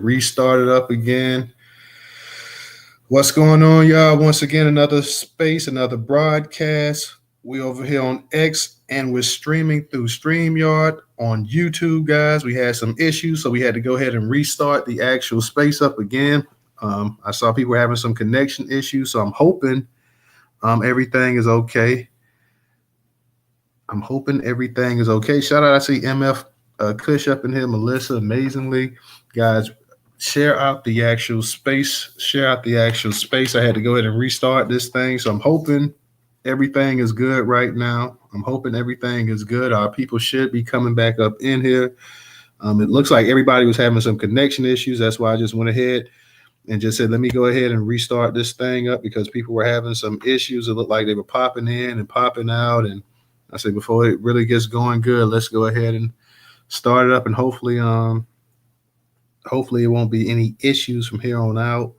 restart it up again. What's going on, y'all? Once again, another space, another broadcast. We over here on X, and we're streaming through StreamYard on YouTube, guys. We had some issues, so we had to go ahead and restart the actual space up again. I saw people having some connection issues, so I'm hoping everything is okay. Shout out, I see MF Kush up in here, Melissa, amazingly. Guys, share out the actual space. I had to go ahead and restart this thing, so I'm hoping everything is good right now. Our people should be coming back up in here. It looks like everybody was having some connection issues. That's why I just went ahead and just said, let me go ahead and restart this thing up because people were having some issues. It looked like they were popping in and popping out. And I said, before it really gets going good, let's go ahead and start it up. And hopefully it won't be any issues from here on out.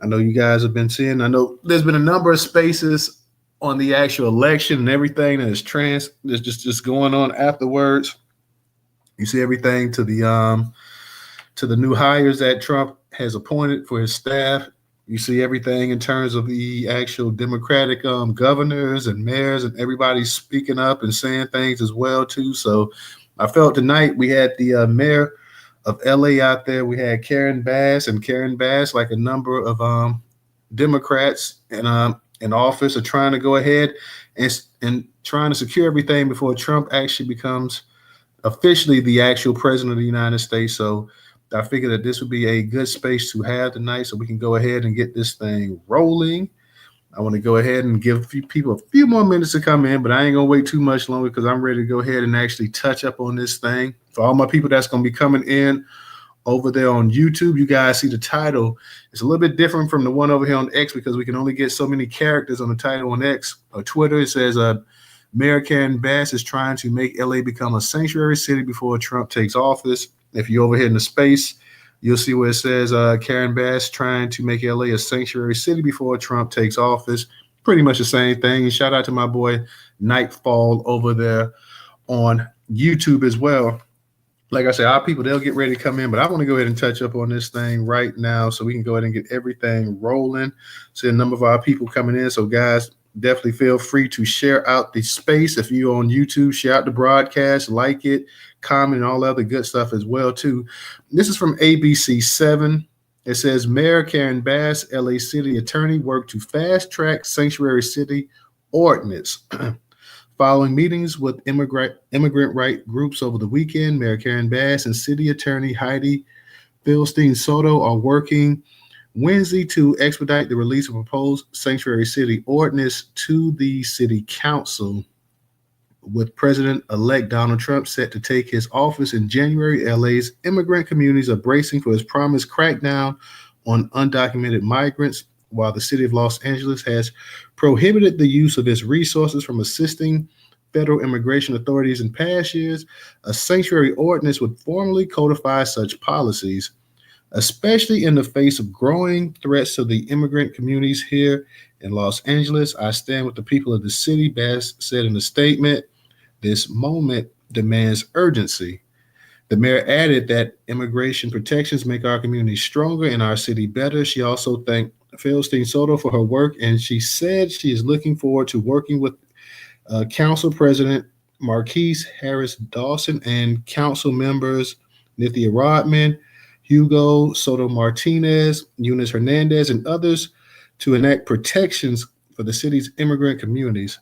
I know you guys have been seeing, I know there's been a number of spaces on the actual election and everything that is just going on afterwards. You see everything to the new hires that Trump has appointed for his staff. You see everything in terms of the actual Democratic governors and mayors, and everybody speaking up and saying things as well too. So I felt tonight we had the mayor of LA out there. We had Karen Bass, like a number of Democrats in office, are trying to go ahead and trying to secure everything before Trump actually becomes officially the actual president of the United States. So I figured that this would be a good space to have tonight so we can go ahead and get this thing rolling. I want to go ahead and give people a few more minutes to come in, but I ain't going to wait too much longer because I'm ready to go ahead and actually touch up on this thing. For all my people that's going to be coming in over there on YouTube, you guys see the title. It's a little bit different from the one over here on X because we can only get so many characters on the title on X or Twitter. It says Mayor Karen Bass is trying to make LA become a sanctuary city before Trump takes office. If you're over here in the space, you'll see where it says Karen Bass trying to make LA a sanctuary city before Trump takes office. Pretty much the same thing. And shout out to my boy Nightfall over there on YouTube as well. Like I said, our people, they'll get ready to come in, but I want to go ahead and touch up on this thing right now so we can go ahead and get everything rolling. See a number of our people coming in. So guys, definitely feel free to share out the space. If you're on YouTube, share out the broadcast, like it, comment, and all the other good stuff as well too. This is from ABC7. It says Mayor Karen Bass, LA City Attorney, worked to fast track sanctuary city ordinance. Following meetings with immigrant right groups over the weekend, Mayor Karen Bass and City Attorney Heidi Philstein-Soto are working Wednesday to expedite the release of proposed sanctuary city ordinance to the city council. With President-elect Donald Trump set to take his office in January, LA's immigrant communities are bracing for his promised crackdown on undocumented migrants, while the city of Los Angeles has prohibited the use of its resources from assisting federal immigration authorities in past years. A sanctuary ordinance would formally codify such policies, especially in the face of growing threats to the immigrant communities here in Los Angeles. I stand with the people of the city, Bass said in a statement. This moment demands urgency. The mayor added that immigration protections make our community stronger and our city better. She also thanked Philstein-Soto for her work, and she said she is looking forward to working with Council President Marquise Harris Dawson and council members Nithya Rodman, Hugo Soto Martinez, Eunice Hernandez, and others to enact protections for the city's immigrant communities.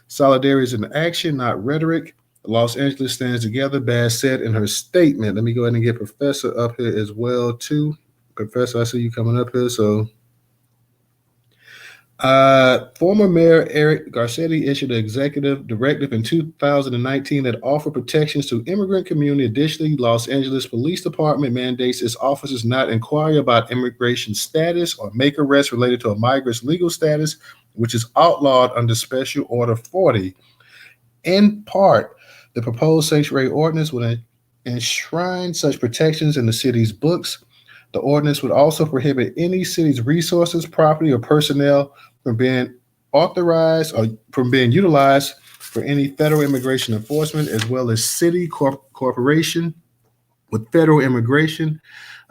Solidarity is an action, not rhetoric. Los Angeles stands together, Bass said in her statement. Let me go ahead and get Professor up here as well, too. Professor, I see you coming up here. So, former Mayor Eric Garcetti issued an executive directive in 2019 that offered protections to immigrant community. Additionally, Los Angeles Police Department mandates its officers not inquire about immigration status or make arrests related to a migrant's legal status, which is outlawed under Special Order 40. In part, the proposed sanctuary ordinance would enshrine such protections in the city's books. The ordinance would also prohibit any city's resources, property, or personnel from being authorized or from being utilized for any federal immigration enforcement, as well as city corporation with federal immigration.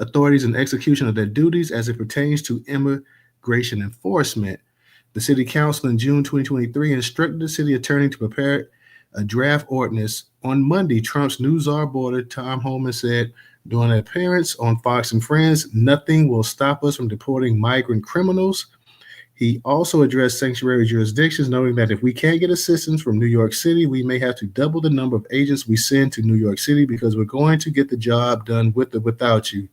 authorities in execution of their duties as it pertains to immigration enforcement. The City Council in June 2023 instructed the city attorney to prepare a draft ordinance. On Monday, Trump's new czar border, Tom Homan, said during an appearance on Fox and Friends, nothing will stop us from deporting migrant criminals. He also addressed sanctuary jurisdictions, noting that if we can't get assistance from New York City, we may have to double the number of agents we send to New York City because we're going to get the job done with or without you.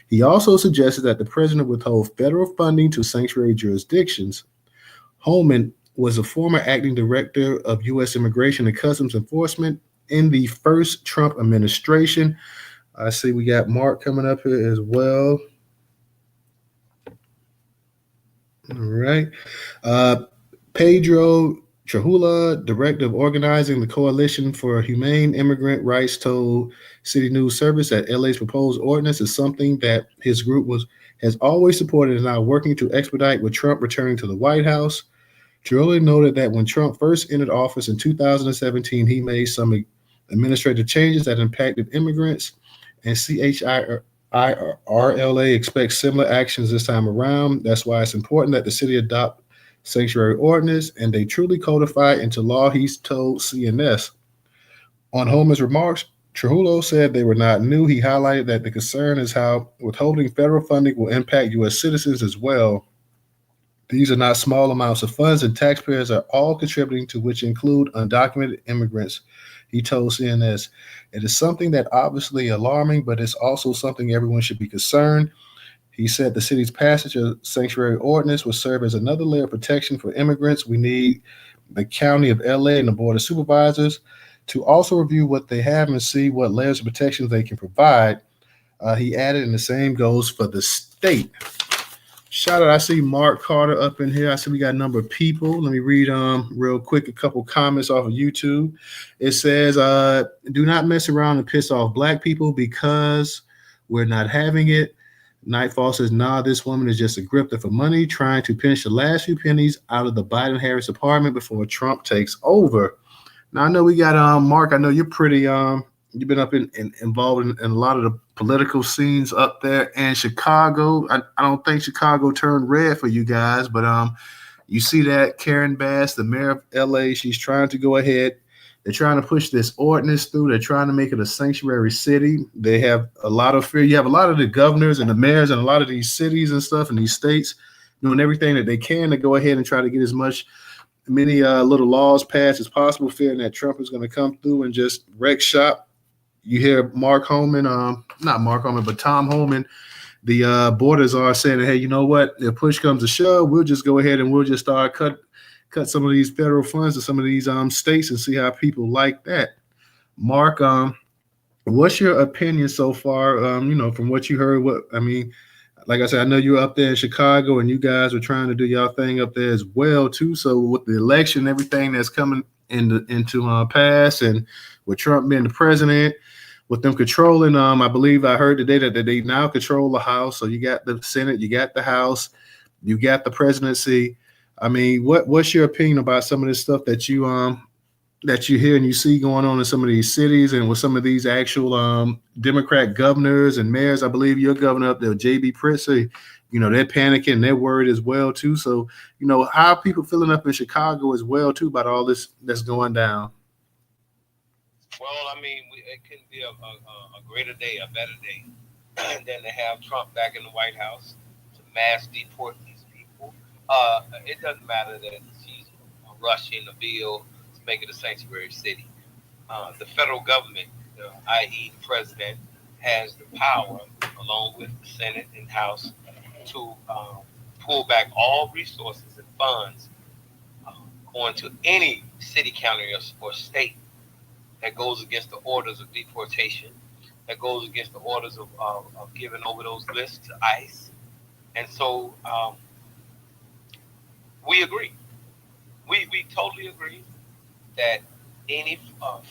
He also suggested that the president withhold federal funding to sanctuary jurisdictions. Holman was a former acting director of U.S. Immigration and Customs Enforcement in the first Trump administration. I see we got Mark coming up here as well. All right. Pedro Trujillo, director of organizing the Coalition for Humane Immigrant Rights, told City News Service that LA's proposed ordinance is something that his group has always supported and is now working to expedite with Trump returning to the White House. Trujillo noted that when Trump first entered office in 2017, he made some administrative changes that impacted immigrants, and CHIRLA expects similar actions this time around. That's why it's important that the city adopt sanctuary ordinance and they truly codify into law, he's told CNS. On Holman's remarks, Trujillo said they were not new. He highlighted that the concern is how withholding federal funding will impact U.S. citizens as well. These are not small amounts of funds, and taxpayers are all contributing to, which include undocumented immigrants, he told CNS. It is something that obviously alarming, but it's also something everyone should be concerned. He said the city's passage of sanctuary ordinance will serve as another layer of protection for immigrants. We need the county of LA and the board of supervisors to also review what they have and see what layers of protections they can provide. He added, and the same goes for the state. Shout out, I see Mark Carter up in here. I see we got a number of people. Let me read real quick a couple comments off of YouTube. It says, do not mess around and piss off black people because we're not having it. Nightfall says, nah, this woman is just a grifter for money, trying to pinch the last few pennies out of the Biden-Harris apartment before Trump takes over. Now, I know we got Mark. I know you're pretty you've been up involved in a lot of the political scenes up there in Chicago. I don't think Chicago turned red for you guys, but you see that Karen Bass, the mayor of LA, she's trying to go ahead. They're trying to push this ordinance through. They're trying to make it a sanctuary city. They have a lot of fear. You have a lot of the governors and the mayors and a lot of these cities and stuff and these states doing everything that they can to go ahead and try to get many little laws passed as possible, fearing that Trump is going to come through and just wreck shop. You hear Mark Holman, not Mark Holman, but Tom Holman, the borders are saying, hey, you know what? If push comes to shove, we'll just go ahead and we'll just start cut some of these federal funds to some of these states and see how people like that. Mark, what's your opinion so far? From what you heard, like I said, I know you're up there in Chicago and you guys are trying to do y'all thing up there as well too. So with the election, everything that's coming into pass, and with Trump being the president, with them controlling, I believe I heard today that they now control the House. So you got the Senate, you got the House, you got the presidency. I mean, what's your opinion about some of this stuff that you hear and you see going on in some of these cities and with some of these actual Democrat governors and mayors? I believe your governor up there, J.B. Pritzker, they're panicking and they're worried as well too. So, how are people feeling up in Chicago as well too about all this that's going down? Well, it couldn't be a greater day, a better day than to have Trump back in the White House to mass deport these people. It doesn't matter that he's rushing the bill to make it a sanctuary city. The federal government, i.e. the president, has the power, along with the Senate and House, to pull back all resources and funds going to any city, county, or state that goes against the orders of deportation, that goes against the orders of giving over those lists to ICE. And so we agree. We totally agree that any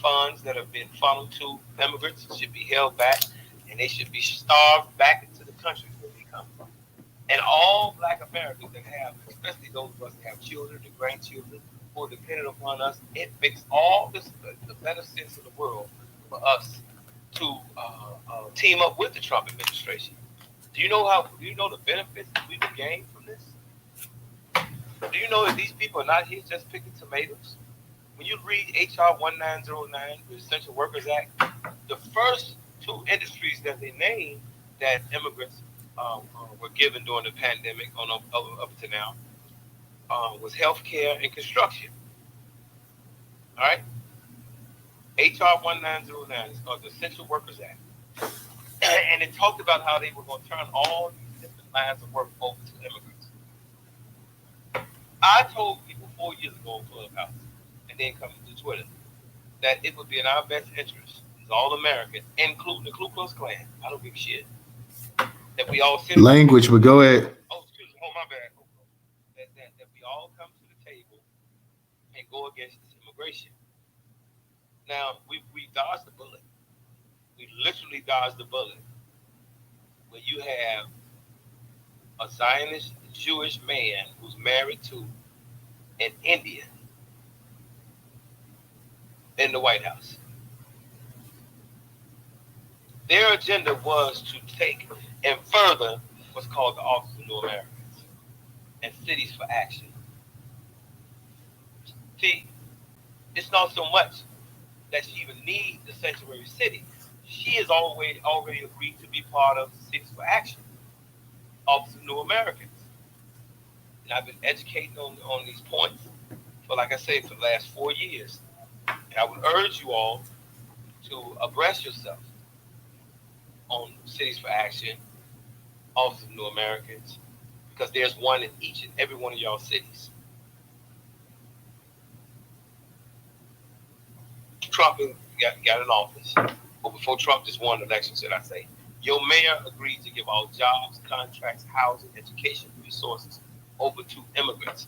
funds that have been funneled to immigrants should be held back, and they should be starved back into the countries where they come from. And all Black Americans that have, especially those of us that have children and grandchildren who are dependent upon us, it makes all the better sense in the world for us to team up with the Trump administration Do you know the benefits that we would gain from this? Do you know that these people are not here just picking tomatoes? When you read HR 1909, the Essential Workers Act, the first two industries that they named that immigrants were given during the pandemic on up to now was healthcare and construction. All right, HR 1909 is called the Essential Workers Act, and it talked about how they were going to turn all these different lines of work over to immigrants. I told people 4 years ago on Clubhouse, and then coming to Twitter, that it would be in our best interest as all Americans, including the Ku Klux Klan. I don't give a shit. That we all sit language, but go ahead. Oh, excuse me. Oh, my bad. That we all come to the table and go against this immigration. Now, we dodged the bullet. We literally dodged the bullet. When you have a Zionist Jewish man who's married to an Indian in the White House. Their agenda was to take and further what's called the Office of New Americans and Cities for Action. See, it's not so much that she even needs the sanctuary city. She has already agreed to be part of Cities for Action, Office of New Americans. And I've been educating on these points for, like I say, for the last 4 years. And I would urge you all to abreast yourself on Cities for Action, Office of New Americans, because there's one in each and every one of y'all cities. Trump got in office, but before Trump just won the election, should I say, your mayor agreed to give all jobs, contracts, housing, education, resources over to immigrants.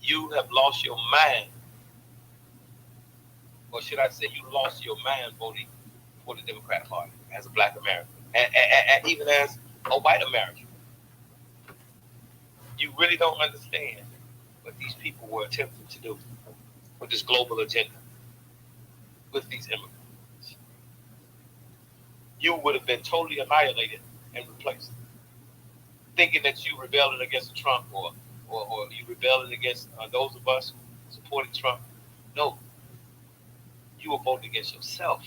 You have lost your mind, or should I say, you lost your mind voting for the Democratic Party as a Black American, and even as a white American. You really don't understand what these people were attempting to do with this global agenda, with these immigrants. You would have been totally annihilated and replaced. Thinking that you rebelling against Trump or you rebelling against those of us who supported Trump. No, you were voting against yourself.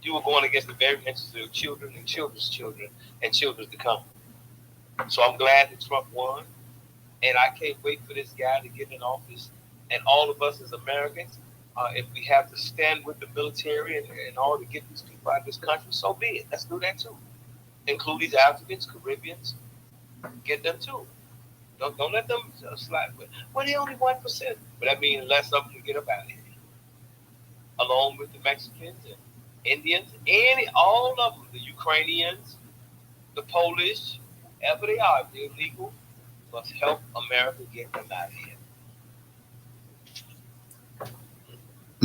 You were going against the very interests of your children and children's children and children to come. So I'm glad that Trump won, and I can't wait for this guy to get in office. And all of us as Americans, if we have to stand with the military and all to get these people out of this country, so be it. Let's do that too. Include these Africans, Caribbeans, get them too. Don't let them slide. Well, they only 1%, but that means less of them get up out of here. Along with the Mexicans and Indians, all of them, the Ukrainians, the Polish, whoever they are, if they're illegal, must help America get them out of here.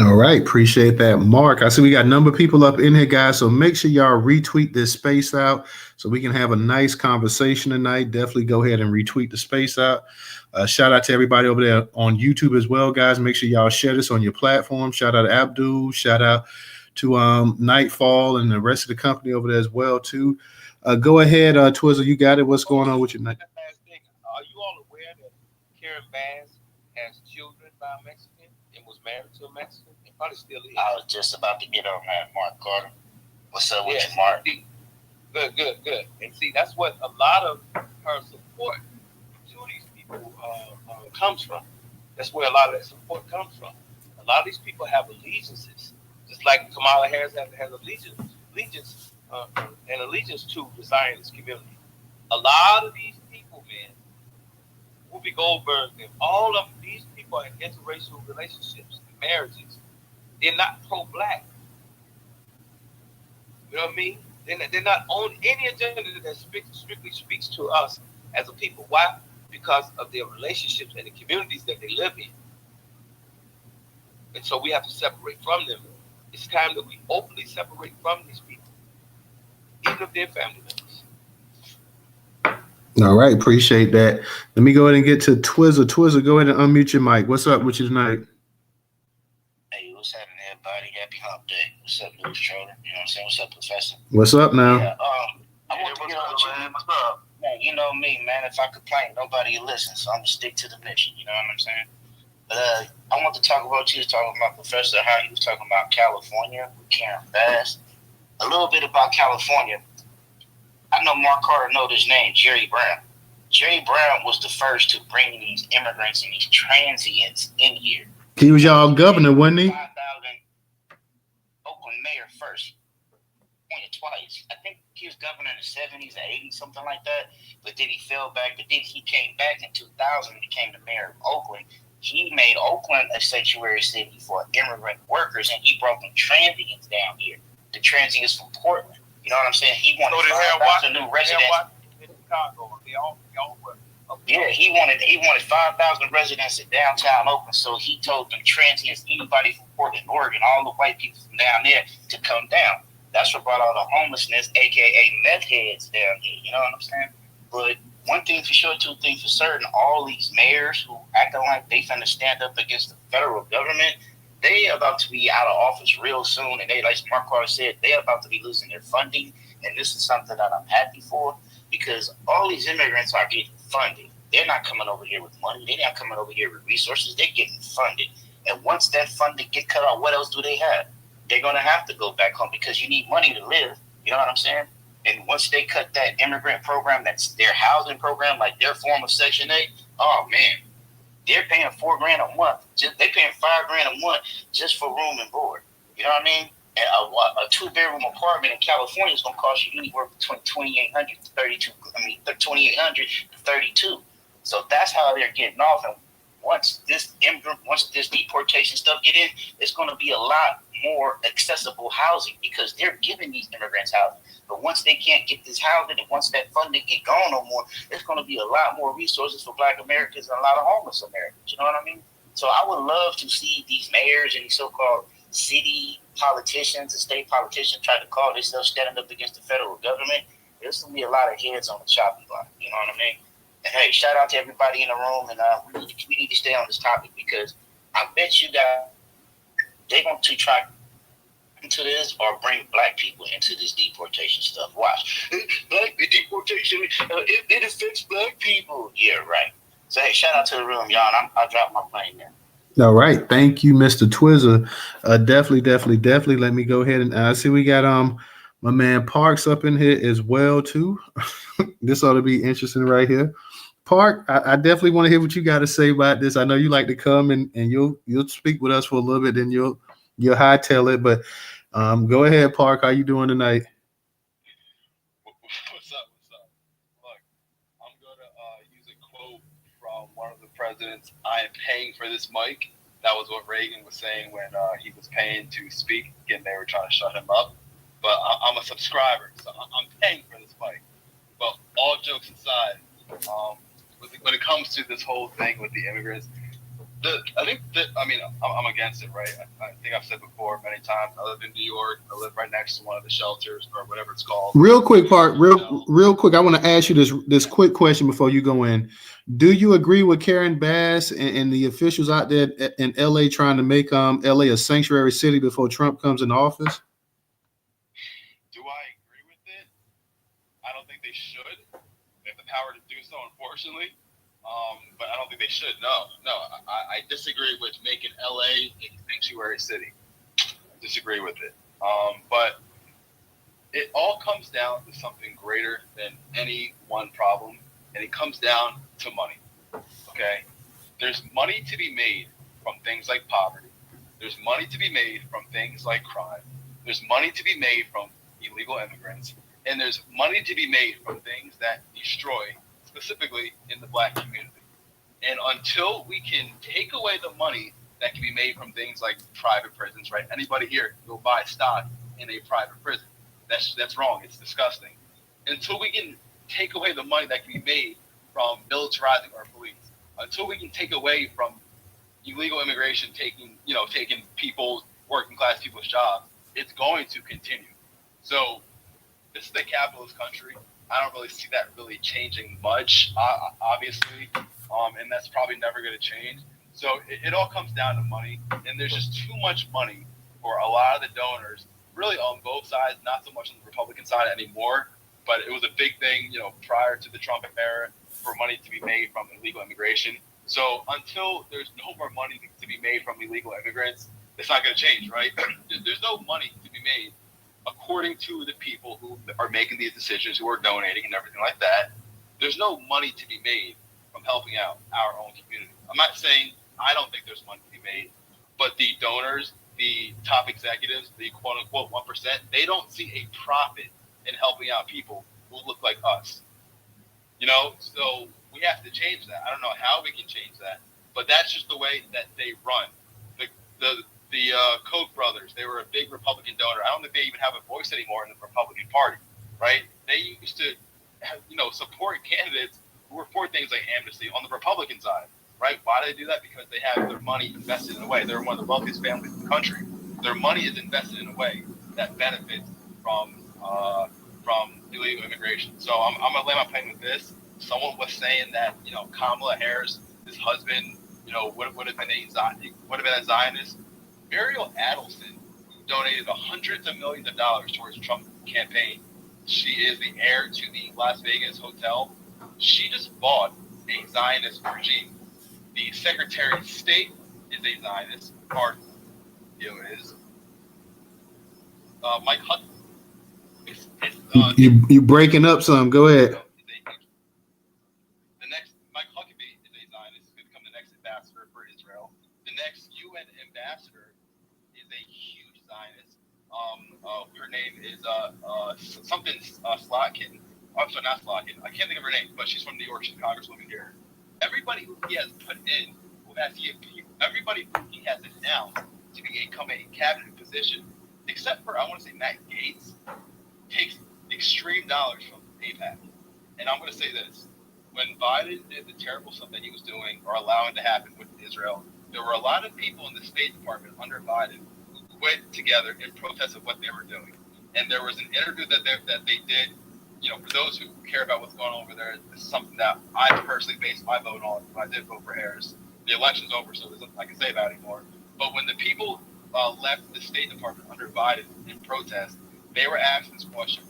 All right, appreciate that, Mark. I see we got a number of people up in here, guys, so make sure y'all retweet this space out so we can have a nice conversation tonight. Definitely go ahead and retweet the space out. Shout out to everybody over there on YouTube as well, guys. Make sure y'all share this on your platform. Shout out to Abdul. Shout out to Nightfall and the rest of the company over there as well, too. Go ahead, Twizzle, you got it. What's going on with your night? Are you all aware that Karen Bass has children by a Mexican and was married to a Mexican? And probably still is. I was just about to get on that, Mark Carter. What's up with you, Mark? Good. And see, that's what a lot of her support to these people comes from. That's where a lot of that support comes from. A lot of these people have allegiances, just like Kamala Harris has allegiance to the Zionist community. A lot of these people, man, Whoopi Goldberg, and all of these people are in interracial relationships, marriages. They're not pro-black. You know what I mean? They're not on any agenda that strictly speaks to us as a people. Why? Because of their relationships and the communities that they live in. And so we have to separate from them. It's time that we openly separate from these people, even if they're family members. All right, appreciate that. Let me go ahead and get to Twizzle. Twizzle, go ahead and unmute your mic. What's up with you tonight? Hey, what's happening, everybody? Happy Hump Day. What's up, Newstoter? You know what I'm saying? What's up, Professor? What's up now? Yeah, I want to get on with you. Man. What's up? Man, you know me, man. If I complain, nobody will listen, so I'm going to stick to the mission. You know what I'm saying? But I want to talk about you talking about Professor, how you was talking about California with Karen Bass. A little bit about California. I know Mark Carter know this name, Jerry Brown. Jerry Brown was the first to bring these immigrants and these transients in here. He was y'all governor, wasn't he? 5,000 Oakland mayor first. Pointed twice. I think he was governor in the 70s or 80s, something like that. But then he fell back. But then he came back in 2000 and became the mayor of Oakland. He made Oakland a sanctuary city for immigrant workers, and he brought them transients down here. The transients from Portland. You know what I'm saying? He wanted 5,000 new residents. Yeah, he wanted 5,000 residents in downtown Oakland. So he told them transients, anybody from Portland, Oregon, all the white people from down there to come down. That's what brought all the homelessness, aka meth heads, down here. You know what I'm saying? But one thing for sure, two things for certain, all these mayors who acting like they finna stand up against the federal government, they about to be out of office real soon. And they, like Mark Carter said, they're about to be losing their funding. And this is something that I'm happy for, because all these immigrants are getting funded. They're not coming over here with money. They're not coming over here with resources. They're getting funded. And once that funding get cut off, what else do they have? They're going to have to go back home because you need money to live. You know what I'm saying? And once they cut that immigrant program, that's their housing program, like their form of Section 8, oh, man, they're paying $4,000 a month. They're paying $5,000 a month just for room and board. You know what I mean? And a two-bedroom apartment in California is going to cost you anywhere between $2,800 to $32. $2,800 to $32. So that's how they're getting off. And once this deportation stuff get in, it's going to be a lot more accessible housing because they're giving these immigrants housing. But once they can't get this housing and once that funding get gone no more, it's going to be a lot more resources for Black Americans and a lot of homeless Americans. You know what I mean? So I would love to see these mayors and these so-called city politicians and state politicians try to call themselves standing up against the federal government. There's going to be a lot of heads on the chopping block. You know what I mean? And hey, shout out to everybody in the room. And we need to stay on this topic because I bet you that they're going to try into this or bring Black people into this deportation stuff. Watch. Black deportation, it affects Black people. Yeah, right. So hey, shout out to the room, y'all. I'll drop my plane now. All right. Thank you, Mr. Twizzer. Definitely. Let me go ahead and I see we got my man Parks up in here as well, too. This ought to be interesting right here. Park, I definitely want to hear what you got to say about this. I know you like to come and you'll speak with us for a little bit, then you'll hightail it. But go ahead, Park. How you doing tonight? What's up? Look, I'm going to use a quote from one of the presidents. I am paying for this mic. That was what Reagan was saying when he was paying to speak, and they were trying to shut him up. But I'm a subscriber, so I'm paying for this mic. But all jokes aside, when it comes to this whole thing with the immigrants, I'm against it, right? I think I've said before many times. I live in New York. I live right next to one of the shelters or whatever it's called. Real quick, Park. Real quick. I want to ask you this quick question before you go in. Do you agree with Karen Bass and the officials out there in LA trying to make LA a sanctuary city before Trump comes into office? Do I agree with it? I don't think they should. They have the power to do so, unfortunately. But I don't think they should. No. I disagree with making LA a sanctuary city. I disagree with it. But it all comes down to something greater than any one problem, and it comes down to money. Okay? There's money to be made from things like poverty. There's money to be made from things like crime. There's money to be made from illegal immigrants. And there's money to be made from things that destroy, specifically in the Black community. And until we can take away the money that can be made from things like private prisons, right? Anybody here can go buy stock in a private prison. That's wrong. It's disgusting. Until we can take away the money that can be made from militarizing our police, until we can take away from illegal immigration taking people, working class people's jobs, it's going to continue. So this is a capitalist country. I don't really see that really changing much, obviously, and that's probably never going to change. So it all comes down to money, and there's just too much money for a lot of the donors really on both sides, not so much on the Republican side anymore, but it was a big thing, prior to the Trump era for money to be made from illegal immigration. So until there's no more money to be made from illegal immigrants, it's not going to change, right? There's no money to be made according to the people who are making these decisions, who are donating and everything like that. There's no money to be made from helping out our own community. I'm not saying I don't think there's money to be made, but the donors, the top executives, the quote-unquote 1%, they don't see a profit in helping out people who look like us. So we have to change that. I don't know how we can change that, but that's just the way that they run. The Koch brothers, they were a big Republican donor. I don't think they even have a voice anymore in the Republican Party, right? They used to, support candidates who were for things like amnesty on the Republican side, right? Why do they do that? Because they have their money invested in a way. They're one of the wealthiest families in the country. Their money is invested in a way that benefits from illegal immigration. So I'm gonna lay my plane with this. Someone was saying that Kamala Harris, his husband, would have been a Zionist. Muriel Adelson, who donated hundreds of millions of dollars towards the Trump campaign, she is the heir to the Las Vegas hotel. She just bought a Zionist regime. The Secretary of State is a Zionist. Pardon, is Mike Huckabee. You breaking up some. Go ahead. The next Mike Huckabee is a Zionist. He's going to become the next ambassador for Israel. The next UN ambassador is a huge Zionist. Her name is something Slotkin. I'm sorry, not Slotkin. I can't think of her name, but she's from New York. She's a congresswoman here. Everybody who he has put in, everybody who he has announced to become a cabinet position, except for, I want to say, Matt Gaetz, takes extreme dollars from AIPAC. And I'm going to say this. When Biden did the terrible stuff that he was doing or allowing to happen with Israel, there were a lot of people in the State Department under Biden who went together in protest of what they were doing. And there was an interview that they did. For those who care about what's going on over there, this is something that I personally based my vote on when I did vote for Harris. The election's over, so there's nothing I can say about it anymore. But when the people left the State Department under Biden in protest, they were asked this question: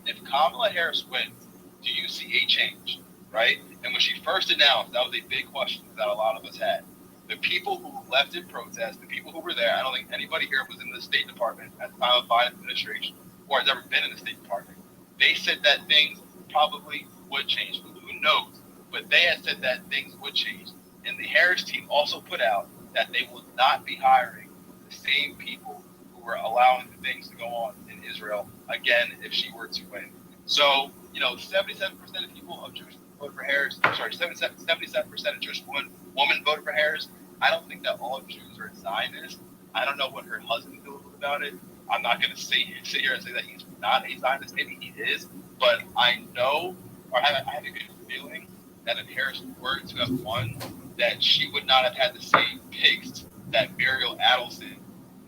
if Kamala Harris wins, do you see a change? Right? And when she first announced, that was a big question that a lot of us had. The people who left in protest, the people who were there, I don't think anybody here was in the State Department at the time of Biden administration or has ever been in the State Department. They said that things probably would change. Who knows? But they had said that things would change. And the Harris team also put out that they will not be hiring the same people who were allowing the things to go on in Israel again if she were to win. So, 77% of people of Jewish voted for Harris. 77% of Jewish women voted for Harris. I don't think that all Jews are Zionists. I don't know what her husband feels about it. I'm not going to sit here and say that he's not a Zionist. Maybe he is, but I know, or I have a good feeling that if Harris were to have won, that she would not have had the same taste that Muriel Adelson,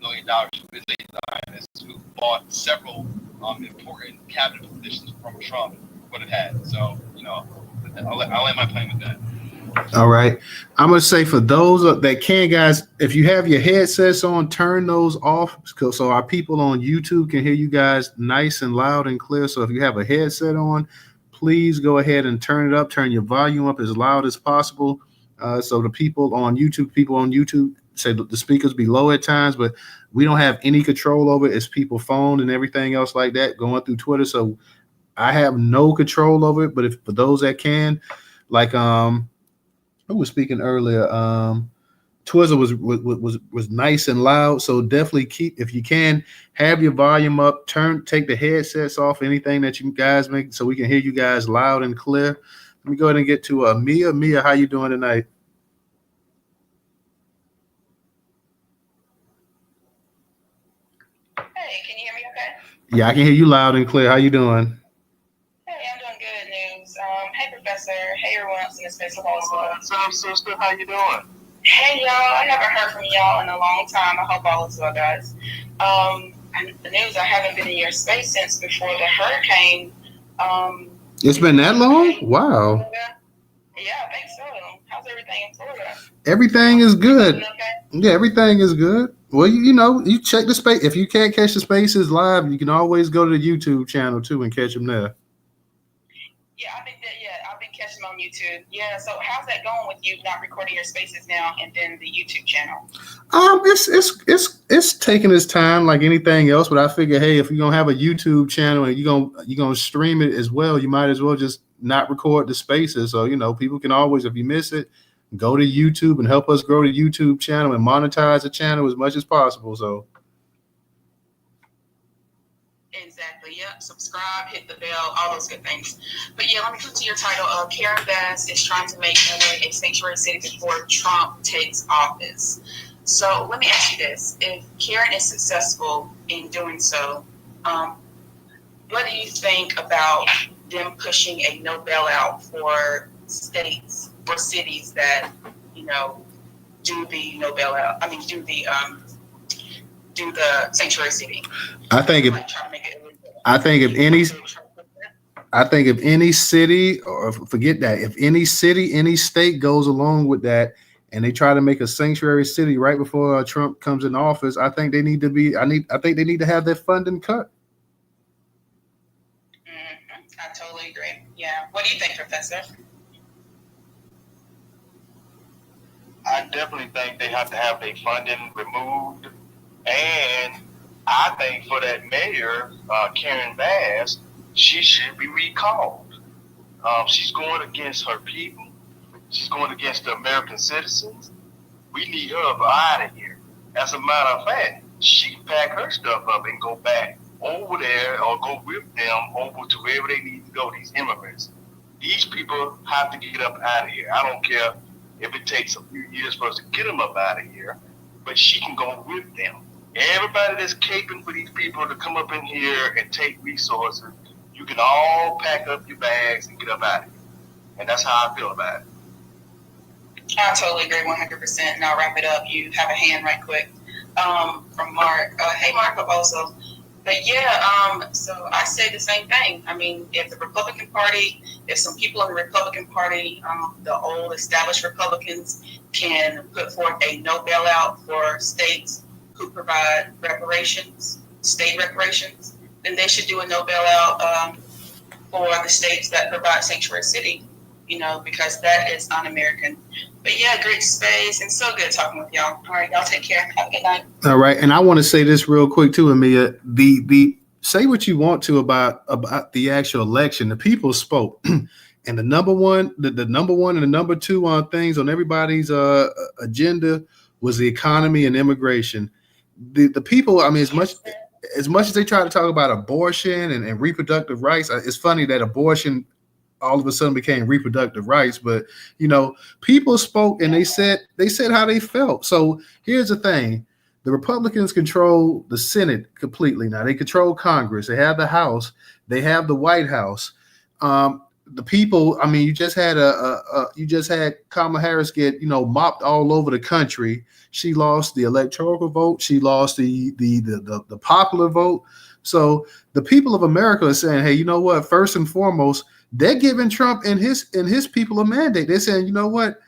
$1 million, who is a Zionist, who bought several important cabinet positions from Trump, would have had. So, I'll end my plane with that. All right. I'm going to say for those that can, guys, if you have your headsets on, turn those off so our people on YouTube can hear you guys nice and loud and clear. So if you have a headset on, please go ahead and turn it up. Turn your volume up as loud as possible. So the people on YouTube say the speakers be low at times, but we don't have any control over it. It's people's phone and everything else like that going through Twitter. So I have no control over it. But for those that can, like who was speaking earlier? Twizzle was nice and loud. So definitely if you can, have your volume up, take the headsets off, anything that you guys make, so we can hear you guys loud and clear. Let me go ahead and get to Mia. Mia, how you doing tonight? Hey, can you hear me okay? Yeah, I can hear you loud and clear. How you doing? Hey, I'm doing good, News. Hey, Professor. Hey, everyone else in the space. What's up, sister? How you doing? Hey, y'all. I haven't heard from y'all in a long time. I hope all is well, guys. And the News, I haven't been in your space since before the hurricane. It's been that long? Wow. Yeah, I think so. How's everything everything in Florida? Everything is good. Okay. Yeah, everything is good. Well, you check the space. If you can't catch the spaces live, you can always go to the YouTube channel too and catch them there. Yeah, I've been catching on YouTube. Yeah, so how's that going with you not recording your spaces now and then the YouTube channel? It's taking its time like anything else, but I figure, hey, if you're gonna have a YouTube channel and you're gonna stream it as well, you might as well just not record the spaces. So people can always, if you miss it, go to YouTube and help us grow the YouTube channel and monetize the channel as much as possible. So exactly. Yep. Subscribe, hit the bell, all those good things. But yeah, let me come to your title. Karen Bass is trying to make LA a sanctuary city before Trump takes office. So let me ask you this: if Karen is successful in doing so, what do you think about them pushing a no bailout for states or cities that do the no bailout? I mean, do the sanctuary city. I think if any city, or forget that, if any city, any state goes along with that and they try to make a sanctuary city right before Trump comes in office, I think they need to have their funding cut. I totally agree. Yeah. What do you think, Professor? I definitely think they have to have their funding removed. And I think for that mayor, Karen Bass, she should be recalled. She's going against her people. She's going against the American citizens. We need her out of here. As a matter of fact, she can pack her stuff up and go back over there or go with them over to wherever they need to go, these immigrants. These people have to get up out of here. I don't care if it takes a few years for us to get them up out of here, but she can go with them. Everybody that's caping for these people to come up in here and take resources, you can all pack up your bags and get up out of here. And that's how I feel about it. I totally agree 100%. And I'll wrap it up. You have a hand right quick from Mark. Hey, Mark, also. But yeah, so I say the same thing. I mean, if the Republican Party, if some people in the Republican Party, the old established Republicans, can put forth a no bailout for states who provide reparations, state reparations, then they should do a no bailout for the states that provide sanctuary city, because that is un-American. But yeah, great space and so good talking with y'all. All right, y'all take care. Have a good night. All right, and I want to say this real quick too, Amia. The say what you want to about the actual election. The people spoke, and the number one and the number two on things on everybody's agenda was the economy and immigration. The people, I mean, as much as they try to talk about abortion and reproductive rights, it's funny that abortion all of a sudden became reproductive rights, but people spoke and they said how they felt. So here's the thing: the Republicans control the Senate completely now. They control Congress. They have the House. They have the White House. The people, I mean, you just had Kamala Harris get mopped all over the country. She lost the electoral vote. She lost the popular vote. So the people of America are saying, hey, you know what? First and foremost, they're giving Trump and his people a mandate. They're saying, you know what?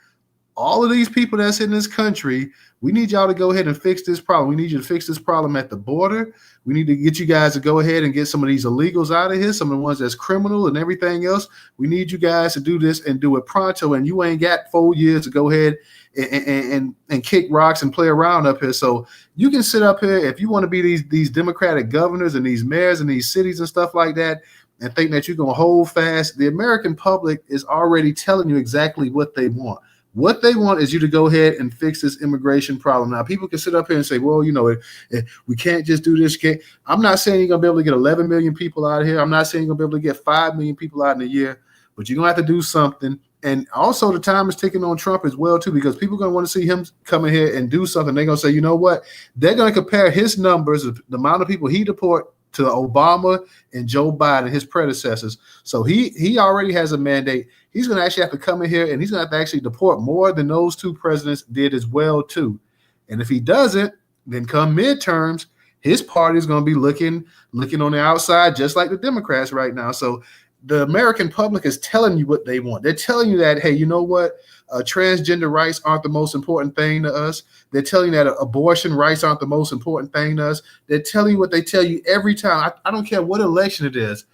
All of these people that's in this country, we need y'all to go ahead and fix this problem. We need you to fix this problem at the border. We need to get you guys to go ahead and get some of these illegals out of here, some of the ones that's criminal and everything else. We need you guys to do this and do it pronto. And you ain't got 4 years to go ahead and kick rocks and play around up here. So you can sit up here if you want to be these Democratic governors and these mayors and these cities and stuff like that and think that you're going to hold fast. The American public is already telling you exactly what they want. What they want is you to go ahead and fix this immigration problem. Now, people can sit up here and say, well, we can't just do this. I'm not saying you're going to be able to get 11 million people out of here. I'm not saying you're going to be able to get 5 million people out in a year, but you're going to have to do something. And also the time is ticking on Trump as well, too, because people are going to want to see him come in here and do something. They're going to say, you know what? They're going to compare his numbers, the amount of people he deport, to Obama and Joe Biden, his predecessors. So he already has a mandate. He's going to actually have to come in here and he's going to have to actually deport more than those two presidents did as well, too. And if he doesn't, then come midterms, his party is going to be looking on the outside, just like the Democrats right now. So the American public is telling you what they want. They're telling you that, hey, you know what? Transgender rights aren't the most important thing to us. They're telling you that abortion rights aren't the most important thing to us. They're telling you what they tell you every time. I don't care what election it is.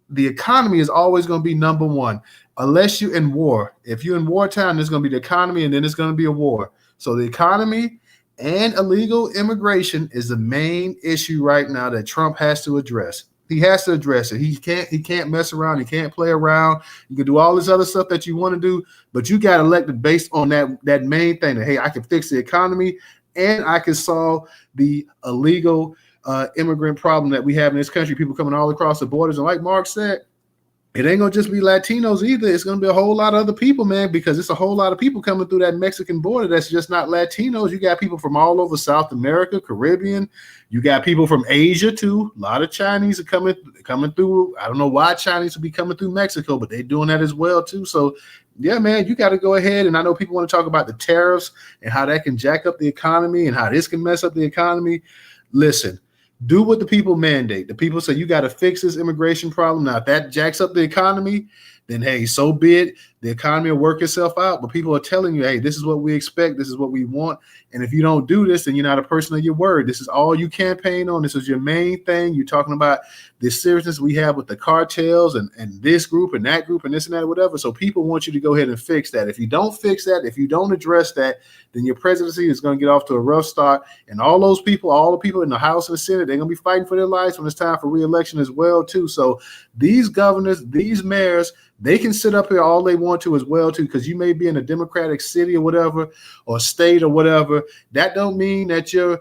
The economy is always going to be number one, unless you're in war. If you're in wartime, there's going to be the economy, and then it's going to be a war. So the economy and illegal immigration is the main issue right now that Trump has to address. He has to address it. He can't mess around. He can't play around. You can do all this other stuff that you want to do, but you got elected based on that main thing that, hey, I can fix the economy and I can solve the illegal immigrant problem that we have in this country. People coming all across the borders. And like Mark said, it ain't gonna just be Latinos either. It's gonna be a whole lot of other people, man, because it's a whole lot of people coming through that Mexican border that's just not Latinos. You got people from all over South America, Caribbean. You got people from Asia too. A lot of Chinese are coming through. I don't know why Chinese would be coming through Mexico, but they're doing that as well too. So yeah, man, you got to go ahead. And I know people want to talk about the tariffs and how that can jack up the economy and how this can mess up the economy. Listen. Do what the people mandate. The people say you got to fix this immigration problem. Now, if that jacks up the economy, then hey, so be it. The economy will work itself out. But people are telling you, hey, this is what we expect. This is what we want. And if you don't do this, then you're not a person of your word. This is all you campaign on. This is your main thing. You're talking about the seriousness we have with the cartels and this group and that group and this and that, whatever. So people want you to go ahead and fix that. If you don't fix that, if you don't address that, then your presidency is going to get off to a rough start. And all those people, all the people in the House and the Senate, they're going to be fighting for their lives when it's time for re-election as well, too. So these governors, these mayors, they can sit up here all they want to as well, too, because you may be in a Democratic city or whatever, or state or whatever. That don't mean that your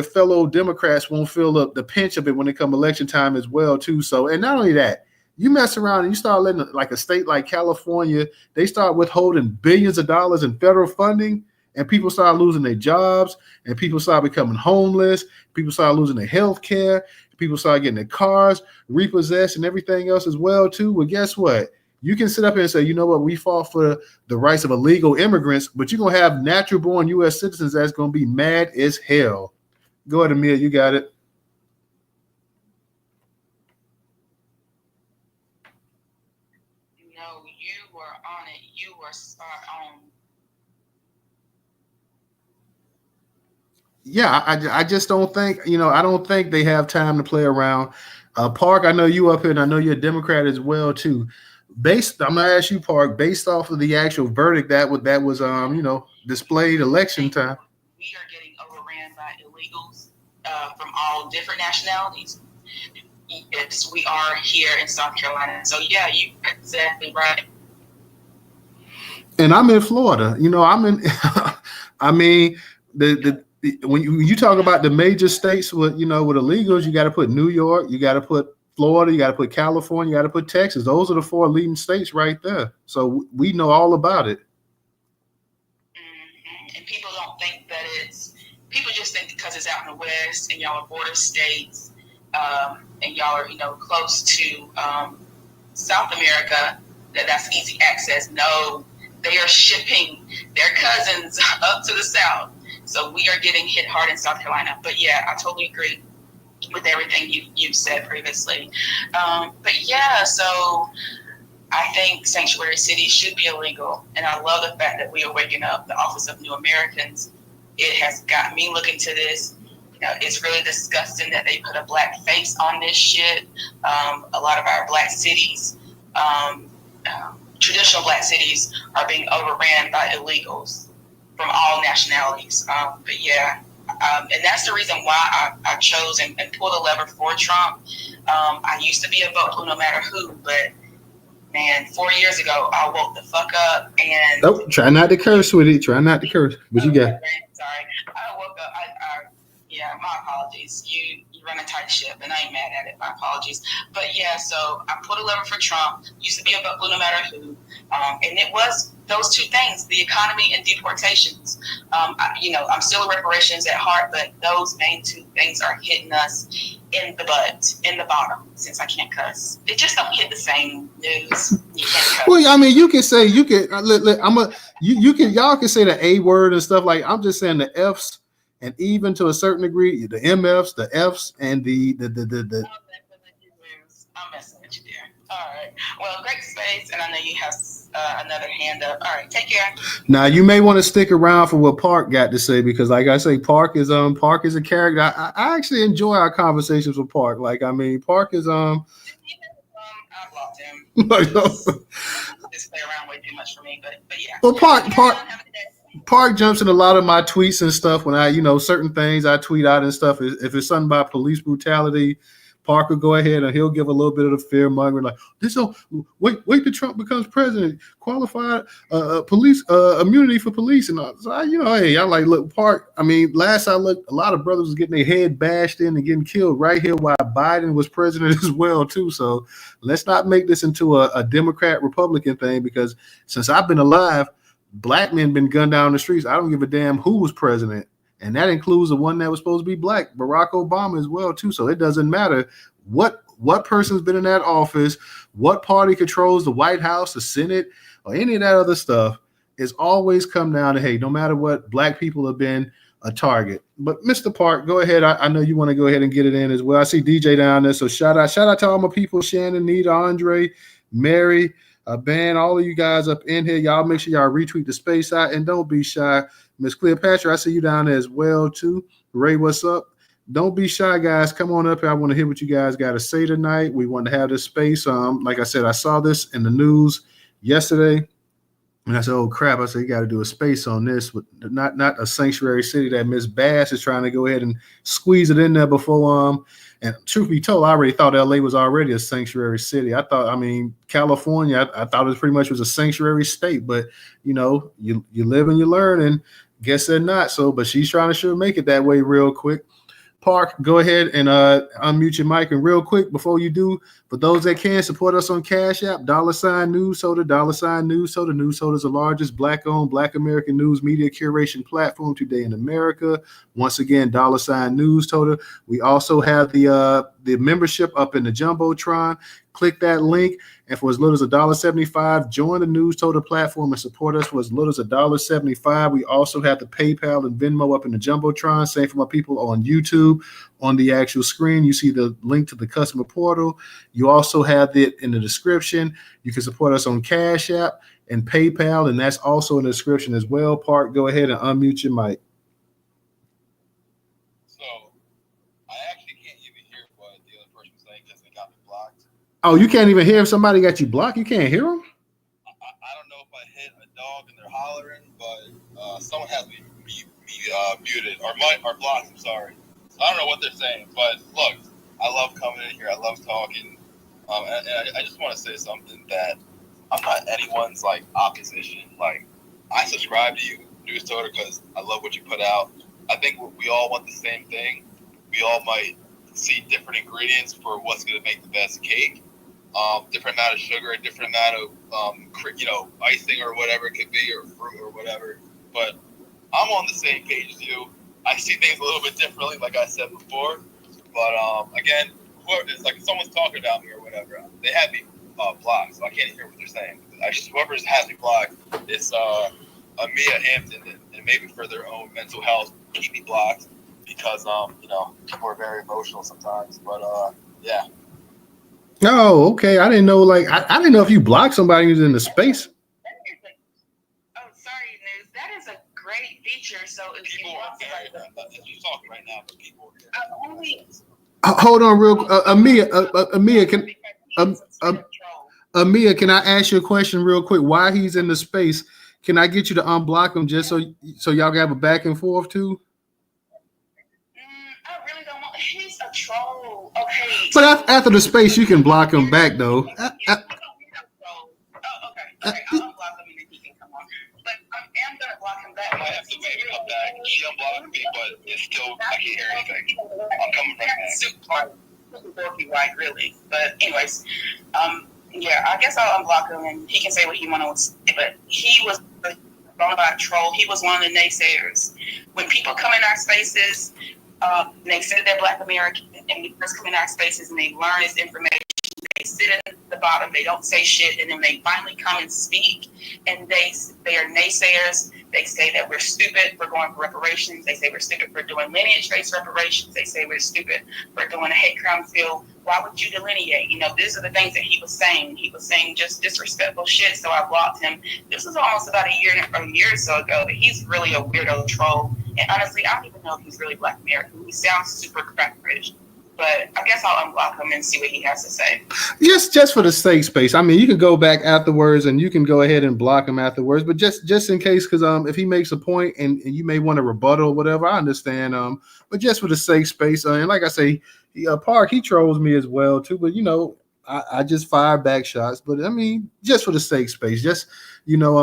fellow Democrats won't feel the pinch of it when it comes election time as well, too. So, and not only that, you mess around and you start letting like a state like California, they start withholding billions of dollars in federal funding, and people start losing their jobs, and people start becoming homeless. People start losing their health care. People start getting their cars repossessed and everything else as well, too. Well, guess what? You can sit up here and say, you know what, we fought for the rights of illegal immigrants, but you're going to have natural-born U.S. citizens that's going to be mad as hell. Go ahead, Amir. You got it. No, you were on it. You were spot on. Yeah, I just don't think, I don't think they have time to play around. Park, I know you up here, and I know you're a Democrat as well, too. I'm gonna ask you, Park, based off of the actual verdict that was displayed election time. We are getting overran by illegals from all different nationalities. Yes, we are here in South Carolina. So yeah, you're exactly right. And I'm in Florida. I mean, when you talk about the major states with illegals, you got to put New York, you got to put Florida, you got to put California, you got to put Texas. Those are the 4 leading states right there. So we know all about it. Mm-hmm. And people don't think that people just think because it's out in the West and y'all are border states and y'all are, close to South America, that's easy access. No, they are shipping their cousins up to the South. So we are getting hit hard in South Carolina. But yeah, I totally agree with everything you've said previously. But yeah, so I think sanctuary cities should be illegal. And I love the fact that we are waking up the Office of New Americans. It has got me looking to this. It's really disgusting that they put a black face on this shit. A lot of our black cities, traditional black cities, are being overran by illegals from all nationalities. But yeah, and that's the reason why I chose and pulled a lever for Trump. I used to be a vote who no matter who, but man, 4 years ago, I woke the fuck up and... Nope, try not to curse with it. Try not to curse. What you got? Sorry. I woke up, yeah, my apologies. You run a tight ship, and I ain't mad at it. My apologies. But yeah, so I put a lever for Trump. Used to be a vote who no matter who. And it was those 2 things, the economy and deportations. I'm still a reparations at heart, but those main 2 things are hitting us in the butt, in the bottom, since I can't cuss. It just don't hit the same news. You can't cuss. Well, I mean, y'all can say the A word and stuff. Like, I'm just saying the F's, and even to a certain degree, the MFs, the F's, and the you, dear. All right. Well, great space, and I know you have another hand up. All right. Take care. Now you may want to stick around for what Park got to say, because like I say, Park is a character. I actually enjoy our conversations with Park. Like, I mean, Park is I blocked him. Just play around way too much for me, but yeah. Well, Park jumps in a lot of my tweets and stuff when I, certain things I tweet out and stuff. If it's something about police brutality, Park will go ahead and he'll give a little bit of the fear mongering, like, wait till Trump becomes president, qualified police immunity for police. And so I like, look, Park. I mean, last I looked, a lot of brothers was getting their head bashed in and getting killed right here while Biden was president as well too. So let's not make this into a Democrat Republican thing, because since I've been alive, black men been gunned down the streets. I don't give a damn who was president. And that includes the one that was supposed to be black, Barack Obama as well, too. So it doesn't matter what person's been in that office, what party controls the White House, the Senate, or any of that other stuff. It's always come down to, hey, no matter what, black people have been a target. But Mr. Park, go ahead. I know you want to go ahead and get it in as well. I see DJ down there. So shout out to all my people, Shannon, Nita, Andre, Mary, Ben, all of you guys up in here. Y'all make sure y'all retweet the space out and don't be shy. Miss Cleopatra, I see you down there as well too. Ray, what's up? Don't be shy, guys. Come on up here. I want to hear what you guys got to say tonight. We want to have this space. Like I said, I saw this in the news yesterday, and I said, "Oh crap!" I said, "You got to do a space on this, but not a sanctuary city that Miss Bass is trying to go ahead and squeeze it in there before." And truth be told, I already thought LA was already a sanctuary city. California, I thought it pretty much was a sanctuary state. But you live and you learn, and guess they're not. So, but she's trying to sure make it that way real quick. Park, go ahead and unmute your mic. And real quick, before you do, for those that can, support us on Cash App, $Newstoter, Newstoter. Newstoter is the largest Black-owned, Black American news media curation platform today in America. Once again, $Newstoter. We also have the membership up in the Jumbotron. Click that link, and for as little as $1.75, join the Newstoter platform and support us for as little as $1.75. We also have the PayPal and Venmo up in the Jumbotron. Same for my people on YouTube. On the actual screen, you see the link to the customer portal. You also have it in the description. You can support us on Cash App and PayPal, and that's also in the description as well. Park, go ahead and unmute your mic. Oh, you can't even hear if somebody got you blocked? You can't hear them? I don't know if I hit a dog and they're hollering, but someone has me muted or blocked. I'm sorry. So I don't know what they're saying, but look, I love coming in here. I love talking. And I just want to say something, that I'm not anyone's opposition. I subscribe to you, Newstoter, because I love what you put out. I think we all want the same thing. We all might see different ingredients for what's going to make the best cake. Different amount of sugar, a different amount of, icing or whatever it could be, or fruit or whatever. But I'm on the same page as you. I see things a little bit differently, like I said before. But again, it's like someone's talking about me or whatever. They have me blocked, so I can't hear what they're saying. Whoever has me blocked, it's Amia Hampton, and maybe for their own mental health, keep me blocked, because people are very emotional sometimes. But yeah. Oh, okay. I didn't know. I didn't know if you blocked somebody who's in the space. Oh, sorry, News. That is a great feature. So if people you want you're talking right now, but people hold on, real Amia, can I ask you a question real quick? While he's in the space, can I get you to unblock him just so y'all can have a back and forth too? I really don't want. He's a troll. Okay. But after the space, you can block him back though. Okay. I'll unblock him and then he can come on. But I am gonna block him back. I have to wait to come back. She unblocked me, but it's still, I can't hear anything. I'm coming right back. Really. But anyways, yeah, I guess I'll unblock him and he can say what he wants to say. But he was a bona fide troll. He was one of the naysayers. When people come in our spaces, they say they're Black American, and they first come in our spaces and they learn this information. They sit at the bottom, they don't say shit, and then they finally come and speak, and they are naysayers. They say that we're stupid for going for reparations. They say we're stupid for doing lineage based reparations. They say we're stupid for doing a hate crime field. Why would you delineate? These are the things that he was saying. He was saying just disrespectful shit. So I blocked him. This was almost about a year or so ago. But he's really a weirdo troll. And honestly, I don't even know if he's really Black American. He sounds super crack British. But I guess I'll unblock him and see what he has to say. Just for the safe space. I mean, you can go back afterwards and you can go ahead and block him afterwards. But just in case, because if he makes a point and you may want to rebuttal or whatever, I understand. But just for the safe space, and like I say, Park, he trolls me as well too. But I just fire back shots. But I mean, just for the safe space, just Seriously,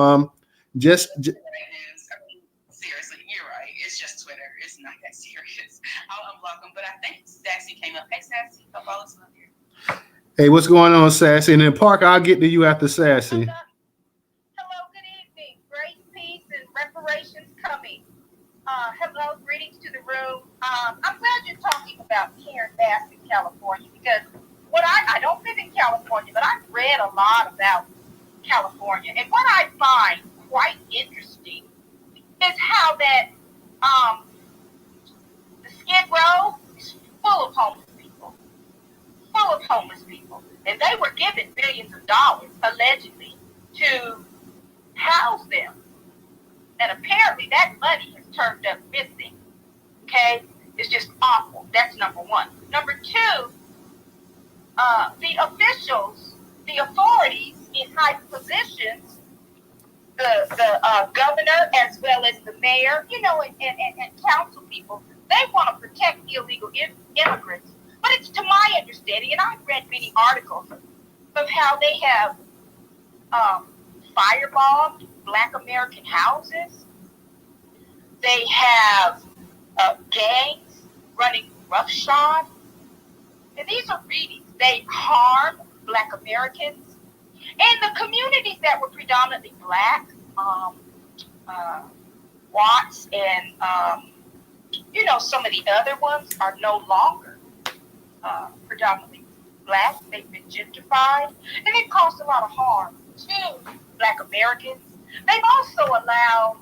you're right. It's just Twitter. It's not that serious. I'll unblock him. But I think Sassy came up. Hey, Sassy, hope all is well here. Hey, what's going on, Sassy? And then Parker, I'll get to you after Sassy. Hello, good evening. Grace, peace, and reparations coming. Hello, greetings to the room. I'm glad you're talking about Karen Bass in California because I don't live in California, but I've read a lot about California. And what I find quite interesting is how that the Skid Row is full of homeless people. And they were given billions of dollars, allegedly, to house them. And apparently that money has turned up missing. Okay? It's just awful. That's number one. Number two, the officials, the authorities in high positions, the governor as well as the mayor, and council people, they want to protect illegal immigrants. But it's to my understanding, and I've read many articles of how they have firebombed Black American houses. They have gangs running roughshod. And these are readings. They harm Black Americans. And the communities that were predominantly Black, Watts and, some of the other ones are no longer predominantly Black. They've been gentrified. And it caused a lot of harm to Black Americans. They've also allowed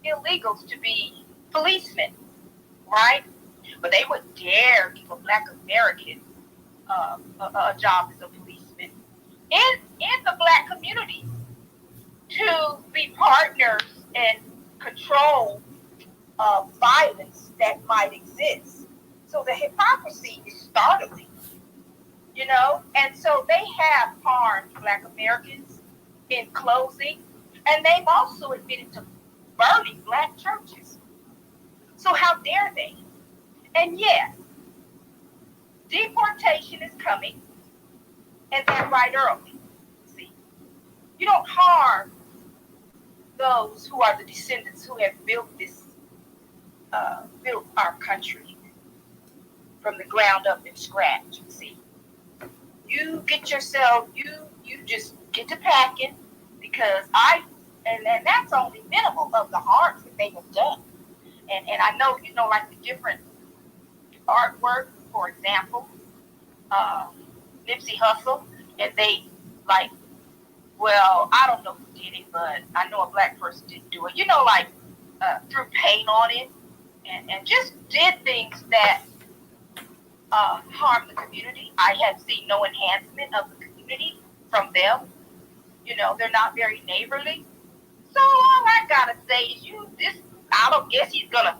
illegals to be policemen, right? But they would dare give a Black American a job as a policeman in the Black community to be partners and control violence that might exist. So the hypocrisy is startling, and so they have harmed Black Americans in closing, and they've also admitted to burning Black churches. So how dare they? And yes, deportation is coming, and they're right early. See, you don't harm those who are the descendants who have built our country from the ground up and scratch. See, you get yourself, you just get to packing because and that's only minimal of the harms that they have done. And I know, like the different artwork, for example, Nipsey Hussle, and they I don't know who did it, but I know a Black person didn't do it. Threw paint on it and just did things that harm the community. I have seen no enhancement of the community from them. They're not very neighborly. So all I gotta say is I don't guess he's gonna,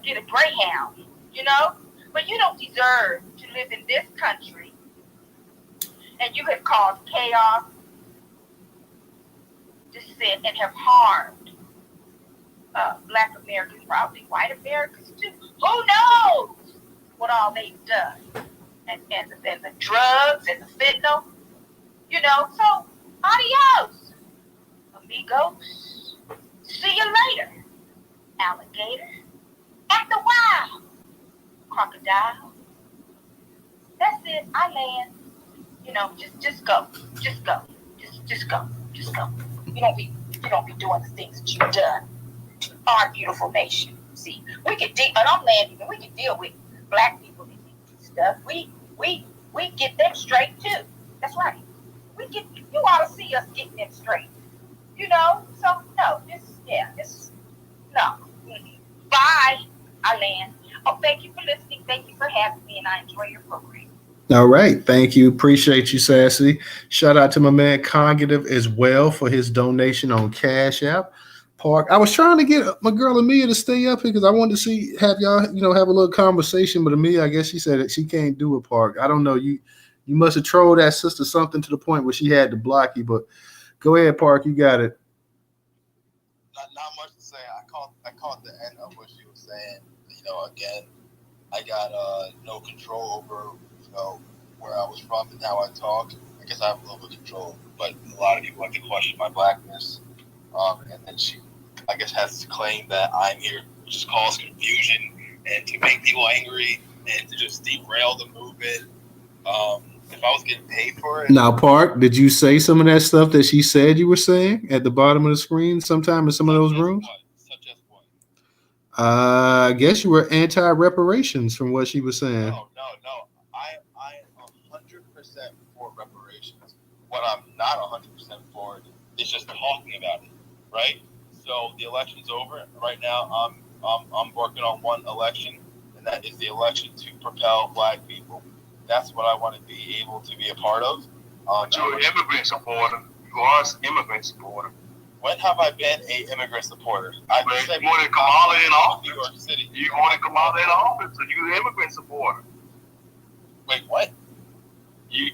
get a Greyhound, but you don't deserve to live in this country and you have caused chaos, dissent, and have harmed Black Americans, probably white Americans too. Who knows what all they've done? And the drugs and the fentanyl, so adios, amigos. See you later, alligator. At the wild, crocodile. That's it. I land. Just go. Just go. Just go. Just go. You don't be doing the things that you've done to our beautiful nation. See, we can deal, and I'm landing, and we can deal with Black people and stuff. We get them straight too. That's right. You ought to see us getting them straight. So no, no. Mm-mm. Bye, Alan. Oh, thank you for listening. Thank you for having me, and I enjoy your program. All right. Thank you. Appreciate you, Sassy. Shout out to my man Cognitive as well for his donation on Cash App. Park. I was trying to get my girl Amelia to stay up here because I wanted to have y'all, have a little conversation. But Amelia, I guess she said that she can't do it, Park. I don't know. You must have trolled that sister something to the point where she had to block you. But go ahead, Park. You got it. Not much to say. I caught the end of what she was saying. Again, I got no control over where I was from and how I talk. I guess I have a little bit of control, but a lot of people like to question my blackness. And then she, I guess, has to claim that I'm here to just cause confusion and to make people angry and to just derail the movement. If I was getting paid for it. Now, Park, did you say some of that stuff that she said you were saying at the bottom of the screen sometime in some of those rooms? Such as what? I guess you were anti-reparations from what she was saying. No. I am 100% for reparations. What I'm not 100% for is just talking about it, right? So the election's over. Right now, I'm working on one election, and that is the election to propel Black people. That's what I want to be able to be a part of. You're an immigrant supporter. You are an immigrant supporter. When have I been an immigrant supporter? I said you wanted Kamala in office. New York City. You wanted Kamala in office, so you're an immigrant supporter. Wait, what? You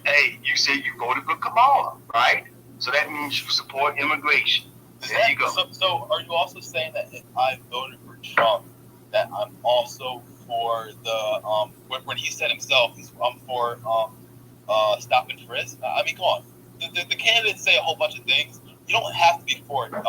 said you voted for Kamala, right? So that means you support immigration. There you go. So are you also saying that if I voted for Trump, that I'm also for the when he said himself, I'm for stop and frisk? I mean, come on. The candidates say a whole bunch of things. You don't have to be for 100%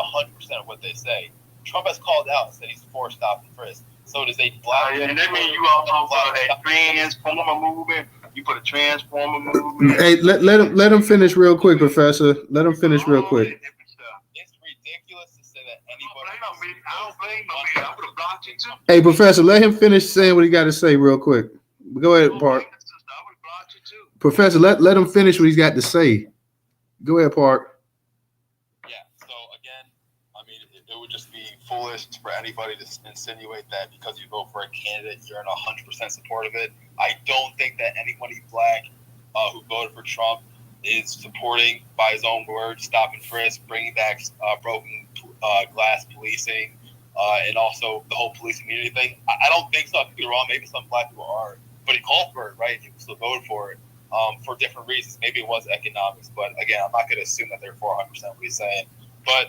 of what they say. Trump has called out and said he's for stop and frisk. So does a black? And that means you also for that transformer movement. You put a transformer movement. Hey, let him finish real quick, Professor. Let him finish real quick. It's ridiculous to say that anybody. I don't blame him. I would have blocked you too. Hey, Professor, let him finish saying what he got to say real quick. Go ahead, Park. I would have blocked you too. Professor, let him finish what he's got to say. Go ahead, Park. Yeah. So again, I mean, it would just be foolish for anybody to insinuate that because you vote for a candidate, you're in 100% support of it. I don't think that anybody black who voted for Trump is supporting, by his own words, stop and frisk, bringing back broken glass policing, and also the whole police immunity thing. I don't think so. I could be wrong. Maybe some black people are, but he called for it, right? People still voted for it for different reasons. Maybe it was economics, but again, I'm not going to assume that they're for 100% what he's saying. But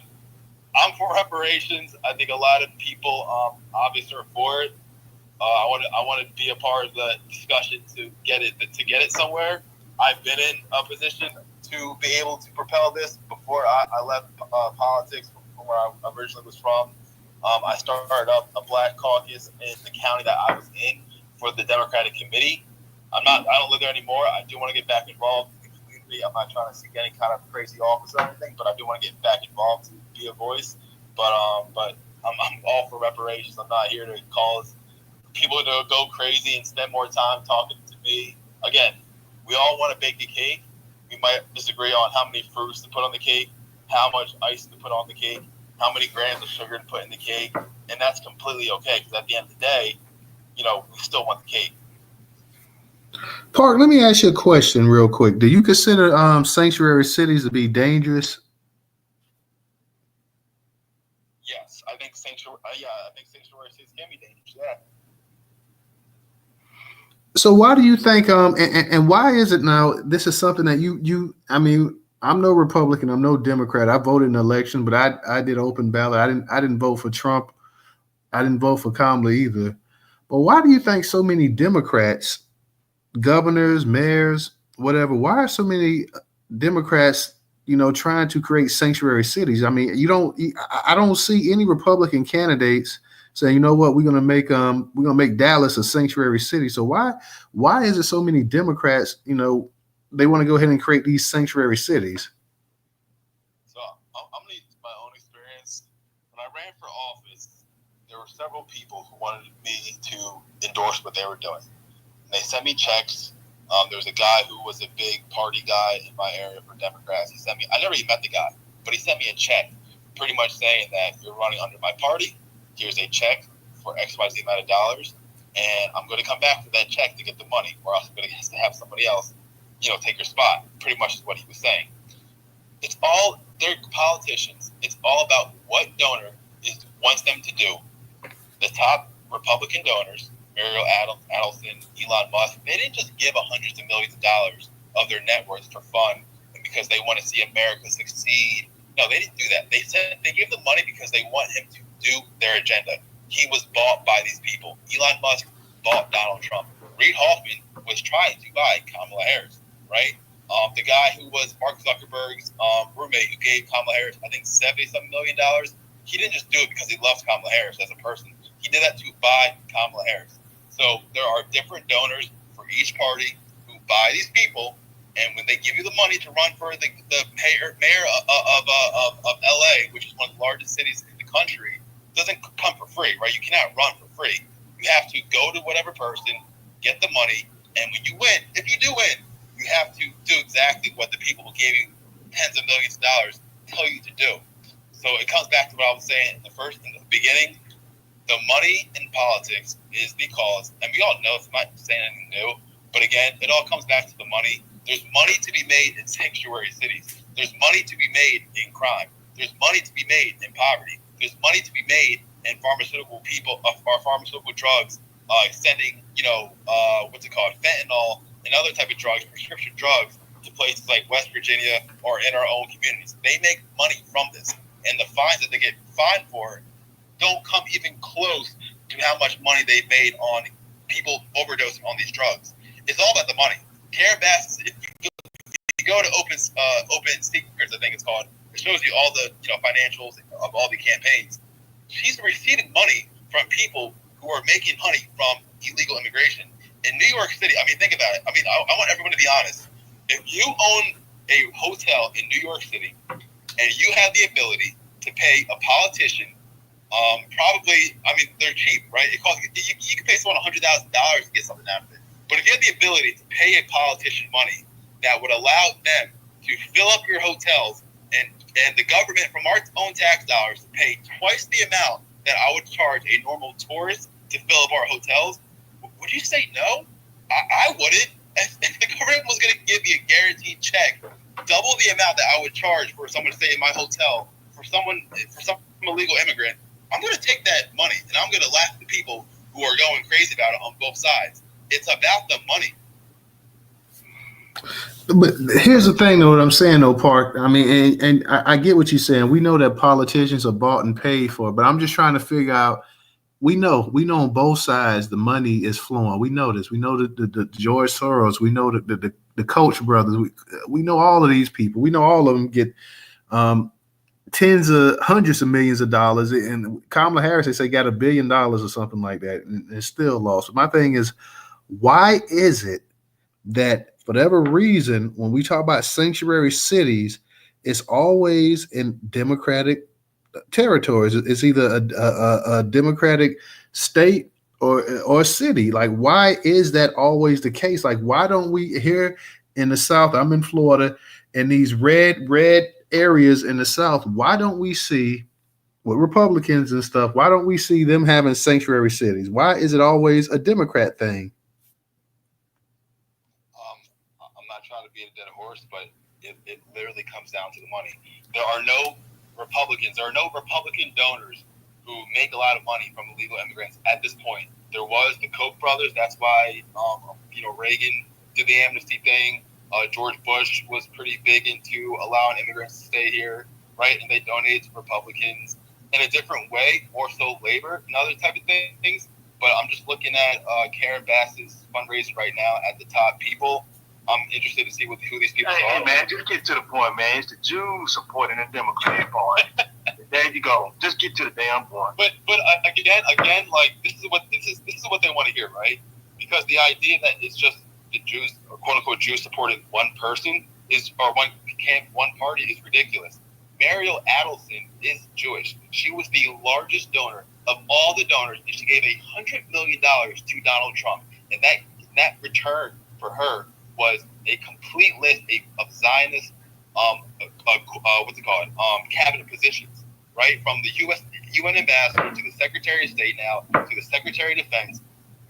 I'm for reparations. I think a lot of people obviously are for it. I want to be a part of the discussion to get it somewhere. I've been in a position to be able to propel this before I left politics from where I originally was from. I started up a black caucus in the county that I was in for the Democratic Committee. I don't live there anymore. I do want to get back involved in the community. I'm not trying to seek any kind of crazy office or anything, but I do want to get back involved to be a voice. But I'm all for reparations. I'm not here to cause people to go crazy and spend more time talking to me. Again, we all want to bake the cake. We might disagree on how many fruits to put on the cake, how much ice to put on the cake, how many grams of sugar to put in the cake, and that's completely okay because at the end of the day, we still want the cake. Park, let me ask you a question real quick. Do you consider sanctuary cities to be dangerous? Yes, I think sanctuary cities can be dangerous. Yeah. So why do you think and why is it now this is something that you I mean, I'm no Republican, I'm no Democrat. I voted in the election, but I did open ballot. I didn't vote for Trump. I didn't vote for Kamala either. But why do you think so many Democrats, governors, mayors, whatever, why are so many Democrats, trying to create sanctuary cities? I mean, I don't see any Republican candidates saying, you know what, we're gonna make Dallas a sanctuary city. So why is it so many Democrats, they want to go ahead and create these sanctuary cities? So I'm gonna use my own experience. When I ran for office, there were several people who wanted me to endorse what they were doing. And they sent me checks. There was a guy who was a big party guy in my area for Democrats. I never even met the guy, but he sent me a check pretty much saying that you're running under my party. Here's a check for XYZ amount of dollars, and I'm going to come back for that check to get the money, or else I'm going to have to have somebody else, take your spot. Pretty much is what he was saying. It's all, they're politicians. It's all about what donor wants them to do. The top Republican donors, Muriel Adelson, Elon Musk, they didn't just give hundreds of millions of dollars of their net worth for fun and because they want to see America succeed. No, they didn't do that. They said they give the money because they want him to do their agenda. He was bought by these people. Elon Musk bought Donald Trump. Reid Hoffman was trying to buy Kamala Harris, right? The guy who was Mark Zuckerberg's roommate who gave Kamala Harris, I think, $70-something million, he didn't just do it because he loves Kamala Harris as a person. He did that to buy Kamala Harris. So there are different donors for each party who buy these people, and when they give you the money to run for the mayor of LA, which is one of the largest cities in the country, doesn't come for free, right? You cannot run for free. You have to go to whatever person, get the money, and when you win, if you do win, you have to do exactly what the people who gave you tens of millions of dollars tell you to do. So it comes back to what I was saying in the beginning. The money in politics is because, and we all know it's not saying anything new, but again, it all comes back to the money. There's money to be made in sanctuary cities. There's money to be made in crime. There's money to be made in poverty. There's money to be made in pharmaceutical drugs, sending, fentanyl and other type of drugs, prescription drugs, to places like West Virginia or in our own communities. They make money from this, and the fines that they get fined for don't come even close to how much money they've made on people overdosing on these drugs. It's all about the money. Karen Bass, if you go to Open Secrets, I think it's called, it shows you all the financials of all the campaigns. She's receiving money from people who are making money from illegal immigration. In New York City, think about it. I want everyone to be honest. If you own a hotel in New York City and you have the ability to pay a politician, they're cheap, right? It costs, you can pay someone $100,000 to get something out of it. But if you have the ability to pay a politician money that would allow them to fill up your hotels and the government from our own tax dollars to pay twice the amount that I would charge a normal tourist to fill up our hotels, would you say no? I wouldn't. If the government was going to give me a guaranteed check, double the amount that I would charge for someone to stay in my hotel, for some illegal immigrant, I'm going to take that money and I'm going to laugh at the people who are going crazy about it on both sides. It's about the money. But here's the thing, though, what I'm saying, though, Park. And I get what you're saying. We know that politicians are bought and paid for, but I'm just trying to figure out. We know on both sides the money is flowing. We know this. We know the George Soros. We know the Koch brothers. We know all of these people. We know all of them get hundreds of millions of dollars. And Kamala Harris, they say, got $1 billion or something like that, and it's still lost. My thing is, why is it that for whatever reason, when we talk about sanctuary cities, it's always in Democratic territories? It's either a Democratic state or city. Like, why is that always the case? Like, why don't we here in the South? I'm in Florida, and these red areas in the South. Why don't we see with Republicans and stuff? Why don't we see them having sanctuary cities? Why is it always a Democrat thing? I'm not trying to beat a dead horse, but it literally comes down to the money. There are no Republican donors who make a lot of money from illegal immigrants at this point. There was the Koch brothers. That's why Reagan did the amnesty thing. George Bush was pretty big into allowing immigrants to stay here, right? And they donated to Republicans in a different way, more so labor and other type of things. But I'm just looking at Karen Bass's fundraiser right now at the top people. I'm interested to see who these people are. Hey, man, just get to the point, man. It's the Jews supporting the Democratic Party. There you go. Just get to the damn point. But again, like this is what they want to hear, right? Because the idea that it's just the Jews, or quote unquote Jews, supporting one person one party is ridiculous. Muriel Adelson is Jewish. She was the largest donor of all the donors, and she gave $100 million to Donald Trump. And that return for her was a complete list of Zionist cabinet positions. right? From the UN ambassador to the Secretary of State now to the Secretary of Defense.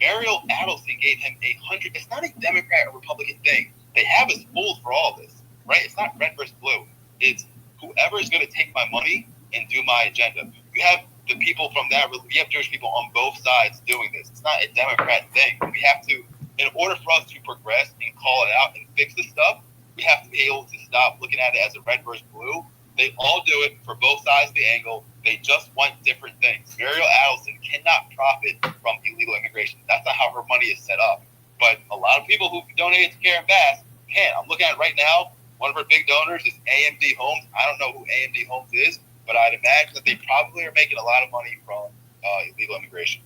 Mariel Adelson gave him 100. It's not a Democrat or Republican thing. They have us fooled for all this, right? It's not red versus blue. It's whoever is going to take my money and do my agenda. You have the people from that. We have Jewish people on both sides doing this. It's not a Democrat thing. We have to, in order for us to progress and call it out and fix this stuff, we have to be able to stop looking at it as a red versus blue. They all do it for both sides of the angle. They just want different things. Mariel Adelson cannot profit from illegal immigration. That's not how her money is set up. But a lot of people who donated to Karen Bass can. I'm looking at it right now. One of her big donors is AMD Homes. I don't know who AMD Homes is, but I'd imagine that they probably are making a lot of money from illegal immigration.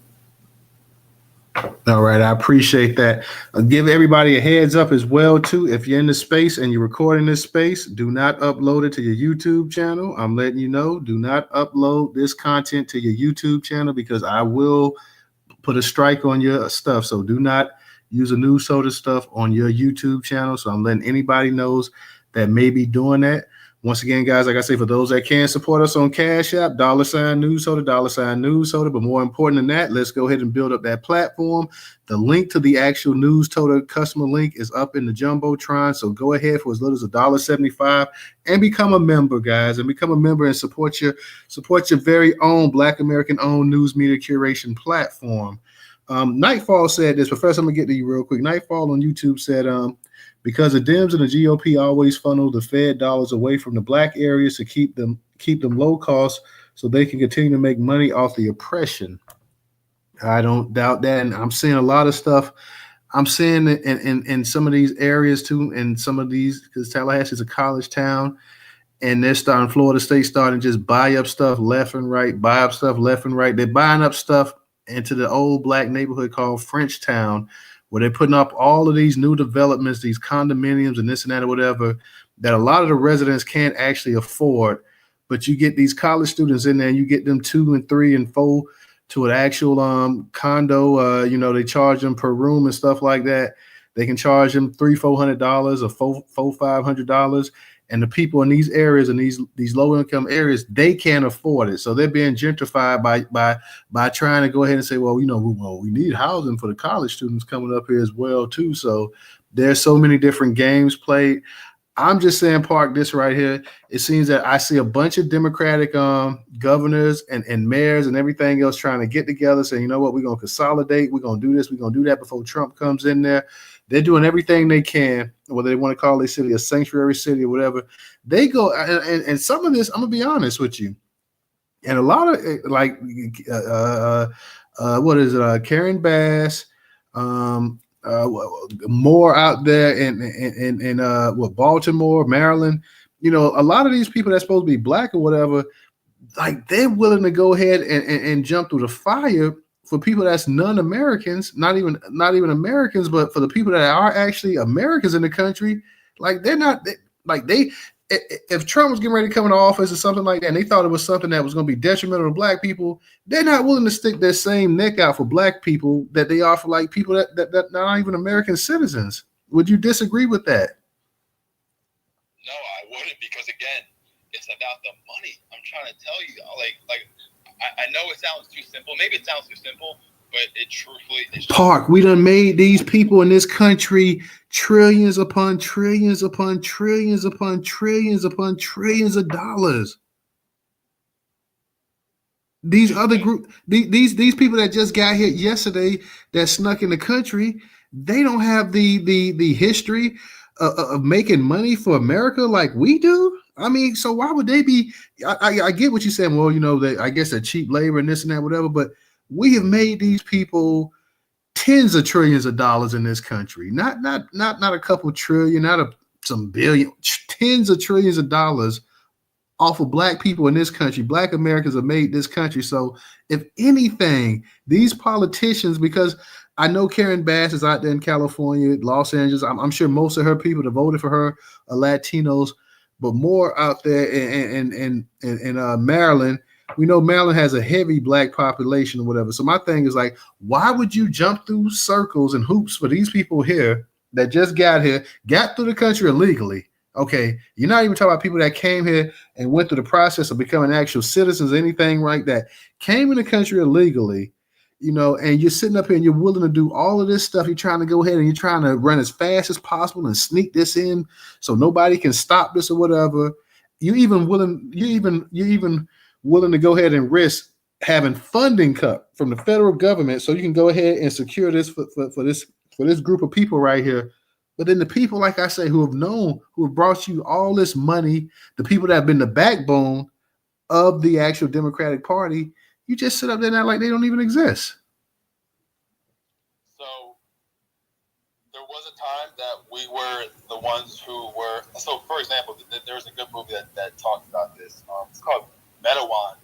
All right, I appreciate that. I'll give everybody a heads up as well too. If you're in the space and you're recording this space, do not upload it to your YouTube channel. I'm letting you know, do not upload this content to your YouTube channel because I will put a strike on your stuff. So do not use a Newstoter stuff on your YouTube channel. So I'm letting anybody knows that may be doing that. Once again, guys, like I say, for those that can support us on Cash App, $Newstoter, $Newstoter. But more important than that, let's go ahead and build up that platform. The link to the actual Newstoter customer link is up in the Jumbotron. So go ahead for as little as $1.75 and become a member, guys, and become a member and support your very own Black American owned news media curation platform. Nightfall said this, but first I'm gonna get to you real quick. Nightfall on YouTube said, because the Dems and the GOP always funnel the Fed dollars away from the Black areas to keep them low cost so they can continue to make money off the oppression. I don't doubt that. And I'm seeing a lot of stuff. I'm seeing it in some of these areas too, and some of these, because Tallahassee is a college town, and they're starting, Florida State starting to just buy up stuff left and right. They're buying up stuff into the old Black neighborhood called Frenchtown, where they're putting up all of these new developments, these condominiums and this and that or whatever, that a lot of the residents can't actually afford. But you get these college students in there, and you get them 2 and 3 and 4 to an actual condo. They charge them per room and stuff like that. They can charge them $300-$400 or $500. And the people in these areas and these low income areas, they can't afford it. So they're being gentrified by trying to go ahead and say, well, we need housing for the college students coming up here as well too. So there's so many different games played. I'm just saying, park this right here. It seems that I see a bunch of Democratic governors and mayors and everything else trying to get together, saying, you know what, we're going to consolidate. We're going to do this. We're going to do that before Trump comes in there. They're doing everything they can, whether they want to call their city a sanctuary city or whatever. They go, and some of this, I'm going to be honest with you. And a lot of Karen Bass, more out there in Baltimore, Maryland. A lot of these people that's supposed to be Black or whatever, like they're willing to go ahead and jump through the fire for people that's non-Americans, not even Americans, but for the people that are actually Americans in the country. Like if Trump was getting ready to come into office or something like that, and they thought it was something that was going to be detrimental to Black people, they're not willing to stick their same neck out for Black people that they are for like people that not even American citizens. Would you disagree with that? No, I wouldn't, because again, it's about the money. I'm trying to tell you, I know it sounds too simple. Maybe it sounds too simple, but it truthfully is. Park, we done made these people in this country trillions upon trillions upon trillions upon trillions upon trillions of dollars. These other group, these people that just got here yesterday that snuck in the country, they don't have the history of making money for America like we do. I mean, so why would they be? I get what you're saying. Well, I guess they're cheap labor and this and that, whatever. But we have made these people tens of trillions of dollars in this country. Not a couple trillion, not some billion, tens of trillions of dollars off of Black people in this country. Black Americans have made this country. So if anything, these politicians, because I know Karen Bass is out there in California, Los Angeles. I'm sure most of her people that voted for her are Latinos. But more out there in Maryland, we know Maryland has a heavy Black population or whatever. So my thing is like, why would you jump through circles and hoops for these people here that just got here, got through the country illegally? Okay, you're not even talking about people that came here and went through the process of becoming actual citizens, anything like that. Came in the country illegally, and you're sitting up here and you're willing to do all of this stuff. You're trying to go ahead and you're trying to run as fast as possible and sneak this in so nobody can stop this or whatever. You're even willing to go ahead and risk having funding cut from the federal government so you can go ahead and secure this for this group of people right here. But then the people, like I say, who have brought you all this money, the people that have been the backbone of the actual Democratic Party, you just sit up there and act like they don't even exist. So there was a time that we were the ones who were. So, for example, there's a good movie that talks about this. It's called Metawan.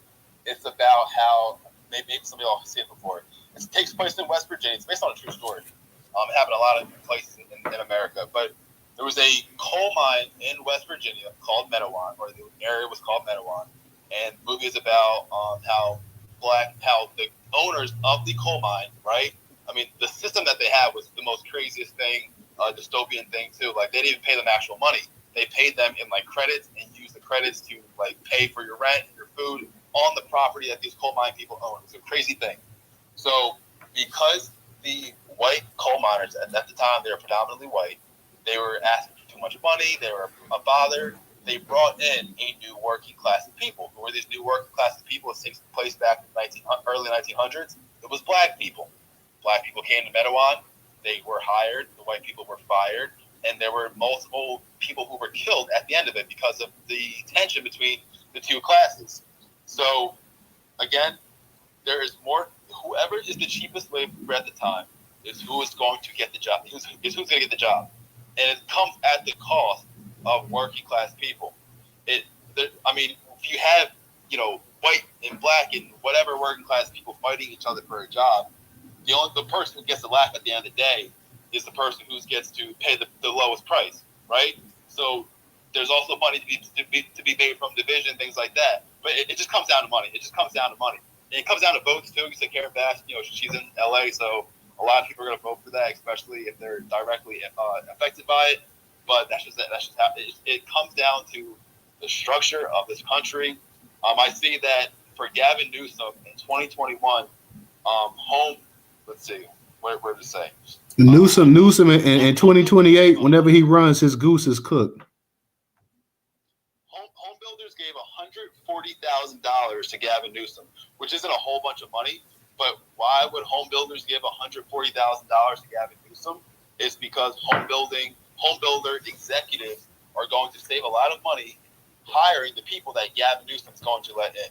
It's about how maybe some of y'all have seen it before. It takes place in West Virginia. It's based on a true story. It happened a lot of places in America, but there was a coal mine in West Virginia called Metawan, or the area was called Metawan, and the movie is about how the owners of the coal mine, right? I mean, the system that they had was the most craziest thing, dystopian thing too. Like, they didn't even pay them actual money; they paid them in like credits, and used the credits to like pay for your rent and your food on the property that these coal mine people own. It's a crazy thing. So, because the white coal miners, and at the time they were predominantly white, they were asking for too much money, they were bothered, they brought in a new working class of people. Who were these new working class of people? It takes place back in the early 1900s. It was black people. Black people came to Metawan, they were hired, the white people were fired, and there were multiple people who were killed at the end of it because of the tension between the two classes. So, again, there is more. Whoever is the cheapest labor at the time is who is going to get the job. Who's going to get the job, and it comes at the cost of working class people. If you have white and black and whatever working class people fighting each other for a job, the person who gets the laugh at the end of the day is the person who gets to pay the lowest price, right? So there's also money to be made from division, things like that. But it just comes down to money. It just comes down to money. And it comes down to votes too. You say Karen Bass, she's in LA, so a lot of people are going to vote for that, especially if they're directly affected by it. But that's just how it comes down to the structure of this country. I see that for Gavin Newsom in 2021, let's see, where to say? Newsom in 2028, whenever he runs, his goose is cooked. Home builders gave $140,000 to Gavin Newsom, which isn't a whole bunch of money. But why would home builders give $140,000 to Gavin Newsom? It's because home builder executives are going to save a lot of money hiring the people that Gavin Newsom is going to let in.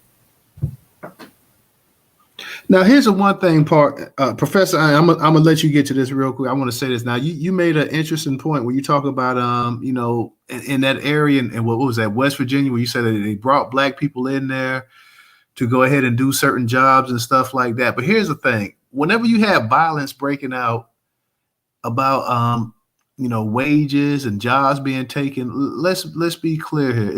Now, here's the one thing, Professor. I'm gonna let you get to this real quick. I want to say this now. You made an interesting point when you talk about in that area and what was that, West Virginia, where you said that they brought black people in there to go ahead and do certain jobs and stuff like that. But here's the thing: whenever you have violence breaking out about wages and jobs being taken, let's be clear here.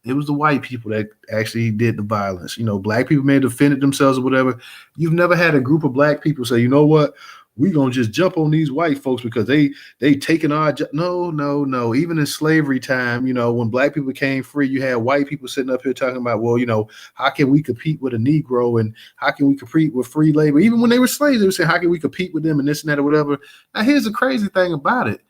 It was the white people that actually did the violence. Black people may have defended themselves or whatever. You've never had a group of black people say, you know what, we're going to just jump on these white folks because they taking our job. No. Even in slavery time, when black people became free, you had white people sitting up here talking about, well, how can we compete with a Negro and how can we compete with free labor? Even when they were slaves, they would say, how can we compete with them and this and that or whatever. Now, here's the crazy thing about it.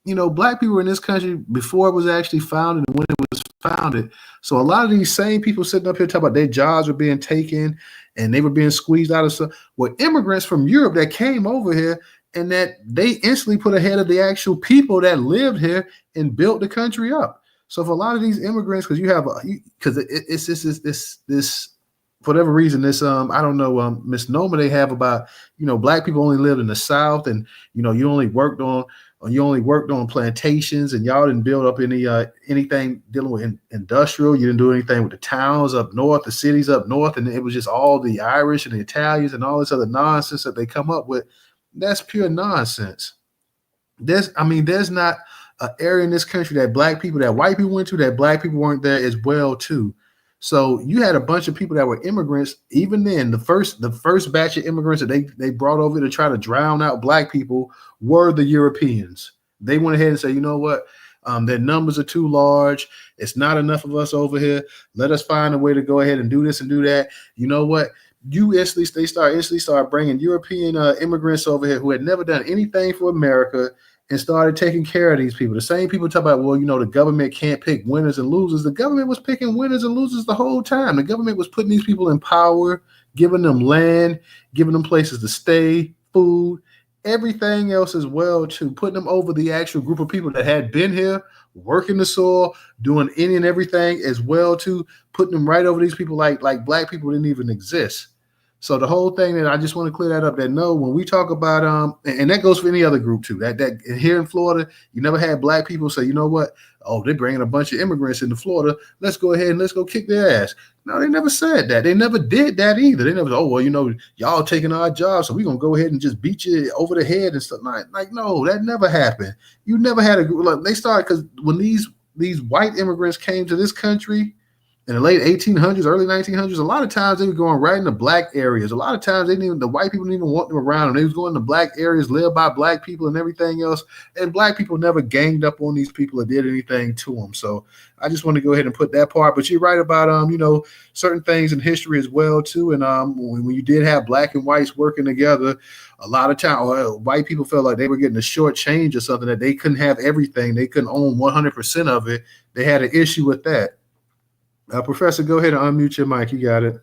Black people were in this country before it was actually founded and when it was founded. So a lot of these same people sitting up here talking about their jobs were being taken and they were being squeezed out of stuff were immigrants from Europe that came over here and that they instantly put ahead of the actual people that lived here and built the country up. So for a lot of these immigrants, because this for whatever reason, this misnomer they have about black people only lived in the South and you only worked on plantations and y'all didn't build up anything dealing with industrial. You didn't do anything with the towns up north, the cities up north, and it was just all the Irish and the Italians and all this other nonsense that they come up with. That's pure nonsense. There's not an area in this country that white people went to that black people weren't there as well too. So you had a bunch of people that were immigrants. Even then, the first batch of immigrants that they brought over to try to drown out black people were the Europeans. They went ahead and said, you know what? Their numbers are too large. It's not enough of us over here. Let us find a way to go ahead and do this and do that. You know what? They start bringing European immigrants over here who had never done anything for America and started taking care of these people. The same people talk about, well, the government can't pick winners and losers. The government was picking winners and losers the whole time. The government was putting these people in power, giving them land, giving them places to stay, food, everything else as well, to putting them over the actual group of people that had been here, working the soil, doing any and everything as well, to putting them right over these people like black people didn't even exist. So the whole thing, that I just want to clear that up, that no, when we talk about and that goes for any other group too, that here in Florida, you never had black people say, you know what, oh, they're bringing a bunch of immigrants into Florida, let's go ahead and let's go kick their ass. No, they never said that. They never did that either. They never said, oh, well, y'all taking our jobs, so we're gonna go ahead and just beat you over the head and stuff like no, that never happened. You never had a group. Like, they started, because when these white immigrants came to this country in the late 1800s, early 1900s, a lot of times they were going right into black areas. A lot of times the white people didn't even want them around them. They was going to black areas, lived by black people and everything else. And black people never ganged up on these people or did anything to them. So I just want to go ahead and put that part. But you're right about certain things in history as well too. And when you did have black and whites working together, a lot of time white people felt like they were getting a short change or something, that they couldn't have everything. They couldn't own 100% of it. They had an issue with that. Professor, go ahead and unmute your mic. You got it.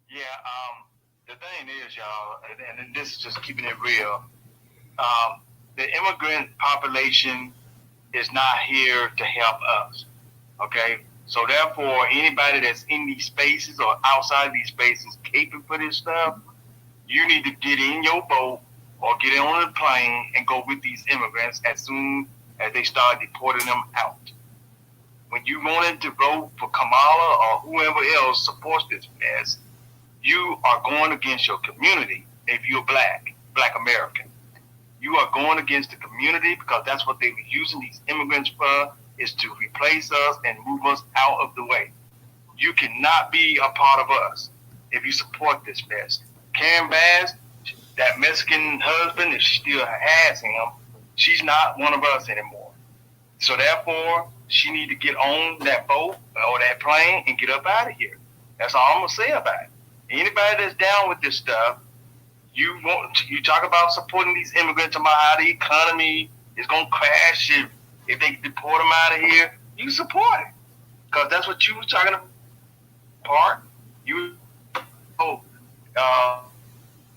Yeah, the thing is, y'all, and this is just keeping it real, the immigrant population is not here to help us, okay? So therefore, anybody that's in these spaces or outside these spaces caping for this stuff, you need to get in your boat or get on a plane and go with these immigrants as soon as they start deporting them out. When you wanted to vote for Kamala or whoever else supports this mess, you are going against your community if you're black American. You are going against the community, because that's what they were using these immigrants for, is to replace us and move us out of the way. You cannot be a part of us if you support this mess. Karen Bass, that Mexican husband, if she still has him, she's not one of us anymore. So therefore, she need to get on that boat or that plane and get up out of here. That's all I'm gonna say about it. Anybody that's down with this stuff, you talk about supporting these immigrants, about how the economy is gonna crash if they deport them out of here. You support it, because that's what you were talking about.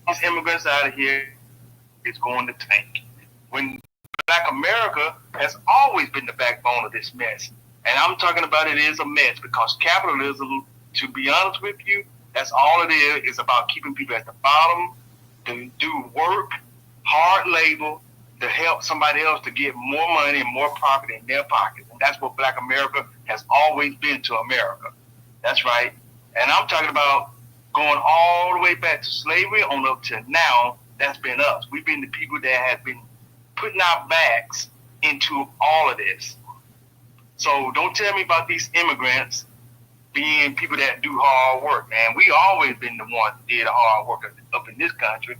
These immigrants out of here is going to tank. When Black America has always been the backbone of this mess. And I'm talking about it is a mess, because capitalism, to be honest with you, that's all it is about keeping people at the bottom, to do work, hard labor, to help somebody else to get more money and more profit in their pockets. And that's what Black America has always been to America. That's right. And I'm talking about going all the way back to slavery on up to now. That's been us. We've been the people that have been putting our backs into all of this. So don't tell me about these immigrants being people that do hard work, man. We always been the ones that did hard work up in this country.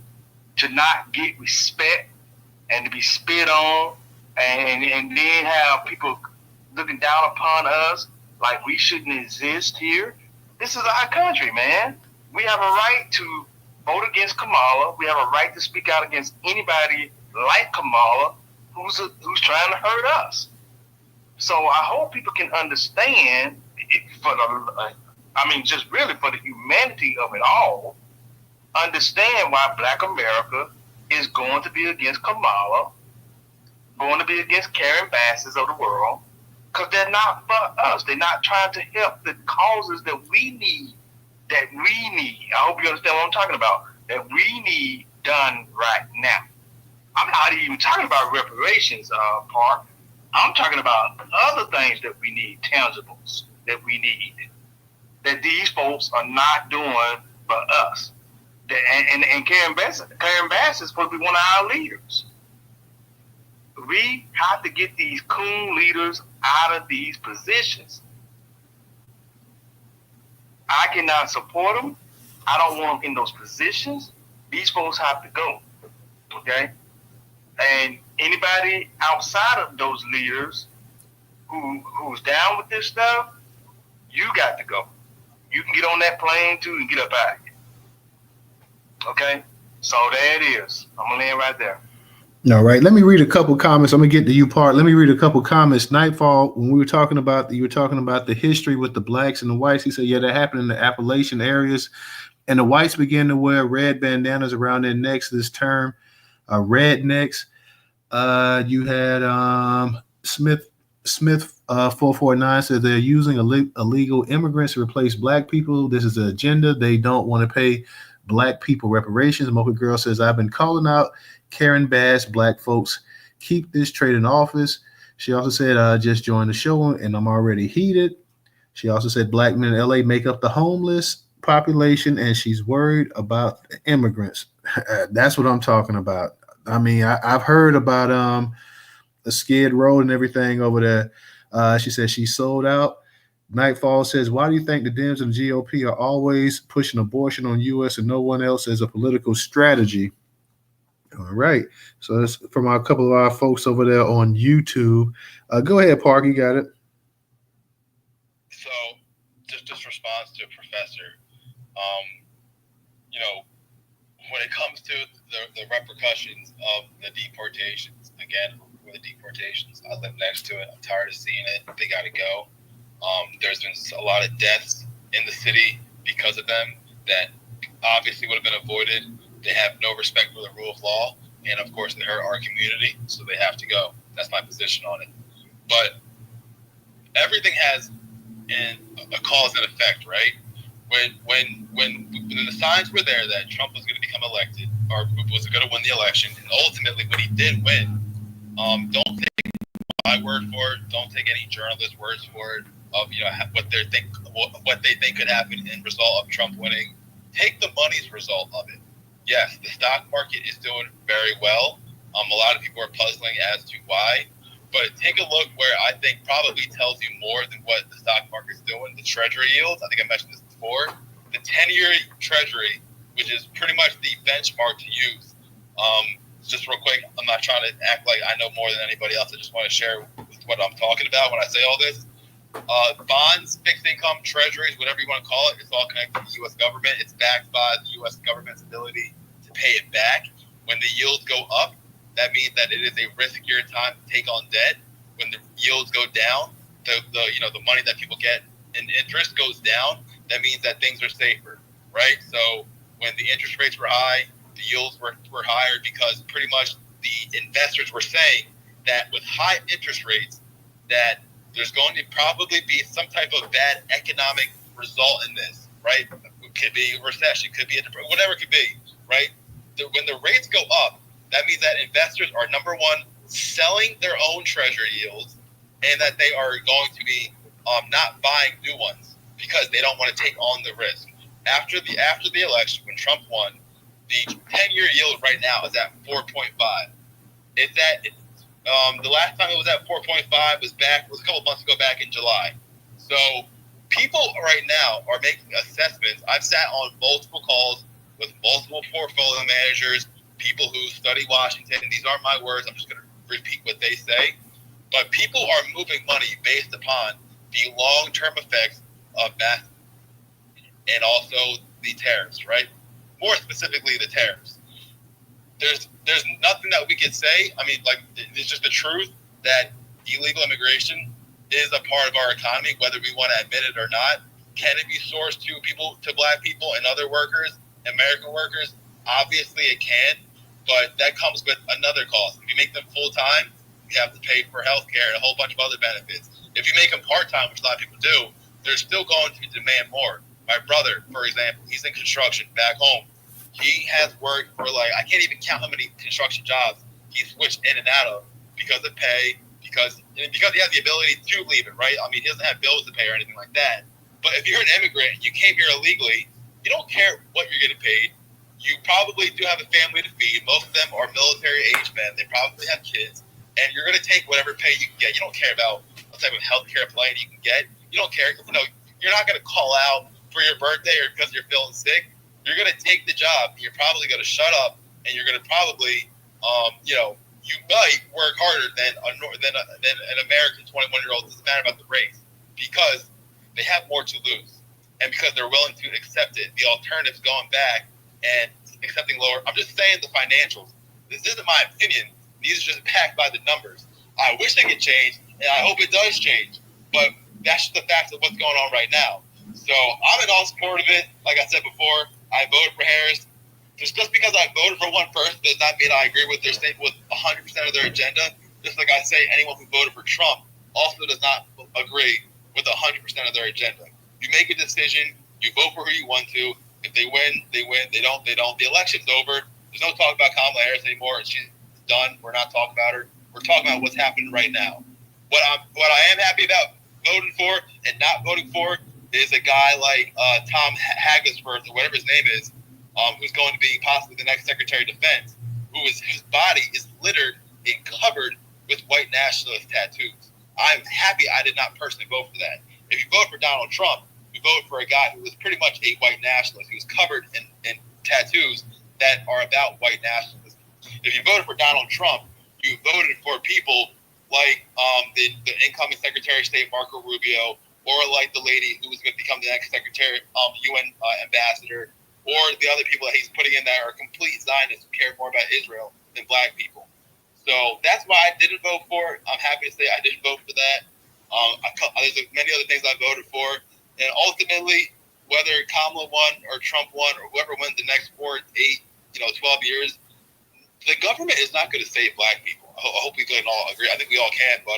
To not get respect and to be spit on, and then have people looking down upon us like we shouldn't exist here. This is our country, man. We have a right to vote against Kamala. We have a right to speak out against anybody like Kamala who's trying to hurt us. So I hope people can understand it, just really for the humanity of it all, understand why Black America is going to be against Kamala, going to be against Karen Basses of the world, because they're not for us. They're not trying to help the causes that we need. I hope you understand what I'm talking about. That we need done right now. I'm not even talking about reparations, Park. I'm talking about other things that we need, tangibles that we need, that these folks are not doing for us. And Karen Bass is supposed to be one of our leaders. We have to get these coon leaders out of these positions. I cannot support them. I don't want them in those positions. These folks have to go. Okay? And anybody outside of those leaders who's down with this stuff, you got to go. You can get on that plane too and get up out of here. Okay? So there it is. I'm gonna land right there. All right, let me read a couple comments. I'm gonna get to you part. Let me read a couple comments. Nightfall, when we were talking about the history with the blacks and the whites, he said, yeah, that happened in the Appalachian areas, and the whites began to wear red bandanas around their necks. This term, rednecks. You had Smith 449 says they're using illegal immigrants to replace black people. This is the agenda. They don't want to pay black people reparations. Mocha Girl says, I've been calling out Karen Bass, black folks, keep this trade in office. She also said, I just joined the show and I'm already heated. She also said black men in LA make up the homeless population and she's worried about immigrants. That's what I'm talking about. I mean, I've heard about the Skid Row and everything over there. She says she's sold out. Nightfall says, why do you think the Dems and the GOP are always pushing abortion on U.S. and no one else as a political strategy? All right. So that's from a couple of our folks over there on YouTube. Go ahead, Park. You got it. So just response to Professor, when it comes to the repercussions of the deportations, again, for the deportations, I live next to it. I'm tired of seeing it. They got to go. There's been a lot of deaths in the city because of them that obviously would have been avoided. They have no respect for the rule of law, and of course they hurt our community, so they have to go. That's my position on it. But everything has a cause and effect, right? When the signs were there that Trump was going to become elected or was going to win the election, and ultimately when he did win, don't take my word for it. Don't take any journalist words for it of what they think could happen in result of Trump winning. Take the money's result of it. Yes, the stock market is doing very well. A lot of people are puzzling as to why, but take a look where I think probably tells you more than what the stock market's doing. The Treasury yields. I think I mentioned this before. The 10-year Treasury, which is pretty much the benchmark to use. Just real quick, I'm not trying to act like I know more than anybody else. I just want to share what I'm talking about when I say all this. Bonds, fixed income, treasuries, whatever you want to call it, it's all connected to the U.S. government. It's backed by the U.S. government's ability to pay it back. When the yields go up, that means that it is a riskier time to take on debt. When the yields go down, the money that people get in interest goes down. That means that things are safer, right? So when the interest rates were high, the yields were higher because pretty much the investors were saying that with high interest rates, that there's going to probably be some type of bad economic result in this, right? It could be a recession, could be whatever it could be, right? When the rates go up, that means that investors are, number one, selling their own treasury yields, and that they are going to be not buying new ones because they don't want to take on the risk. After the election, when Trump won, the 10-year yield right now is at 4.5. It's at the last time it was at 4.5 was a couple months ago, back in July. So people right now are making assessments. I've sat on multiple calls with multiple portfolio managers, people who study Washington. These aren't my words. I'm just going to repeat what they say. But people are moving money based upon the long-term effects of that and also the tariffs, right? More specifically, the tariffs. There's nothing that we could say. I mean, like, it's just the truth that illegal immigration is a part of our economy, whether we want to admit it or not. Can it be sourced to black people and other workers, American workers? Obviously it can, but that comes with another cost. If you make them full-time, you have to pay for healthcare and a whole bunch of other benefits. If you make them part-time, which a lot of people do, they're still going to demand more. My brother, for example, he's in construction back home. He has worked for, I can't even count how many construction jobs he switched in and out of because of pay, because he has the ability to leave it, right? I mean, he doesn't have bills to pay or anything like that. But if you're an immigrant and you came here illegally, you don't care what you're getting paid. You probably do have a family to feed. Most of them are military-age men. They probably have kids. And you're going to take whatever pay you can get. You don't care about what type of healthcare plan you can get. You don't care. You're not going to call out for your birthday or because you're feeling sick. You're going to take the job. You're probably going to shut up, and you're going to probably you might work harder than an American 21-year-old. Doesn't matter about the race because they have more to lose, and because they're willing to accept it. The alternatives going back and accepting lower. I'm just saying the financials. This isn't my opinion. These are just backed by the numbers. I wish they could change, and I hope it does change. But that's just the facts of what's going on right now. So I'm in all support of it. Like I said before, I voted for Harris. Just because I voted for one person does not mean I agree with their statement with 100% of their agenda. Just like I say, anyone who voted for Trump also does not agree with 100% of their agenda. You make a decision. You vote for who you want to. If they win, they win. They don't, they don't. The election's over. There's no talk about Kamala Harris anymore. She's done. We're not talking about her. We're talking about what's happening right now. What I am happy about voting for and not voting for is a guy like Tom Haggisworth, or whatever his name is, who's going to be possibly the next Secretary of Defense, whose body is littered and covered with white nationalist tattoos. I'm happy I did not personally vote for that. If you vote for Donald Trump, you vote for a guy who was pretty much a white nationalist, who's covered in tattoos that are about white nationalism. If you voted for Donald Trump, you voted for people like the incoming Secretary of State, Marco Rubio, or like the lady who was going to become the next Secretary, UN ambassador, or the other people that he's putting in there are complete Zionists who care more about Israel than black people. So that's why I didn't vote for it. I'm happy to say I didn't vote for that. There's many other things I voted for. And ultimately, whether Kamala won or Trump won or whoever wins the next 4, 8, 12 years, the government is not going to save black people. I hope we can all agree. I think we all can, but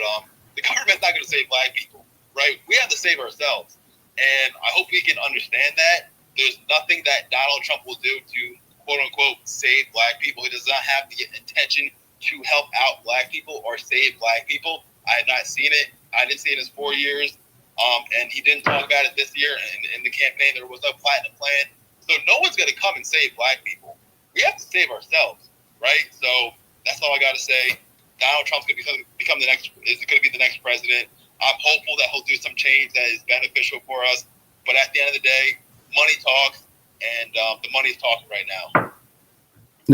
the government's not going to save black people, right? We have to save ourselves. And I hope we can understand that. There's nothing that Donald Trump will do to, quote unquote, save black people. He does not have the intention to help out black people or save black people. I have not seen it. I didn't see it in his 4 years. And he didn't talk about it this year in the campaign. There was no platinum plan. So no one's going to come and save black people. We have to save ourselves, right? So that's all I got to say. Donald Trump's going to is going to be the next president. I'm hopeful that he'll do some change that is beneficial for us. But at the end of the day, money talks, and the money is talking right now.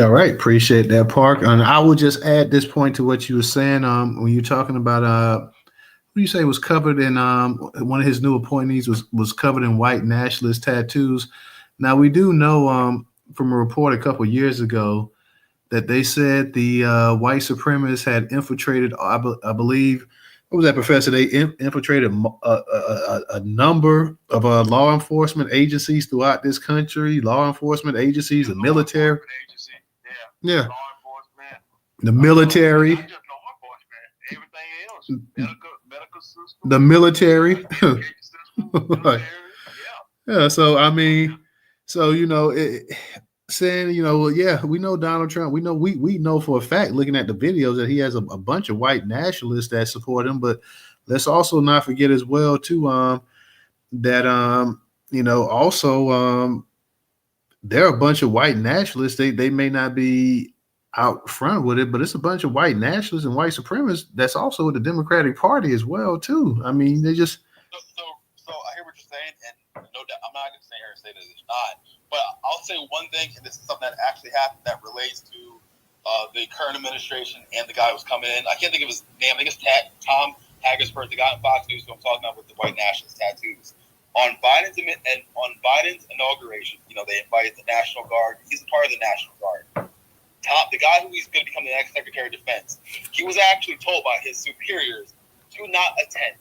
All right, appreciate that, Park. And I will just add this point to what you were saying. When you're talking about who you say was covered in one of his new appointees was covered in white nationalist tattoos. Now we do know from a report a couple of years ago that they said the white supremacists had infiltrated. I believe. What was that, Professor? They infiltrated a number of law enforcement agencies throughout this country, law enforcement agencies, the military. Yeah. Law enforcement. The military. Not just law enforcement, everything else. Medical system. The military. Education system, military. Yeah. So, I mean, saying, yeah, we know Donald Trump. We know for a fact, looking at the videos, that he has a bunch of white nationalists that support him. But let's also not forget as well too that also there are a bunch of white nationalists. They may not be out front with it, but it's a bunch of white nationalists and white supremacists that's also with the Democratic Party as well too. I mean, they just so I hear what you're saying, and no doubt I'm not going to sit here and say that it's not. But I'll say one thing, and this is something that actually happened that relates to the current administration and the guy who's coming in. I can't think of his name. I think it's Tom Haggisworth, the guy on Fox News who I'm talking about with the white nationalist tattoos. On Biden's inauguration, they invited the National Guard. He's a part of the National Guard. The guy who he's going to become the next Secretary of Defense, he was actually told by his superiors to not attend.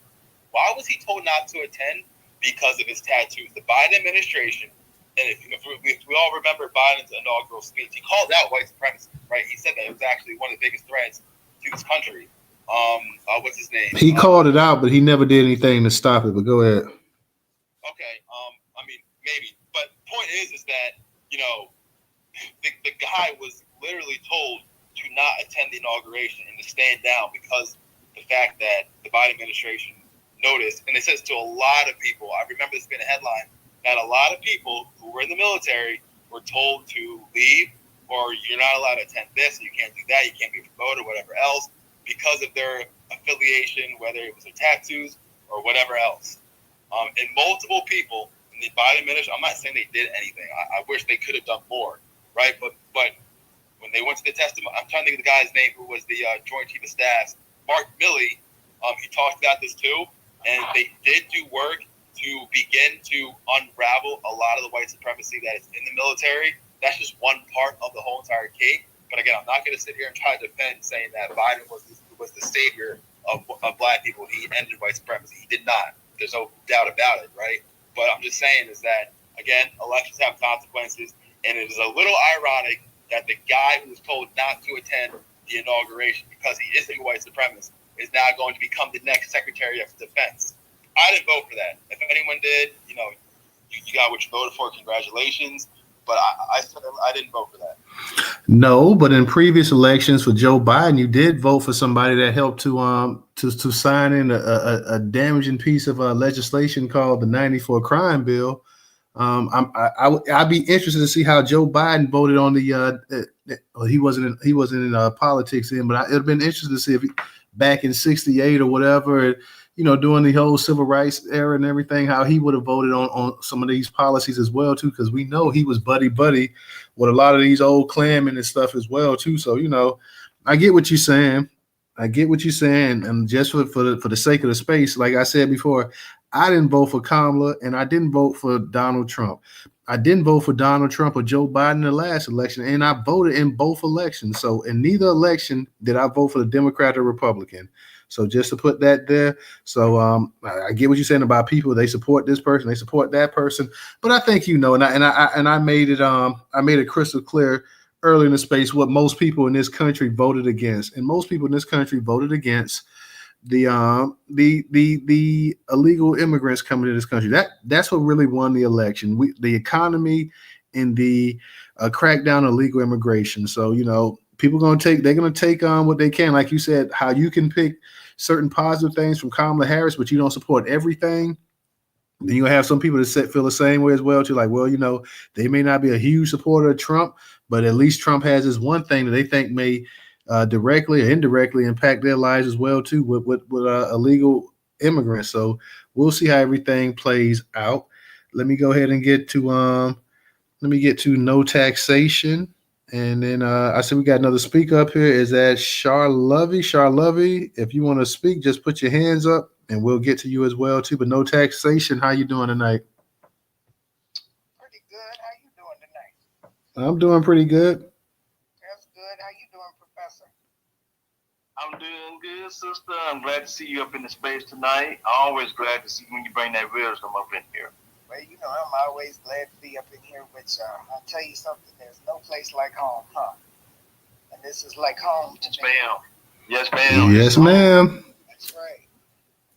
Why was he told not to attend? Because of his tattoos. The Biden administration, and if we all remember Biden's inaugural speech, he called out white supremacy, right? He said that it was actually one of the biggest threats to this country. What's his name? He called it out, but he never did anything to stop it. But go ahead. Okay. I mean, maybe. But the point is that, the guy was literally told to not attend the inauguration and to stand down because the fact that the Biden administration noticed, and it says to a lot of people, I remember this being a headline, that a lot of people who were in the military were told to leave, or you're not allowed to attend this, you can't do that, you can't be promoted, or whatever else, because of their affiliation, whether it was their tattoos or whatever else. And multiple people in the Biden administration, I'm not saying they did anything. I wish they could have done more, right? But when they went to the testimony. I'm trying to think of the guy's name who was the Joint Chief of Staff, Mark Milley. He talked about this too, and they did do work to begin to unravel a lot of the white supremacy that is in the military. That's just one part of the whole entire cake. But again, I'm not going to sit here and try to defend saying that Biden was the savior of black people. He ended white supremacy. He did not. There's no doubt about it, right? But I'm just saying is that, again, elections have consequences, and it is a little ironic that the guy who was told not to attend the inauguration because he is a white supremacist is now going to become the next Secretary of Defense. I didn't vote for that. If anyone did, you got what you voted for. Congratulations. But I didn't vote for that. No, but in previous elections for Joe Biden, you did vote for somebody that helped to sign in a damaging piece of legislation called the '94 crime bill. I'd be interested to see how Joe Biden voted on the. He wasn't in politics then, but it'd been interesting to see if back in '68 or whatever, during the whole civil rights era and everything, how he would have voted on some of these policies as well too, because we know he was buddy with a lot of these old Klanmen and stuff as well too. So I get what you're saying. And just for the sake of the space, like I said before, I didn't vote for Kamala and I didn't vote for Donald Trump. I didn't vote for Donald Trump or Joe Biden in the last election, and I voted in both elections. So in neither election did I vote for the Democrat or Republican. So just to put that there. So I get what you're saying about people. They support this person, they support that person. But I think and I made it crystal clear early in the space what most people in this country voted against, and most people in this country voted against the illegal immigrants coming to this country. That's what really won the election. The economy and the crackdown on illegal immigration. So people they're gonna take on what they can. Like you said, how you can pick certain positive things from Kamala Harris, but you don't support everything. Then you have some people that feel the same way as well too. Like, well, they may not be a huge supporter of Trump, but at least Trump has this one thing that they think may directly or indirectly impact their lives as well too with illegal immigrants. So we'll see how everything plays out. Let me go ahead and get to no taxation. And then I see we got another speaker up here. Is that Charlovey? Charlovey, if you want to speak, just put your hands up and we'll get to you as well too. But no taxation, how you doing tonight? Pretty good. How you doing tonight? I'm doing pretty good. That's good. How you doing, Professor? I'm doing good, sister. I'm glad to see you up in the space tonight. Always glad to see when you bring that wisdom up in here. Well, I'm always glad to be up in here with y'all. I'll tell you something. There's no place like home, huh? And this is like home to me. Yes, ma'am. Yes, ma'am. That's right.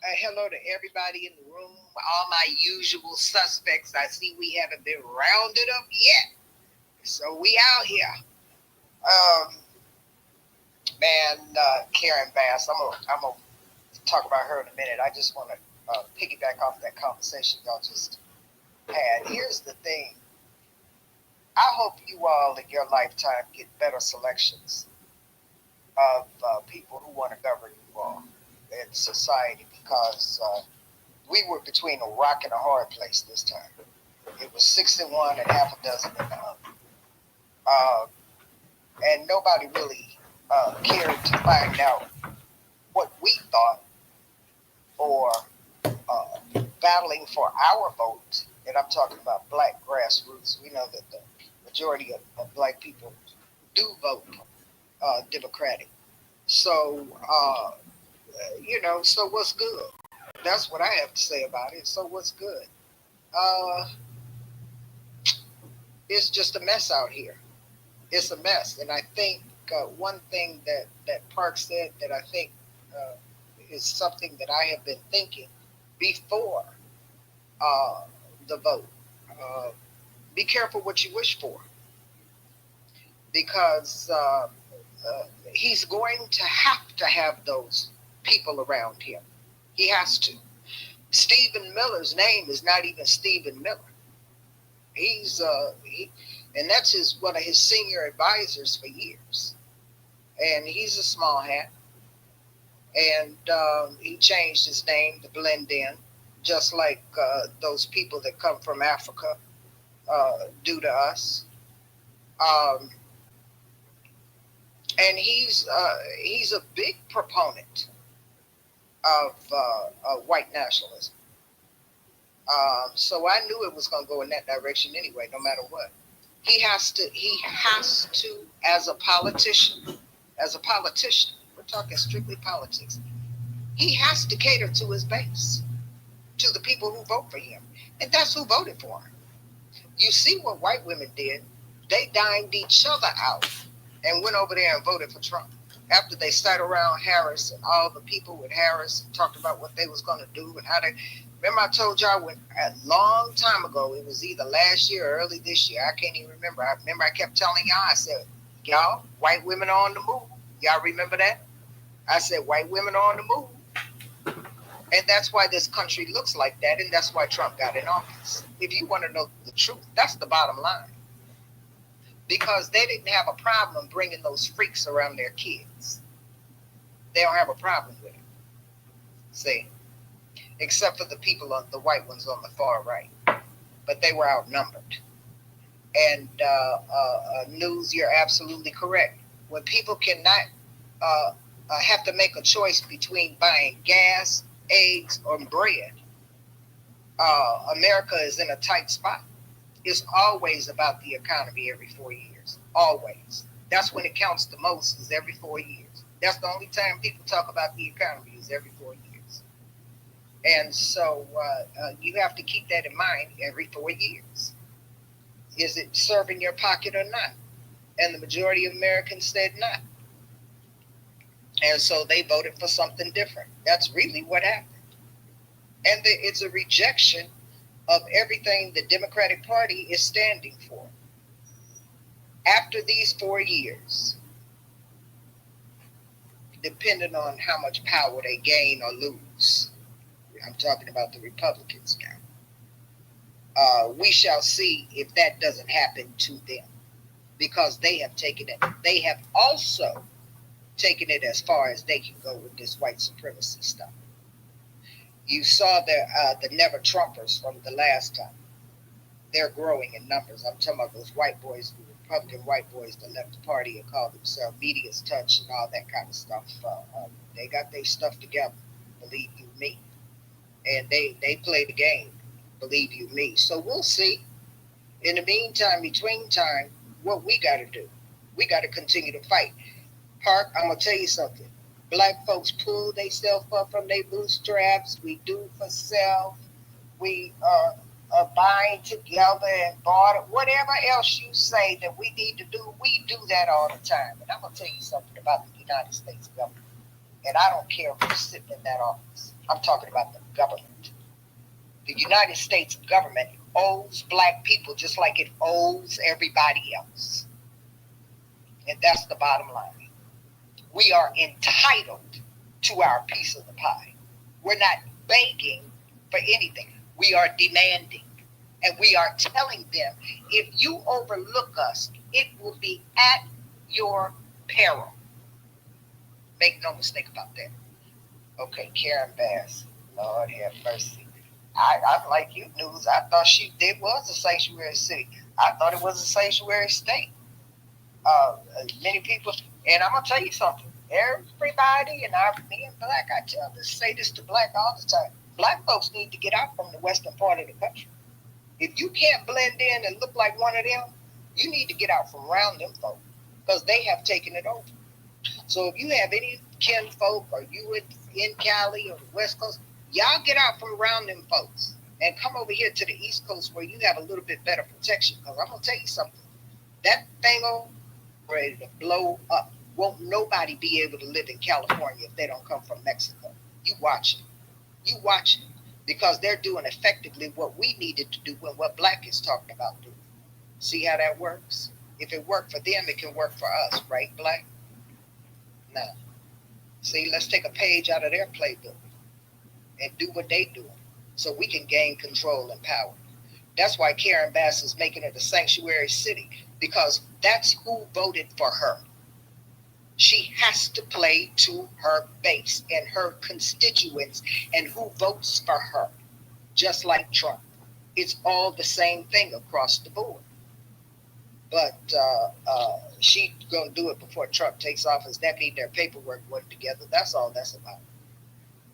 Hello to everybody in the room. All my usual suspects. I see we haven't been rounded up yet. So we out here. Karen Bass, I'm gonna talk about her in a minute. I just want to piggyback off that conversation y'all just had. Here's the thing. I hope you all in your lifetime get better selections of people who want to govern you all in society, because we were between a rock and a hard place this time. It was 61 and half a dozen in the oven. And nobody really cared to find out what we thought or battling for our vote. And I'm talking about black grassroots. We know that the majority of black people do vote Democratic. So, so what's good? That's what I have to say about it. So what's good? It's just a mess out here. It's a mess. And I think one thing that Park said that I think is something that I have been thinking before the vote. Be careful what you wish for, because he's going to have those people around him. He has to. Stephen Miller's name is not even Stephen Miller. He's and that's one of his senior advisors for years, and he's a small hat. And he changed his name to blend in, just like those people that come from Africa do to us. and he's a big proponent of white nationalism. So I knew it was going to go in that direction anyway, no matter what. He has to, as a politician, we're talking strictly politics, he has to cater to his base, to the people who vote for him. And that's who voted for him. You see what white women did. They dined each other out and went over there and voted for Trump. After they sat around Harris and all the people with Harris and talked about what they was going to do and how they, remember I told y'all when a long time ago, it was either last year or early this year, I can't even remember. I remember I kept telling y'all, I said, y'all, white women are on the move. Y'all remember that? I said, white women are on the move. And that's why this country looks like that, and that's why Trump got in office. If you want to know the truth, that's the bottom line. Because they didn't have a problem bringing those freaks around their kids. They don't have a problem with it. See? Except for the people, the white ones on the far right. But they were outnumbered. And News, you're absolutely correct. When people cannot have to make a choice between buying gas, eggs, or bread, America is in a tight spot. It's always about the economy every 4 years. Always. That's when it counts the most, is every 4 years. That's the only time people talk about the economy, is every 4 years. And so you have to keep that in mind every 4 years. Is it serving your pocket or not? And the majority of Americans said not. And so they voted for something different. That's really what happened. And it's a rejection of everything the Democratic Party is standing for. After these 4 years, depending on how much power they gain or lose, I'm talking about the Republicans now, we shall see if that doesn't happen to them, because they have taken it. They have also taken it as far as they can go with this white supremacy stuff. You saw the Never Trumpers from the last time. They're growing in numbers. I'm talking about those white boys, the Republican white boys that left the party and called themselves Media's Touch and all that kind of stuff. They got their stuff together, believe you me. And they play the game, believe you me. So we'll see. In the meantime, between time, what we got to do, we got to continue to fight. Park, I'm going to tell you something. Black folks pull themselves up from their bootstraps. We do for self. We bind together and barter. Whatever else you say that we need to do, we do that all the time. And I'm going to tell you something about the United States government. And I don't care who's sitting in that office. I'm talking about the government. The United States government owes black people just like it owes everybody else. And that's the bottom line. We are entitled to our piece of the pie. We're not begging for anything. We are demanding. And we are telling them, if you overlook us, it will be at your peril. Make no mistake about that. Okay, Karen Bass. Lord have mercy. I'm like you, News. I thought it was a sanctuary city. I thought it was a sanctuary state. Many people, and I'm going to tell you something. Everybody, and me and black, say this to black all the time. Black folks need to get out from the western part of the country. If you can't blend in and look like one of them, you need to get out from around them folks, because they have taken it over. So if you have any kinfolk, or you in Cali or the West Coast, y'all get out from around them folks and come over here to the East Coast where you have a little bit better protection. Because I'm going to tell you something. That thing on ready to blow up. Won't nobody be able to live in California if they don't come from Mexico. You watch it. You watch it. Because they're doing effectively what we needed to do and what black is talking about doing. See how that works? If it worked for them, it can work for us, right, black? Now, see, let's take a page out of their playbook and do what they do so we can gain control and power. That's why Karen Bass is making it a sanctuary city, because that's who voted for her. She has to play to her base and her constituents and who votes for her, just like Trump. It's all the same thing across the board. but she gonna do it before Trump takes office. That means their paperwork wasn't together. That's all that's about.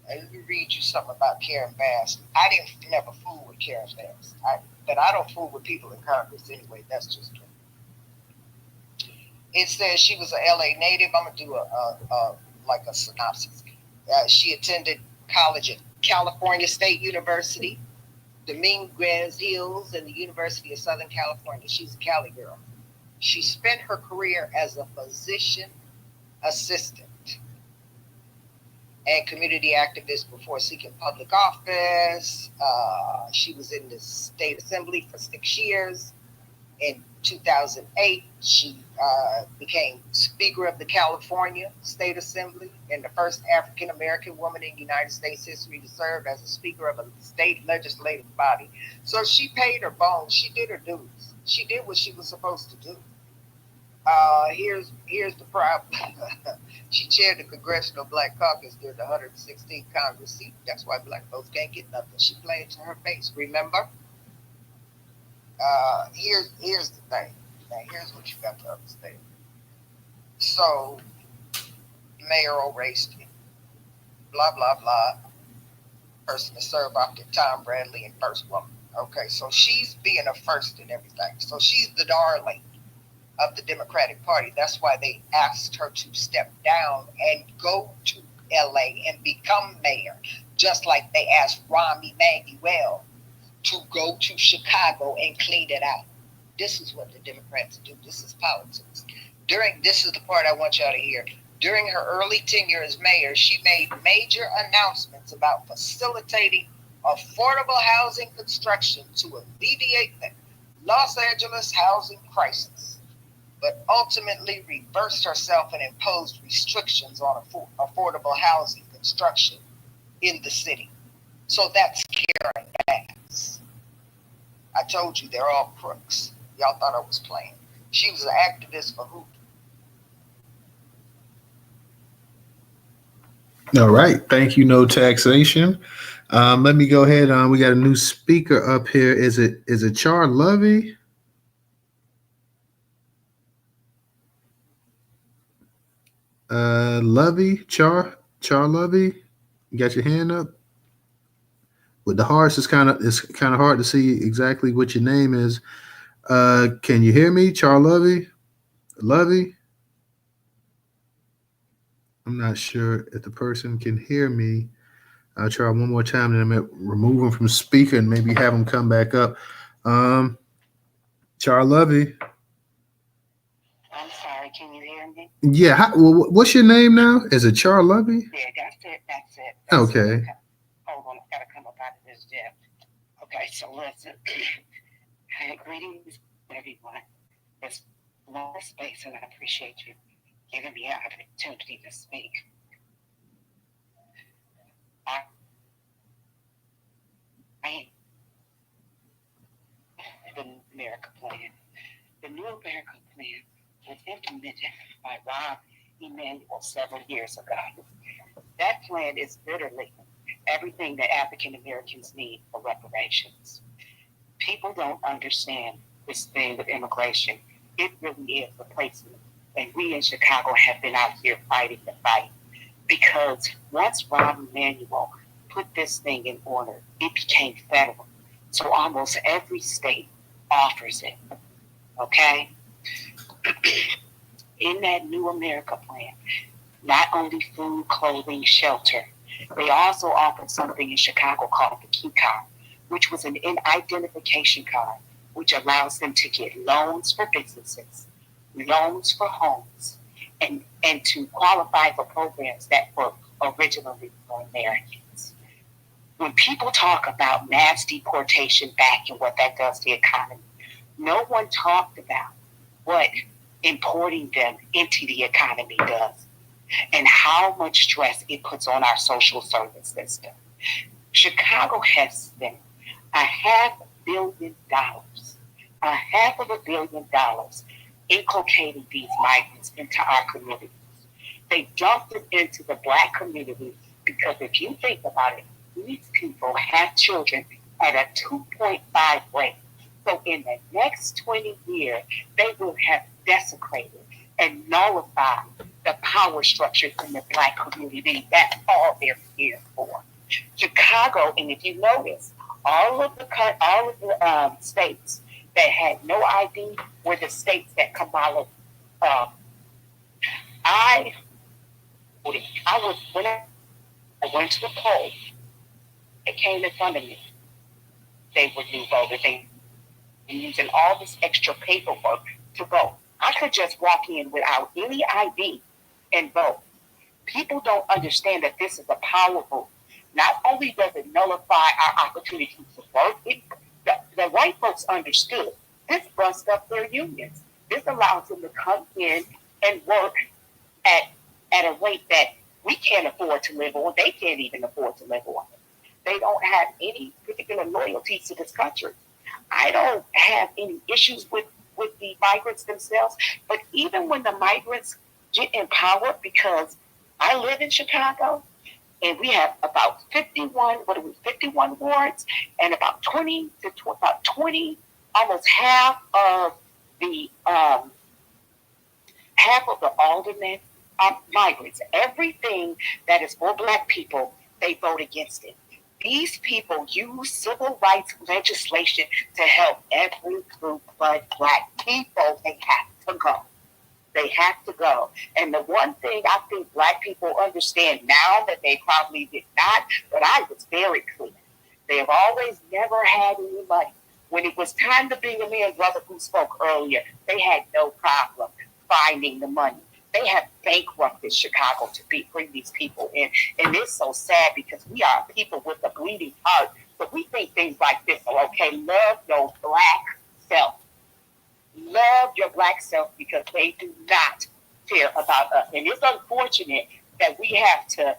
And let me read you something about Karen Bass. I didn't never fool with Karen Bass, but I don't fool with people in Congress anyway. That's just me. It says she was an LA native. I'm gonna do a like a synopsis. She attended college at California State University, Dominguez Hills, and the University of Southern California. She's a Cali girl. She spent her career as a physician assistant and community activist before seeking public office. She was in the state assembly for 6 years. In 2008, she became Speaker of the California State Assembly and the first African American woman in United States history to serve as a Speaker of a state legislative body. So she paid her bones. She did her dues. She did what she was supposed to do. Here's the problem. She chaired the Congressional Black Caucus during the 116th Congress seat. That's why black folks can't get nothing. She played to her face. Remember? Here's the thing. Now, here's what you got to understand. So, mayoral race, blah, blah, blah. Person to serve after Tom Bradley and first woman. Okay, so she's being a first in everything. So she's the darling of the Democratic Party. That's why they asked her to step down and go to LA and become mayor, just like they asked Rahm Emanuel to go to Chicago and clean it out. This is what the Democrats do. This is politics. This is the part I want y'all to hear. During her early tenure as mayor, she made major announcements about facilitating affordable housing construction to alleviate the Los Angeles housing crisis, but ultimately reversed herself and imposed restrictions on affordable housing construction in the city. So that's Karen Bass. I told you they're all crooks. Y'all thought I was playing. She was an activist for who? All right. Thank you. No taxation. Let me go ahead. We got a new speaker up here. Is it Char Lovey? Char Lovey. You got your hand up. With the hearts, it's kind of hard to see exactly what your name is. Can you hear me, Char Lovey? I'm not sure if the person can hear me. I'll try one more time, and then remove them from speaker and maybe have them come back up. Char Lovey. I'm sorry, can you hear me? Yeah. What's your name now? Is it Char Lovey? Yeah, that's it. Okay. Hold on, I gotta come up out of this gym. Okay, so listen. Greetings, everyone. It's long space, and I appreciate you giving me an opportunity to speak. The New America Plan. The New America Plan was implemented by Rahm Emanuel several years ago. That plan is literally everything that African Americans need for reparations. People don't understand this thing with immigration. It really is replacement. And we in Chicago have been out here fighting the fight. Because once Rahm Emanuel put this thing in order, it became federal. So almost every state offers it. Okay? In that New America Plan, not only food, clothing, shelter, they also offered something in Chicago called the Key Card, which was an identification card, which allows them to get loans for businesses, loans for homes, and to qualify for programs that were originally for Americans. When people talk about mass deportation back and what that does to the economy, no one talked about what importing them into the economy does and how much stress it puts on our social service system. Chicago has spent $500 million inculcating these migrants into our communities. They dumped it into the Black community because if you think about it, these people have children at a 2.5 rate. So in the next 20 years, they will have desecrated and nullified the power structures in the Black community. That's all they're here for. Chicago, and if you notice, all of the states that had no ID were the states that Kamala. When I went to the poll, it came in front of me. They were new voters. They were using all this extra paperwork to vote. I could just walk in without any ID and vote. People don't understand that this is a powerful. Not only does it nullify our opportunity to vote, the white folks understood. This bust up their unions. This allows them to come in and work at a rate that we can't afford to live on. They can't even afford to live on. They don't have any particular loyalties to this country. I don't have any issues with the migrants themselves, but even when the migrants get in power, because I live in Chicago, and we have about 51 wards, and about 20, almost half of the aldermen are migrants. Everything that is for Black people, they vote against it. These people use civil rights legislation to help every group but Black people. They have to go. They have to go. And the one thing I think Black people understand now that they probably did not, but I was very clear. They have always never had any money. When it was time to bring a man, brother who spoke earlier, they had no problem finding the money. They have bankrupted Chicago to bring these people in. And it's so sad because we are people with a bleeding heart. So we think things like this are okay. Love your Black self. Love your Black self because they do not care about us. And it's unfortunate that we have to,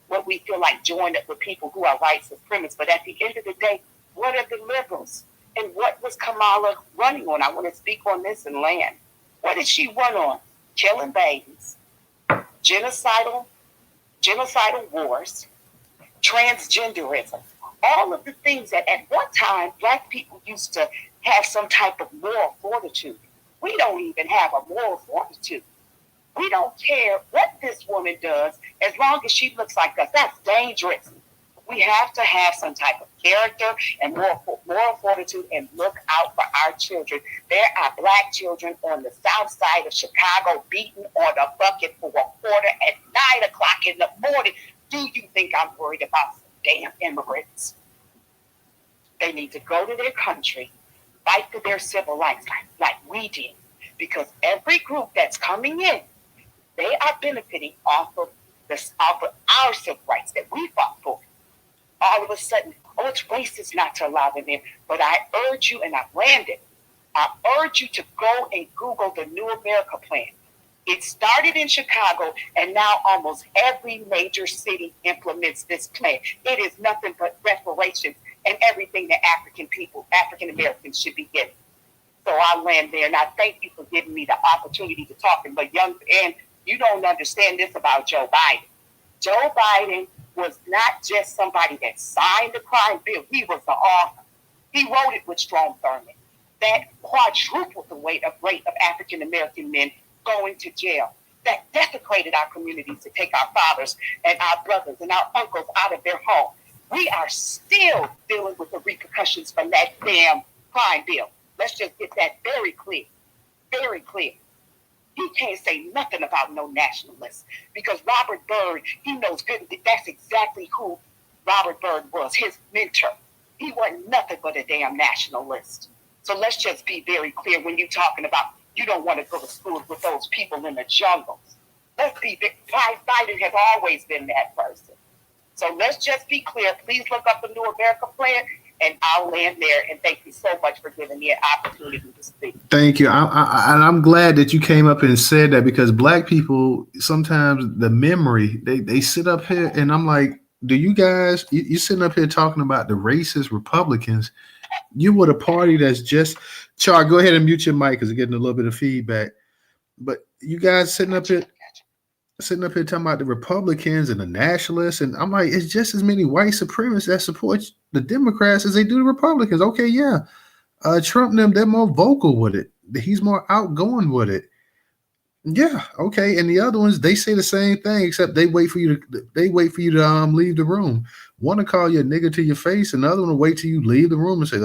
what we feel like join up with people who are white supremacists. But at the end of the day, what are the liberals? And what was Kamala running on? I want to speak on this and land. What did she run on? Killing babies, genocidal wars, transgenderism, all of the things that at one time Black people used to have some type of moral fortitude. We don't even have a moral fortitude. We don't care what this woman does as long as she looks like us. That's dangerous. We have to have some type of character and moral fortitude and look out for our children. There are Black children on the south side of Chicago beaten on a bucket for a quarter at 9 o'clock in the morning. Do you think I'm worried about some damn immigrants? They need to go to their country, fight for their civil rights like we did. Because every group that's coming in, they are benefiting off of our civil rights that we fought for. All of a sudden, it's racist not to allow them in. But I urge you, and I've landed, I urge you to go and Google the New America Plan. It started in Chicago, and now almost every major city implements this plan. It is nothing but reparations and everything that African Americans should be getting. So I land there, and I thank you for giving me the opportunity to talk. But and you don't understand this about Joe Biden. Joe Biden was not just somebody that signed the crime bill. He was the author. He wrote it with Strom Thurmond. That quadrupled the rate of African American men going to jail. That desecrated our communities to take our fathers and our brothers and our uncles out of their home. We are still dealing with the repercussions from that damn crime bill. Let's just get that very clear. Very clear. You can't say nothing about no nationalists because Robert Byrd, he knows good. That's exactly who Robert Byrd was, his mentor. He wasn't nothing but a damn nationalist. So let's just be very clear when you're talking about you don't want to go to school with those people in the jungles. Biden has always been that person. So let's just be clear. Please look up the New America Plan, and I'll land there. And thank you so much for giving me an opportunity to speak. Thank you. I'm glad that you came up and said that because Black people, sometimes the memory, they sit up here and I'm like, do you guys, you sitting up here talking about the racist Republicans. You were the party that's just, Char, go ahead and mute your mic because it's getting a little bit of feedback. But you guys sitting up here, sitting up here talking about the Republicans and the nationalists, and I'm like, it's just as many white supremacists that support the Democrats as they do the Republicans. Okay, yeah, Trump and them, they're more vocal with it. He's more outgoing with it. Yeah, okay. And the other ones, they say the same thing, except they wait for you to leave the room. One to call you a nigga to your face, and the other one to wait till you leave the room and say,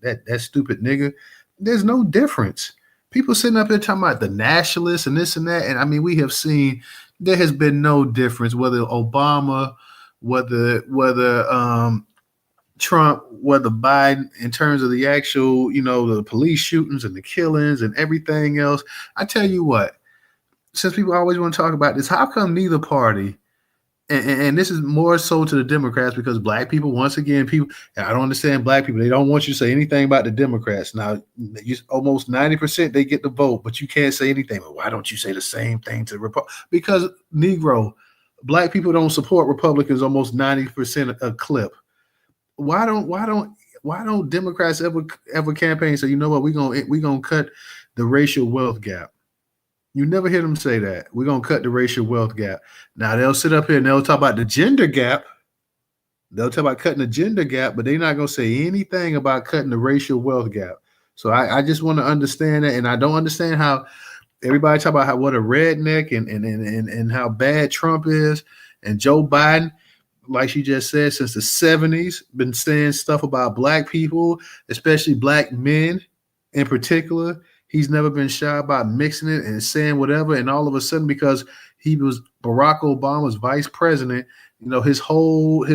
that stupid nigga. There's no difference. People sitting up here talking about the nationalists and this and that, and I mean, we have seen there has been no difference whether Obama, whether Trump, whether Biden, in terms of the actual, the police shootings and the killings and everything else. I tell you what, since people always want to talk about this, how come neither party, and this is more so to the Democrats, because black people, once again, people, I don't understand black people. They don't want you to say anything about the Democrats. Now, almost 90% they get the vote, but you can't say anything. Well, why don't you say the same thing to the Republicans? Because Negro, black people don't support Republicans almost 90% a clip. Why don't Democrats ever campaign? So you know what, we're gonna cut the racial wealth gap. You never hear them say that. We're gonna cut the racial wealth gap. Now they'll sit up here and they'll talk about the gender gap. They'll talk about cutting the gender gap, but they're not gonna say anything about cutting the racial wealth gap. So I just want to understand that, and I don't understand how everybody talk about what a redneck and how bad Trump is and Joe Biden, like she just said, since the 70s, been saying stuff about black people, especially black men in particular. He's never been shy about mixing it and saying whatever. And all of a sudden, because he was Barack Obama's vice president, his whole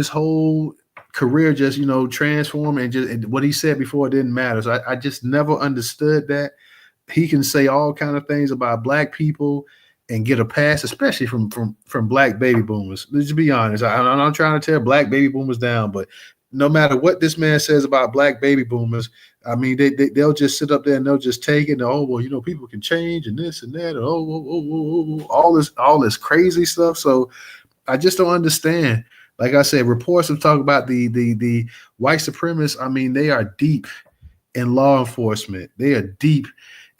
career just, transformed, and what he said before didn't matter. So I just never understood that. He can say all kind of things about black people and get a pass, especially from black baby boomers. Let's be honest. I'm not trying to tear black baby boomers down, but no matter what this man says about black baby boomers, I mean, they'll just sit up there and they'll just take it. And, oh, well, people can change and this and that. And, all this crazy stuff. So I just don't understand. Like I said, reports have talked about the white supremacists. I mean, they are deep in law enforcement. They are deep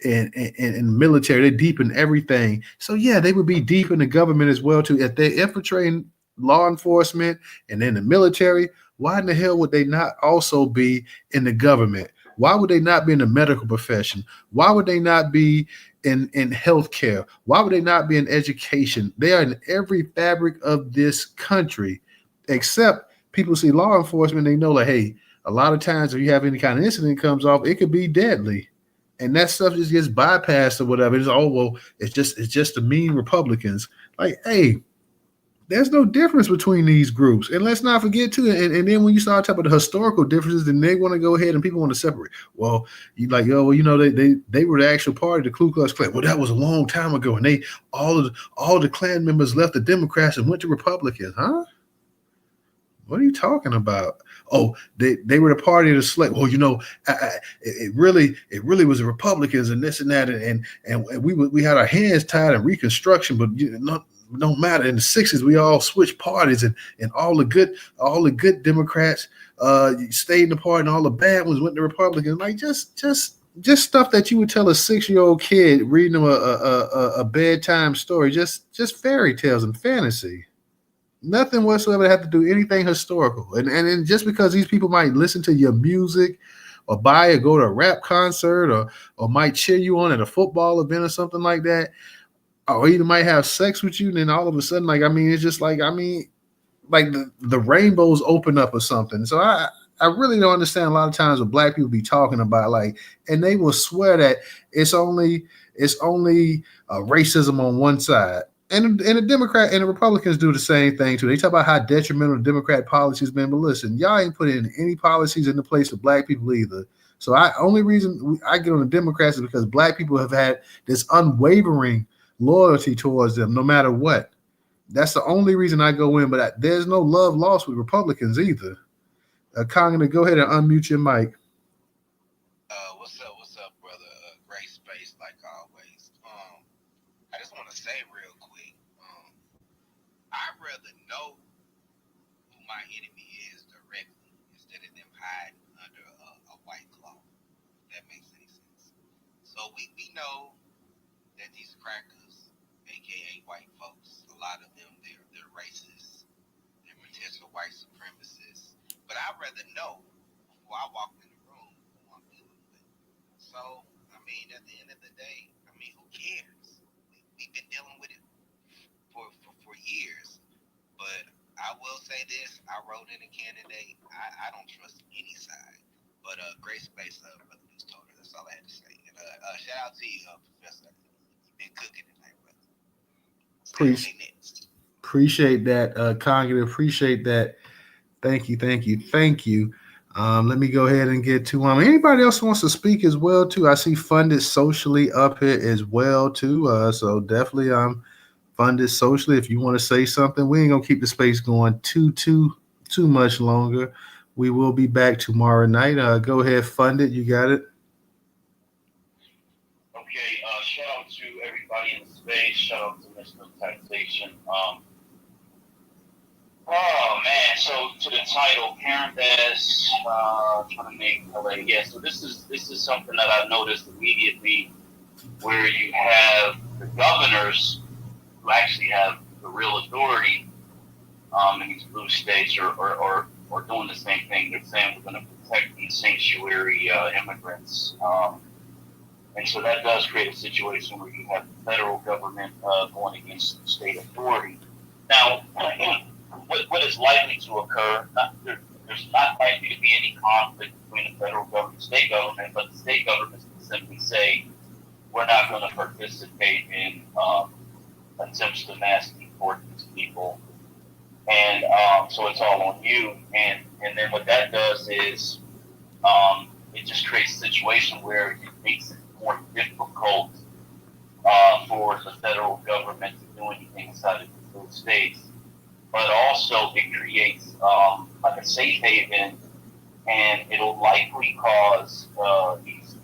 in military. They're deep in everything. So yeah, they would be deep in the government as well too. If they're infiltrating law enforcement and then the military, why in the hell would they not also be in the government? Why would they not be in the medical profession? Why would they not be in healthcare? Why would they not be in education? They are in every fabric of this country, except people see law enforcement. They know, like, hey, a lot of times if you have any kind of incident comes off, it could be deadly. And that stuff just gets bypassed or whatever. It's just the mean Republicans. Like, hey, there's no difference between these groups. And let's not forget too. And then when you start talking about the historical differences, then they want to go ahead and people want to separate. Well, you like, they were the actual party, the Ku Klux Klan. Well, that was a long time ago, and they all the Klan members left the Democrats and went to Republicans, huh? What are you talking about? Oh, they were the party of the slave. Well, it really was the Republicans and this and that, and we had our hands tied in Reconstruction, but don't matter. In the 60s, we all switched parties, and all the good Democrats stayed in the party, and all the bad ones went to Republicans. Like just stuff that you would tell a 6-year-old kid reading them a bedtime story, just fairy tales and fantasy. Nothing whatsoever have to do anything historical. And just because these people might listen to your music or buy or go to a rap concert or might cheer you on at a football event or something like that, or either might have sex with you, and then all of a sudden, it's just like the rainbows open up or something. So I really don't understand a lot of times what black people be talking about, and they will swear that it's only racism on one side. And the Democrat and the Republicans do the same thing too. They talk about how detrimental Democrat policies been, but listen, y'all ain't put in any policies in the place of black people either. So only reason I get on the Democrats is because black people have had this unwavering loyalty towards them, no matter what. That's the only reason I go in. But there's no love lost with Republicans either. Congre, go ahead and unmute your mic. What's up, brother? Great space like always. I just want to say real quick. I'd rather know who my enemy is directly instead of them hiding under a white cloth. If that makes any sense. So we know that these crackers, aka white folks, rather know before I walk in the room who I'm dealing with. So, I mean, at the end of the day, I mean, who cares? We've been dealing with it for years. But I will say this: I wrote in a candidate. I don't trust any side. But great space, brother Newstoter. That's all I had to say. And shout out to you, Professor. You've been cooking tonight, brother. Appreciate that, Congregate. Appreciate that. Thank you. Let me go ahead and get to anybody else who wants to speak as well too. I see Funded Socially up here as well too. So definitely Funded Socially. If you want to say something, we ain't gonna keep the space going too much longer. We will be back tomorrow night. Go ahead, Funded. You got it. Okay, shout out to everybody in the space. Shout out to Mr. Taxation. Oh man, so to the title, Karen Bass, trying to make LA. Yeah, so this is something that I noticed immediately, where you have the governors who actually have the real authority in these blue states or doing the same thing. They're saying we're going to protect these sanctuary immigrants. And so that does create a situation where you have the federal government going against state authority. Now, what is likely to occur, there's not likely to be any conflict between the federal government and state government, but the state government can simply say, we're not going to participate in attempts to mass deport these people. And so it's all on you. And then what that does is it just creates a situation where it makes it more difficult for the federal government to do anything inside of those states. But also it creates like a safe haven, and it'll likely cause these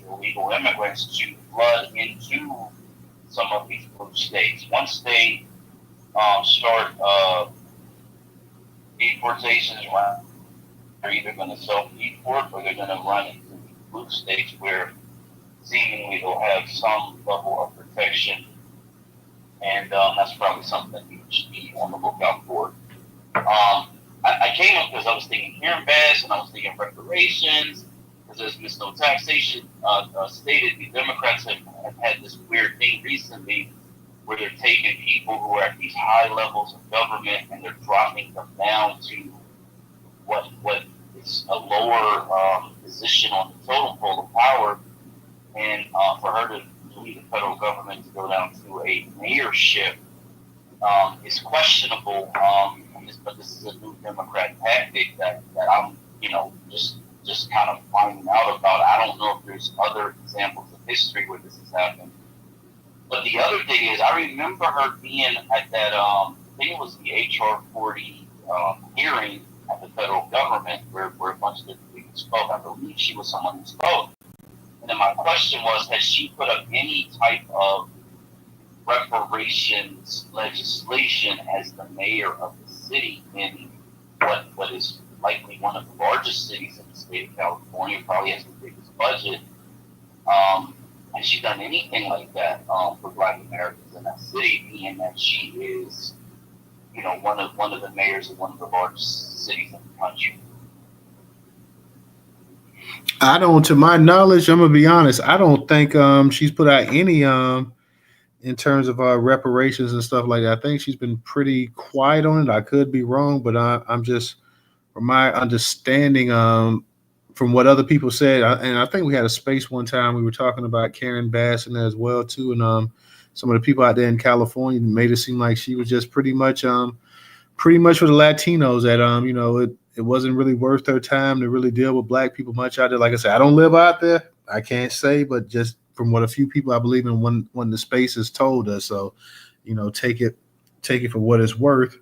illegal immigrants to flood into some of these blue states. Once they start deportations, they're either going to self-deport or they're going to run into these blue states where seemingly they'll have some level of protection. And that's probably something that you should be on the lookout for. I came up because I was thinking Karen Bass and I was thinking reparations, because as Ms. No Taxation stated, the Democrats have had this weird thing recently where they're taking people who are at these high levels of government and they're dropping them down to what is a lower position on the totem pole of power. And for her to lead the federal government to go down to a mayorship is questionable. But this is a new Democrat tactic that I'm, just kind of finding out about. I don't know if there's other examples of history where this has happened. But the other thing is, I remember her being at that, I think it was the HR 40 hearing at the federal government where a bunch of different people spoke. I believe she was someone who spoke. And then my question was, has she put up any type of reparations legislation as the mayor of the city in what is likely one of the largest cities in the state of California, probably has the biggest budget? Has she done anything like that for Black Americans in that city, being that she is, one of the mayors of one of the largest cities in the country? I don't, to my knowledge, I'm gonna be honest, I don't think she's put out any in terms of reparations and stuff like that. I think she's been pretty quiet on it. I could be wrong, but I'm just, from my understanding, from what other people said, and I think we had a space one time we were talking about Karen Bass in there as well too, and some of the people out there in California made it seem like she was just pretty much for the Latinos that it wasn't really worth their time to really deal with Black people much out there. Like I said, I don't live out there, I can't say, but just from what a few people I believe in when the space has told us. So, take it for what it's worth.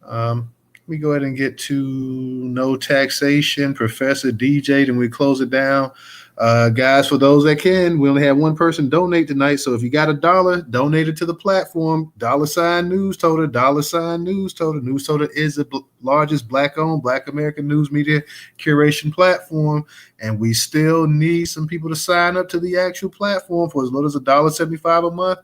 Let me go ahead and get to No Taxation, Professor DJ, then we close it down. Guys, for those that can, we only have one person donate tonight. So if you got $1, donate it to the platform. $sign Newstoter, $sign Newstoter. Newstoter is the largest Black-owned, Black American news media curation platform. And we still need some people to sign up to the actual platform for as little as $1.75 a month.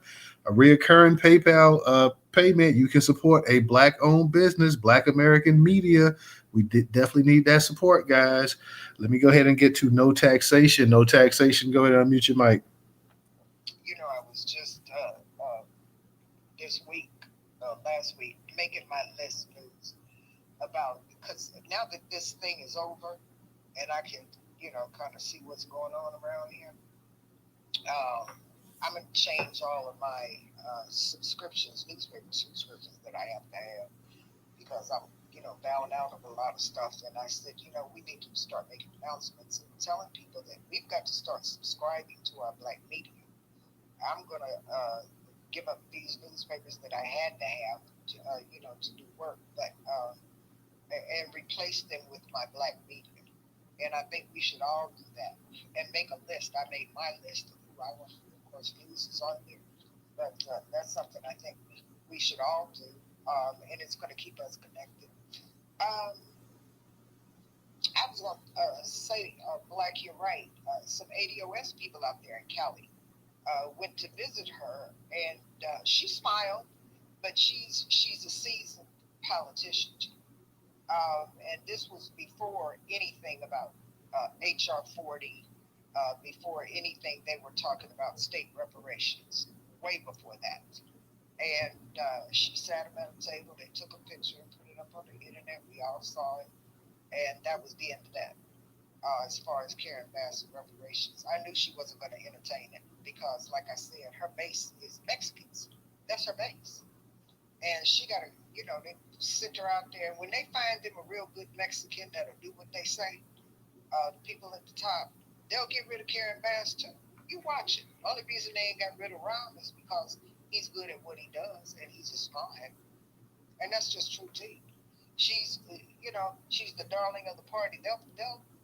A reoccurring PayPal payment. You can support a Black-owned business, Black American media We definitely need that support, guys. Let me go ahead and get to no taxation. No taxation. Go ahead and unmute your mic. I was just this week, last week, making my list news about, because now that this thing is over and I can, kind of see what's going on around here, I'm going to change all of my subscriptions, newspaper subscriptions that I have to have, because I'm, bowing out of a lot of stuff. And I said, we need to start making announcements and telling people that we've got to start subscribing to our Black media. I'm going to give up these newspapers that I had to have to do work, but and replace them with my Black media. And I think we should all do that and make a list. I made my list of who I want. Of course, news is on there, but that's something I think we should all do, and it's going to keep us connected. I was going to say, Black, you're right. Some ADOS people out there in Cali went to visit her, and she smiled, but she's a seasoned politician too. And this was before anything about HR 40, before anything they were talking about state reparations, way before that. And she sat him at a table, they took a picture and put it up on the internet, we all saw it, and that was the end of that. As far as Karen Bass and reparations, I knew she wasn't going to entertain it because, like I said, her base is Mexicans. That's her base. And she got to, they sent her out there. And when they find them a real good Mexican that'll do what they say, the people at the top, they'll get rid of Karen Bass too. You watch it. Only reason they ain't got rid of Ron is because he's good at what he does and he's a smart. And that's just true too. She's, she's the darling of the party. They'll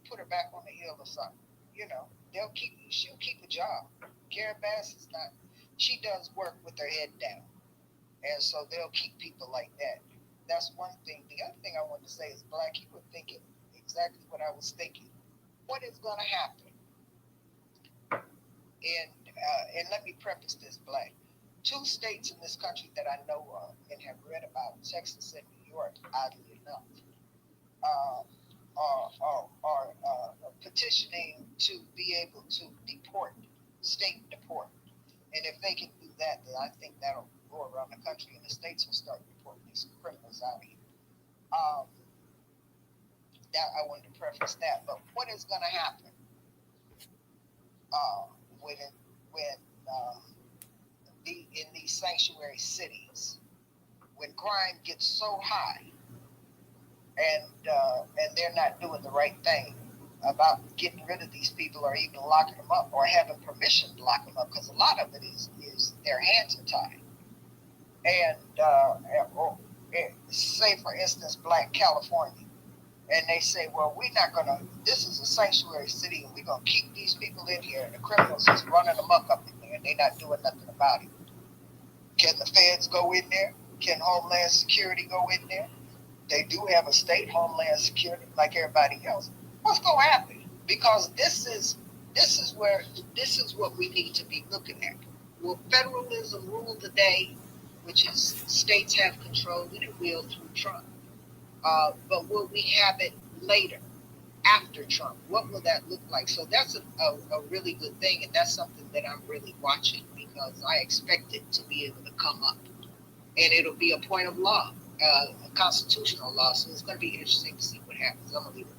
put her back on the hill or something. She'll keep a job. Karen Bass is not. She does work with her head down, and so they'll keep people like that. That's one thing. The other thing I want to say is, Black, you were thinking exactly what I was thinking. What is going to happen? And let me preface this, Black. 2 states in this country that I know of and have read about, Texas and New York, oddly enough, are petitioning to be able to state deport. And if they can do that, then I think that'll go around the country and the states will start deporting these criminals out here. That I wanted to preface that. But what is going to happen in these sanctuary cities when crime gets so high and they're not doing the right thing about getting rid of these people or even locking them up or having permission to lock them up, because a lot of it is their hands are tied. And say, for instance, Black California, and they say, well, we're not going to, this is a sanctuary city and we're going to keep these people in here, and the criminals is running amok up in there and they're not doing nothing about it. Can the feds go in there? Can Homeland Security go in there? They do have a state Homeland Security like everybody else. What's going to happen? Because this is what we need to be looking at. Will federalism rule the day, which is states have control, and it will through Trump? But will we have it later, after Trump? What will that look like? So that's a really good thing, and that's something that I'm really watching, because I expect it to be able to come up. And it'll be a point of law, a constitutional law, so it's going to be interesting to see what happens. I'm going to leave it there.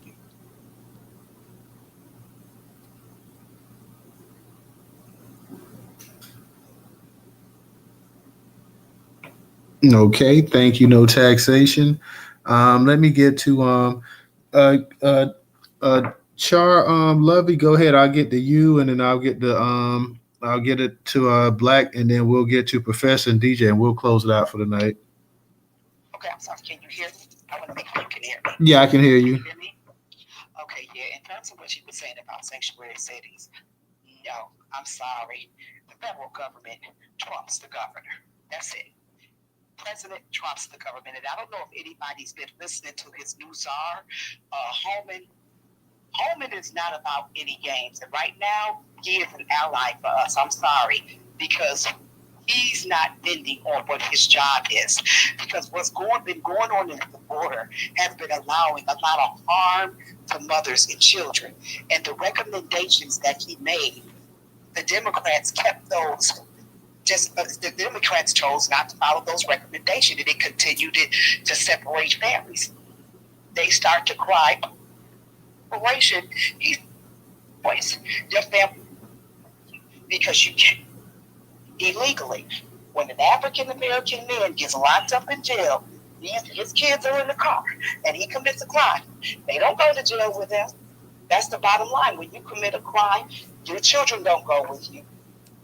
Okay, thank you. No taxation. Let me get to Char Lovey. Go ahead. I'll get to you, and then I'll get it to Black, and then we'll get to Professor and DJ, and we'll close it out for the night. Okay, I'm sorry. Can you hear me? I want to make sure you can hear me. Yeah, I can hear you. Can you hear me? Okay, yeah. In terms of what you were saying about sanctuary cities, no, I'm sorry. The federal government trumps the governor. That's it. President trumps the government. And I don't know if anybody's been listening to his new czar, Holman is not about any games. And right now, he is an ally for us. I'm sorry. Because He's not bending on what his job is, because been going on in the border has been allowing a lot of harm to mothers and children. And the recommendations that he made, the Democrats kept those. The Democrats chose not to follow those recommendations, and it continued to separate families. They start to cry, separation. He's voice your family, because you can't illegally. When an African American man gets locked up in jail, his kids are in the car, and he commits a crime. They don't go to jail with him. That's the bottom line. When you commit a crime, your children don't go with you.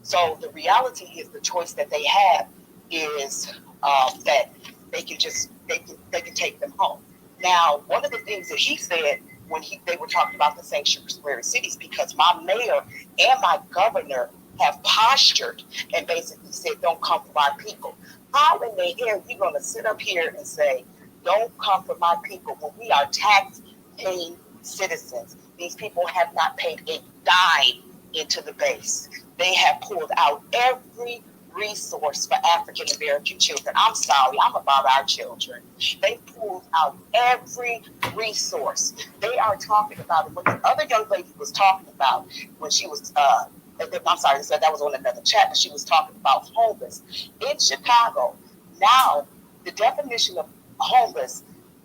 So the reality is, the choice that they have is that they can take them home. Now, one of the things that he said when they were talking about the sanctuary cities, because my mayor and my governor have postured and basically said, don't come for my people. How in the hell are you going to sit up here and say, don't come for my people, when we are tax-paying citizens? These people have not paid a dime into the base. They have pulled out every resource for African American children. I'm sorry, I'm about our children. They pulled out every resource. They are talking about it. What the other young lady was talking about when she was I'm sorry, that was on another chat, but she was talking about homeless in Chicago. Now, the definition of homeless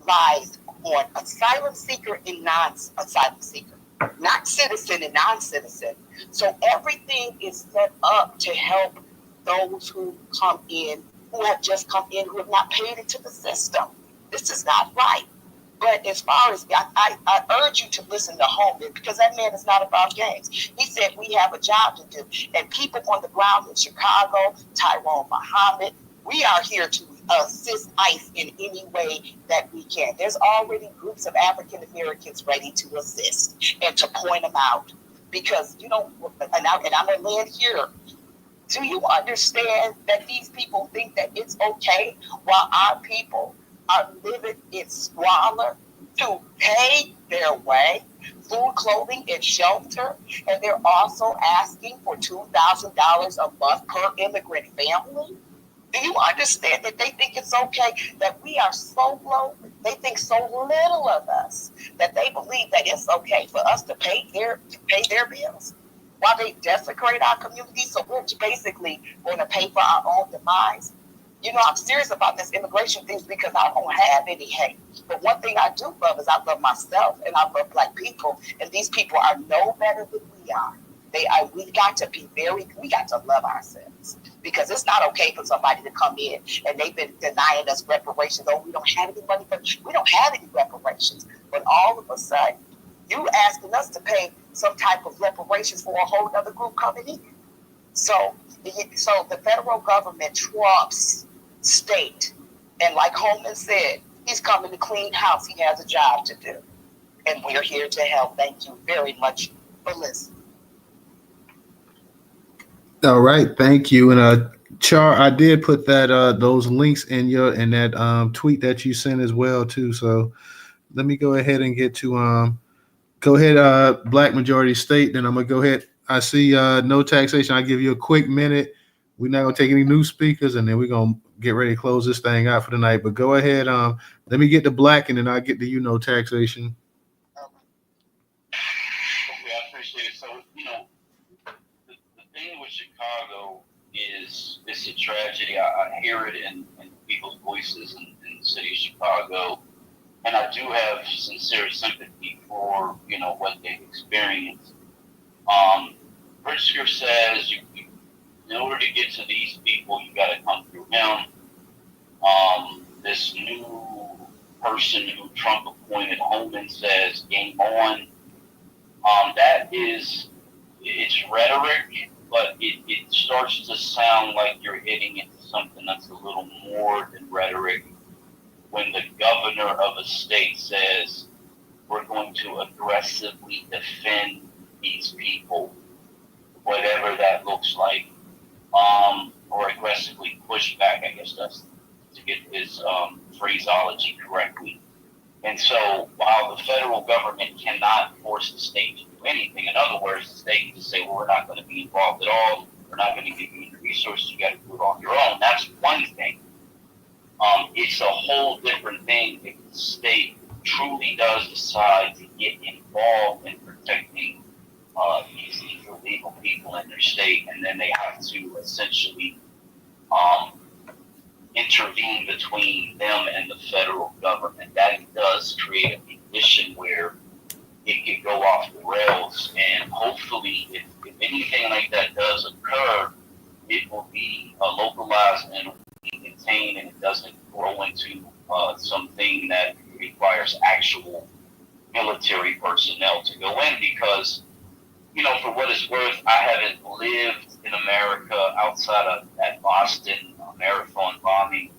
lies on asylum seeker and non-asylum seeker, not citizen and non-citizen. So everything is set up to help those who come in, who have just come in, who have not paid into the system. This is not right. But as far as, I urge you to listen to Holman, because that man is not about games. He said we have a job to do. And people on the ground in Chicago, Tyrone Muhammad, we are here to assist ICE in any way that we can. There's already groups of African Americans ready to assist and to point them out. Because, and I'm going to land here. Do you understand that these people think that it's okay while our people are living in squalor to pay their way, food, clothing, and shelter, and they're also asking for $2,000 a month per immigrant family? Do you understand that they think it's okay that we are so low? They think so little of us that they believe that it's okay for us to pay their bills while they desecrate our community. So we're basically going to pay for our own demise. I'm serious about this immigration thing because I don't have any hate. But one thing I do love is I love myself and I love Black people. And these people are no better than we are. We got to love ourselves, because it's not okay for somebody to come in and they've been denying us reparations. Oh, we don't have any money, we don't have any reparations. But all of a sudden, you asking us to pay some type of reparations for a whole other group coming in. So the federal government trumps state. And like Holman said, he's coming to clean house. He has a job to do. And we're here to help. Thank you very much for listening. All right, thank you. And Char, I did put that those links in that tweet that you sent as well too. So let me go ahead and get to Black majority state. Then I'm gonna go ahead. I see no taxation. I'll give you a quick minute. We're not gonna take any new speakers, and then we're gonna get ready to close this thing out for the night. But go ahead. Let me get to Black, and then I'll get to no taxation. Okay, I appreciate it. So, the thing with Chicago is it's a tragedy. I hear it in people's voices in the city of Chicago. And I do have sincere sympathy for, what they've experienced. Pritzker says in order to get to these people, you got to come through him. This new person who Trump appointed, Holman, says game on. It's rhetoric, but it starts to sound like you're hitting into something that's a little more than rhetoric. When the governor of a state says we're going to aggressively defend these people, whatever that looks like, or aggressively push back, I guess that's to get his phraseology correctly. And so while the federal government cannot force the state to do anything, in other words, the state can just say, well, we're not going to be involved at all, we're not going to give you any resources, you got to do it on your own. That's one thing. It's a whole different thing if the state truly does decide to get involved in protecting these illegal people in their state, and then they have to essentially intervene between them and the federal government. That does create a condition where it could go off the rails, and hopefully if anything like that does occur, it will be localized and will be contained, and it doesn't grow into something that requires actual military personnel to go in. Because, you know, for what it's worth, I haven't lived in America outside of that Boston marathon bombing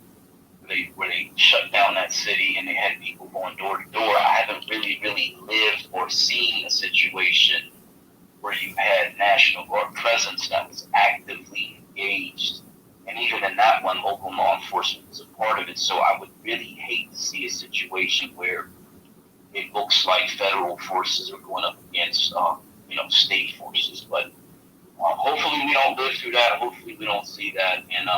where they shut down that city and they had people going door to door. I haven't really lived or seen a situation where you had National Guard presence that was actively engaged. And even in that one, local law enforcement was a part of it. So I would really hate to see a situation where it looks like federal forces are going up against, state forces. But hopefully we don't live through that. Hopefully we don't see that. And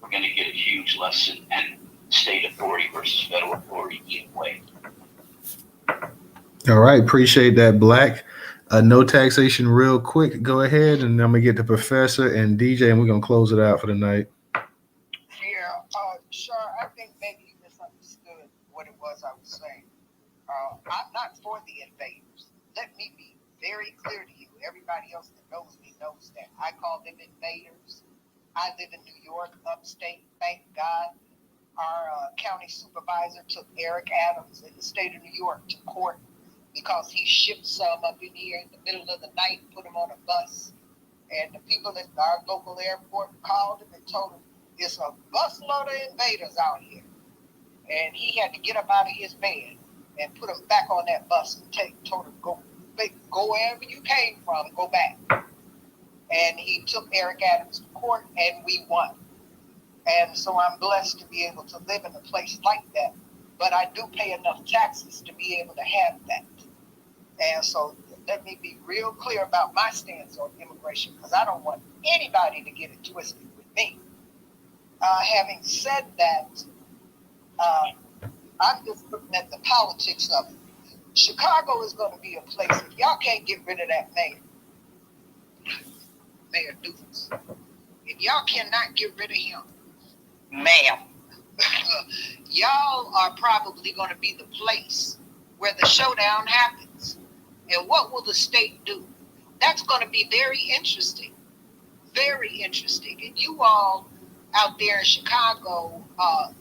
we're going to get a huge lesson in state authority versus federal authority either way. All right. Appreciate that, Black. No taxation real quick. Go ahead, and I'm going to get the professor and DJ, and we're going to close it out for the night. Yeah, sure. I think maybe you misunderstood what it was I was saying. I'm not for the invaders. Let me be very clear to you. Everybody else that knows me knows that. I call them invaders. I live in New York, upstate. Thank God. Our county supervisor took Eric Adams in the state of New York to court because he shipped some up in here in the middle of the night, put him on a bus. And the people at our local airport called him and told him, it's a busload of invaders out here. And he had to get up out of his bed and put him back on that bus and told him, go wherever you came from, go back. And he took Eric Adams to court, and we won. And so I'm blessed to be able to live in a place like that. But I do pay enough taxes to be able to have that. And so let me be real clear about my stance on immigration, because I don't want anybody to get it twisted with me. Having said that, I'm just looking at the politics of it. Chicago is going to be a place, if y'all can't get rid of that mayor, Mayor Doofus, if y'all cannot get rid of him, Ma'am. y'all are probably going to be the place where the showdown happens. And what will the state do? That's going to be very interesting. Very interesting. And you all out there in Chicago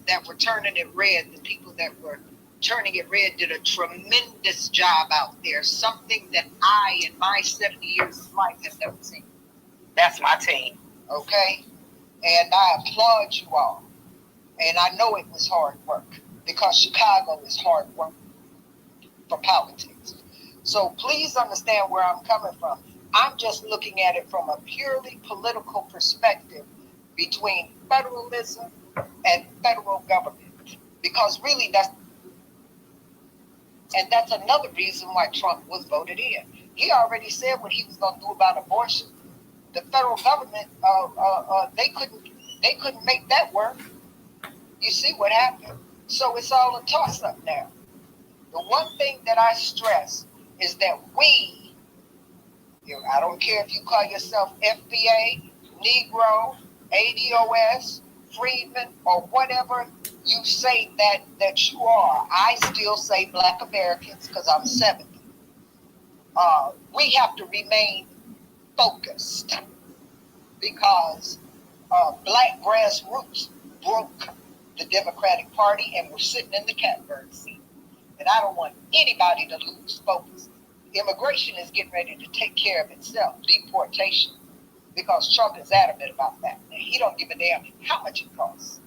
that were turning it red, the people that were turning it red did a tremendous job out there. Something that I, in my 70 years of life, have never seen. That's my team. Okay? And I applaud you all. And I know it was hard work, because Chicago is hard work for politics. So please understand where I'm coming from. I'm just looking at it from a purely political perspective between federalism and federal government. Because really that's another reason why Trump was voted in. He already said what he was going to do about abortion. The federal government, they couldn't make that work. You see what happened? So it's all a toss-up now. The one thing that I stress is that we, I don't care if you call yourself FBA, Negro, ADOS, Freedman, or whatever you say that you are. I still say Black Americans because I'm 70. We have to remain focused, because Black grassroots broke the Democratic Party and we're sitting in the catbird seat. And I don't want anybody to lose focus. Immigration is getting ready to take care of itself, deportation, because Trump is adamant about that. And he don't give a damn how much it costs.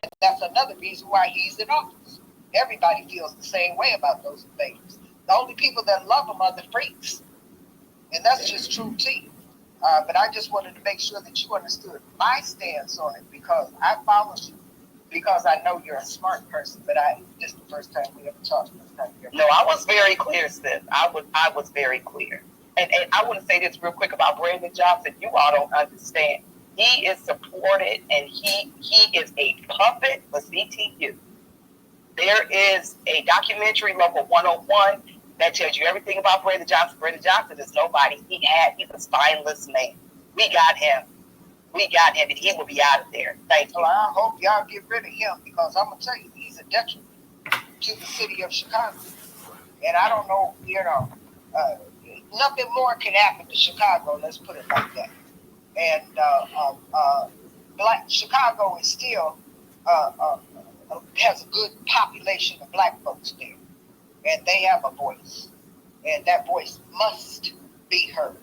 And that's another reason why he's in office. Everybody feels the same way about those invaders. The only people that love them are the freaks. And that's just true tea. But I just wanted to make sure that you understood my stance on it, because I follow you, because I know you're a smart person. But this is the first time we ever talked. No, I was very clear, sis. I was very clear. And I want to say this real quick about Brandon Johnson. You all don't understand. He is supported, and he is a puppet for CTU. There is a documentary, Local 101, that tells you everything about Brandon Johnson. Brandon Johnson is nobody. He's a spineless man. We got him, and he will be out of there. Thank you. Well, I hope y'all get rid of him, because I'm gonna tell you, he's a detriment to the city of Chicago. And I don't know, nothing more can happen to Chicago. Let's put it like that. And Black Chicago is still has a good population of black folks there, and they have a voice, and that voice must be heard,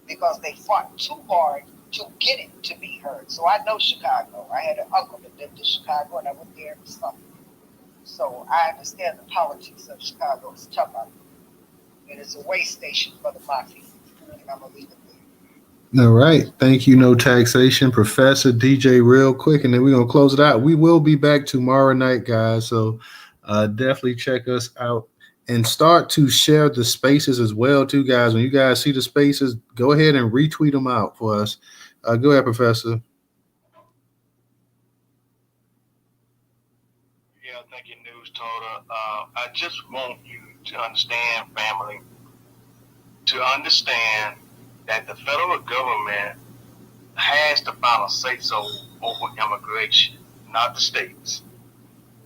because they fought too hard to get it to be heard. So I know Chicago. I had an uncle that lived in Chicago, and I went there every summer. So I understand the politics of Chicago. It's tough out there. It is a way station for the mafia, and I'm gonna leave it there. All right. Thank you, No Taxation, Professor DJ, real quick, and then we're going to close it out. We will be back tomorrow night, guys, so definitely check us out and start to share the spaces as well, too, guys. When you guys see the spaces, go ahead and retweet them out for us. Go ahead, Professor. Yeah, thank you, Newstoter. I just want you to understand, family, to understand that the federal government has the final say-so over immigration, not the states.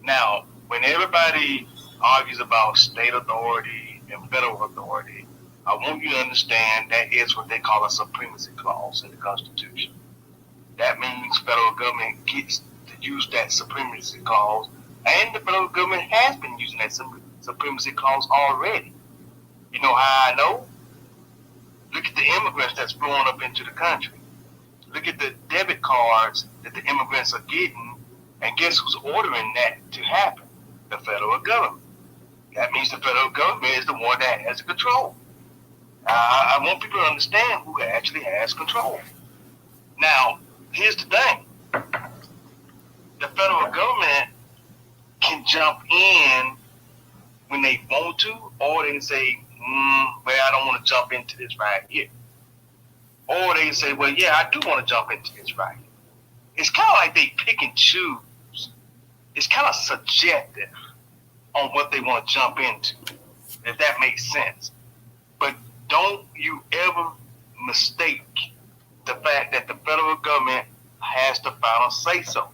Now, when everybody argues about state authority and federal authority, I want you to understand that is what they call a supremacy clause in the Constitution. That means federal government gets to use that supremacy clause, and the federal government has been using that supremacy clause already. You know how I know? Look at the immigrants that's flowing up into the country. Look at the debit cards that the immigrants are getting, and guess who's ordering that to happen? The federal government. That means the federal government is the one that has control. I want people to understand who actually has control. Now, here's the thing. The federal government can jump in when they want to, or they can say, well, I don't want to jump into this right here. Or they can say, well, yeah, I do want to jump into this right here. It's kind of like they pick and choose. It's kind of subjective on what they want to jump into, if that makes sense. But don't you ever mistake the fact that the federal government has the final say-so.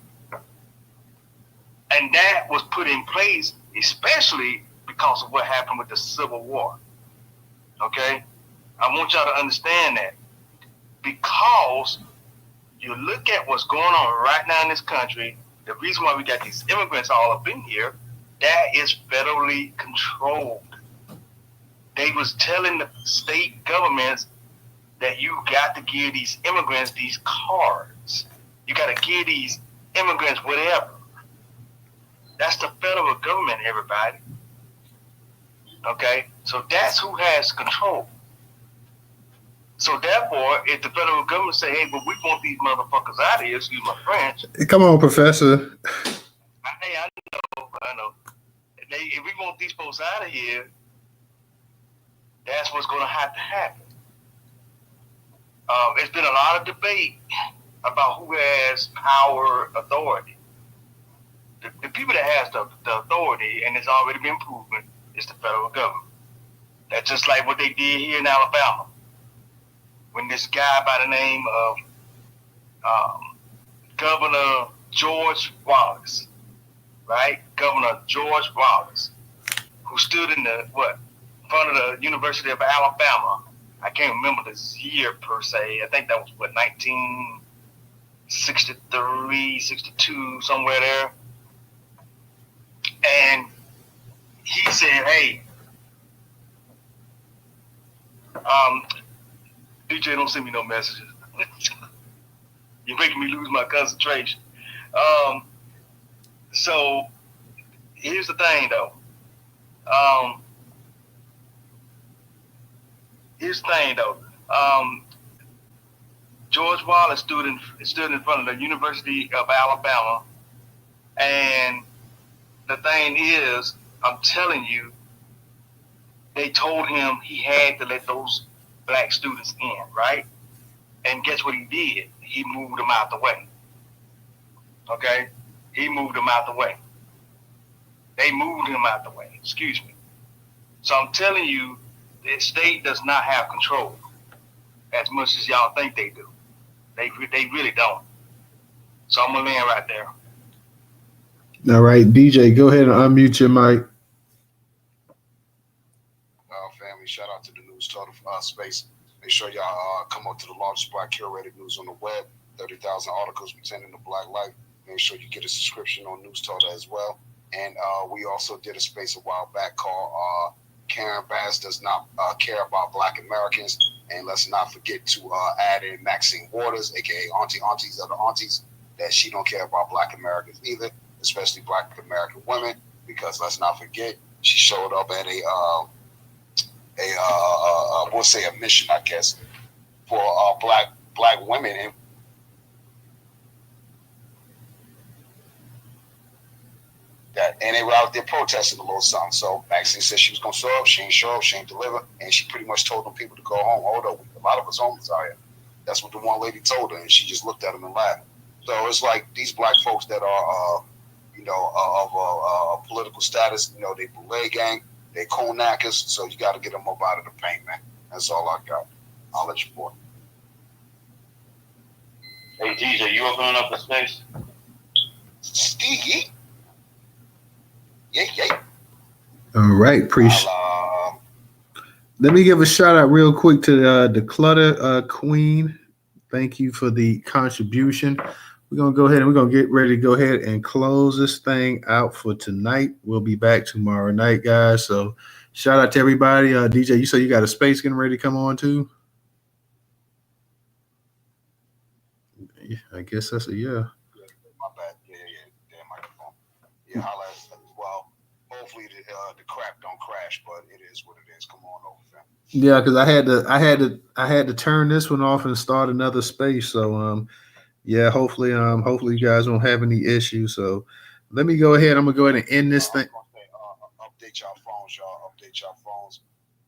And that was put in place especially because of what happened with the Civil War. Okay? I want y'all to understand that. Because you look at what's going on right now in this country, the reason why we got these immigrants all up in here, that is federally controlled. They was telling the state governments that you got to give these immigrants these cards. You got to give these immigrants whatever. That's the federal government, everybody. Okay? So that's who has control. So therefore, if the federal government say, hey, but we want these motherfuckers out of here, excuse my French. Come on, Professor. Hey, I know. If we want these folks out of here, that's what's going to have to happen. There's been a lot of debate about who has power, authority. The people that has the authority, and it's already been proven, is the federal government. That's just like what they did here in Alabama. When this guy by the name of Governor George Wallace, right? Governor George Wallace, who stood in front of the University of Alabama. I can't remember this year per se. I think that was 1963, 62, somewhere there. And he said, hey, DJ, don't send me no messages. You're making me lose my concentration. So here's the thing, though. George Wallace stood in front of the University of Alabama, and the thing is, I'm telling you, they told him he had to let those black students in, right? And guess what he did? he moved them out the way. Okay? He moved them out the way. They moved him out the way. Excuse me. So I'm telling you, the state does not have control as much as y'all think they do. They really don't. So I'm going to land right there. All right, DJ, go ahead and unmute your mic. Family, shout out to the Newstoter space. Make sure y'all come up to the largest black curated news on the web. 30,000 articles pertaining to Black life. Make sure you get a subscription on Newstoter as well. And we also did a space a while back called Karen Bass Does Not Care About Black Americans. And let's not forget to add in Maxine Waters, a.k.a. Aunties of the Aunties, that she don't care about Black Americans either, especially Black American women, because let's not forget, she showed up at we'll say a mission, I guess, for black women. And they were out there protesting a little something. So Maxine said she was going to show up. She ain't show up. She ain't deliver. And she pretty much told them people to go home. Hold up. A lot of us homeless out here. That's what the one lady told her. And she just looked at them and laughed. So it's like these black folks that are, of political status, they boule gang, they coon-knackers. So you got to get them up out of the paint, man. That's all I got. I'll let you boy. Hey, DJ, you opening up the space? Steve. Yeah. All right, appreciate. Let me give a shout out real quick to the Clutter Queen. Thank you for the contribution. We're gonna go ahead and we're gonna get ready to go ahead and close this thing out for tonight. We'll be back tomorrow night, guys. So shout out to everybody. DJ, you say you got a space getting ready to come on too? Yeah, I guess that's a yeah. My bad. Yeah. Damn microphone. Yeah, holla as well. Hopefully the crap don't crash, but it is what it is. Come on over, fam. Yeah, because I had to turn this one off and start another space. So yeah, hopefully you guys won't have any issues. So let me go ahead. I'm gonna go ahead and end this thing. Update your phones, y'all. Update your phones.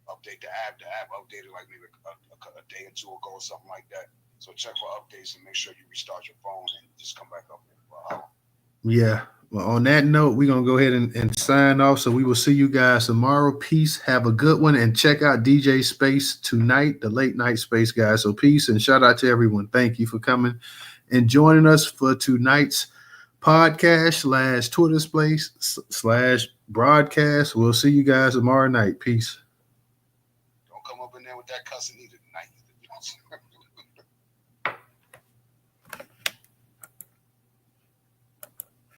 Update the app. The app updated like maybe a day or two ago or something like that. So check for updates and make sure you restart your phone and just come back up there. Yeah. Well, on that note, we're going to go ahead and sign off. So we will see you guys tomorrow. Peace. Have a good one. And check out DJ Space tonight, the late night space, guys. So peace and shout out to everyone. Thank you for coming and joining us for tonight's podcast / Twitter space / broadcast. We'll see you guys tomorrow night. Peace. Don't come up in there with that cussing either tonight.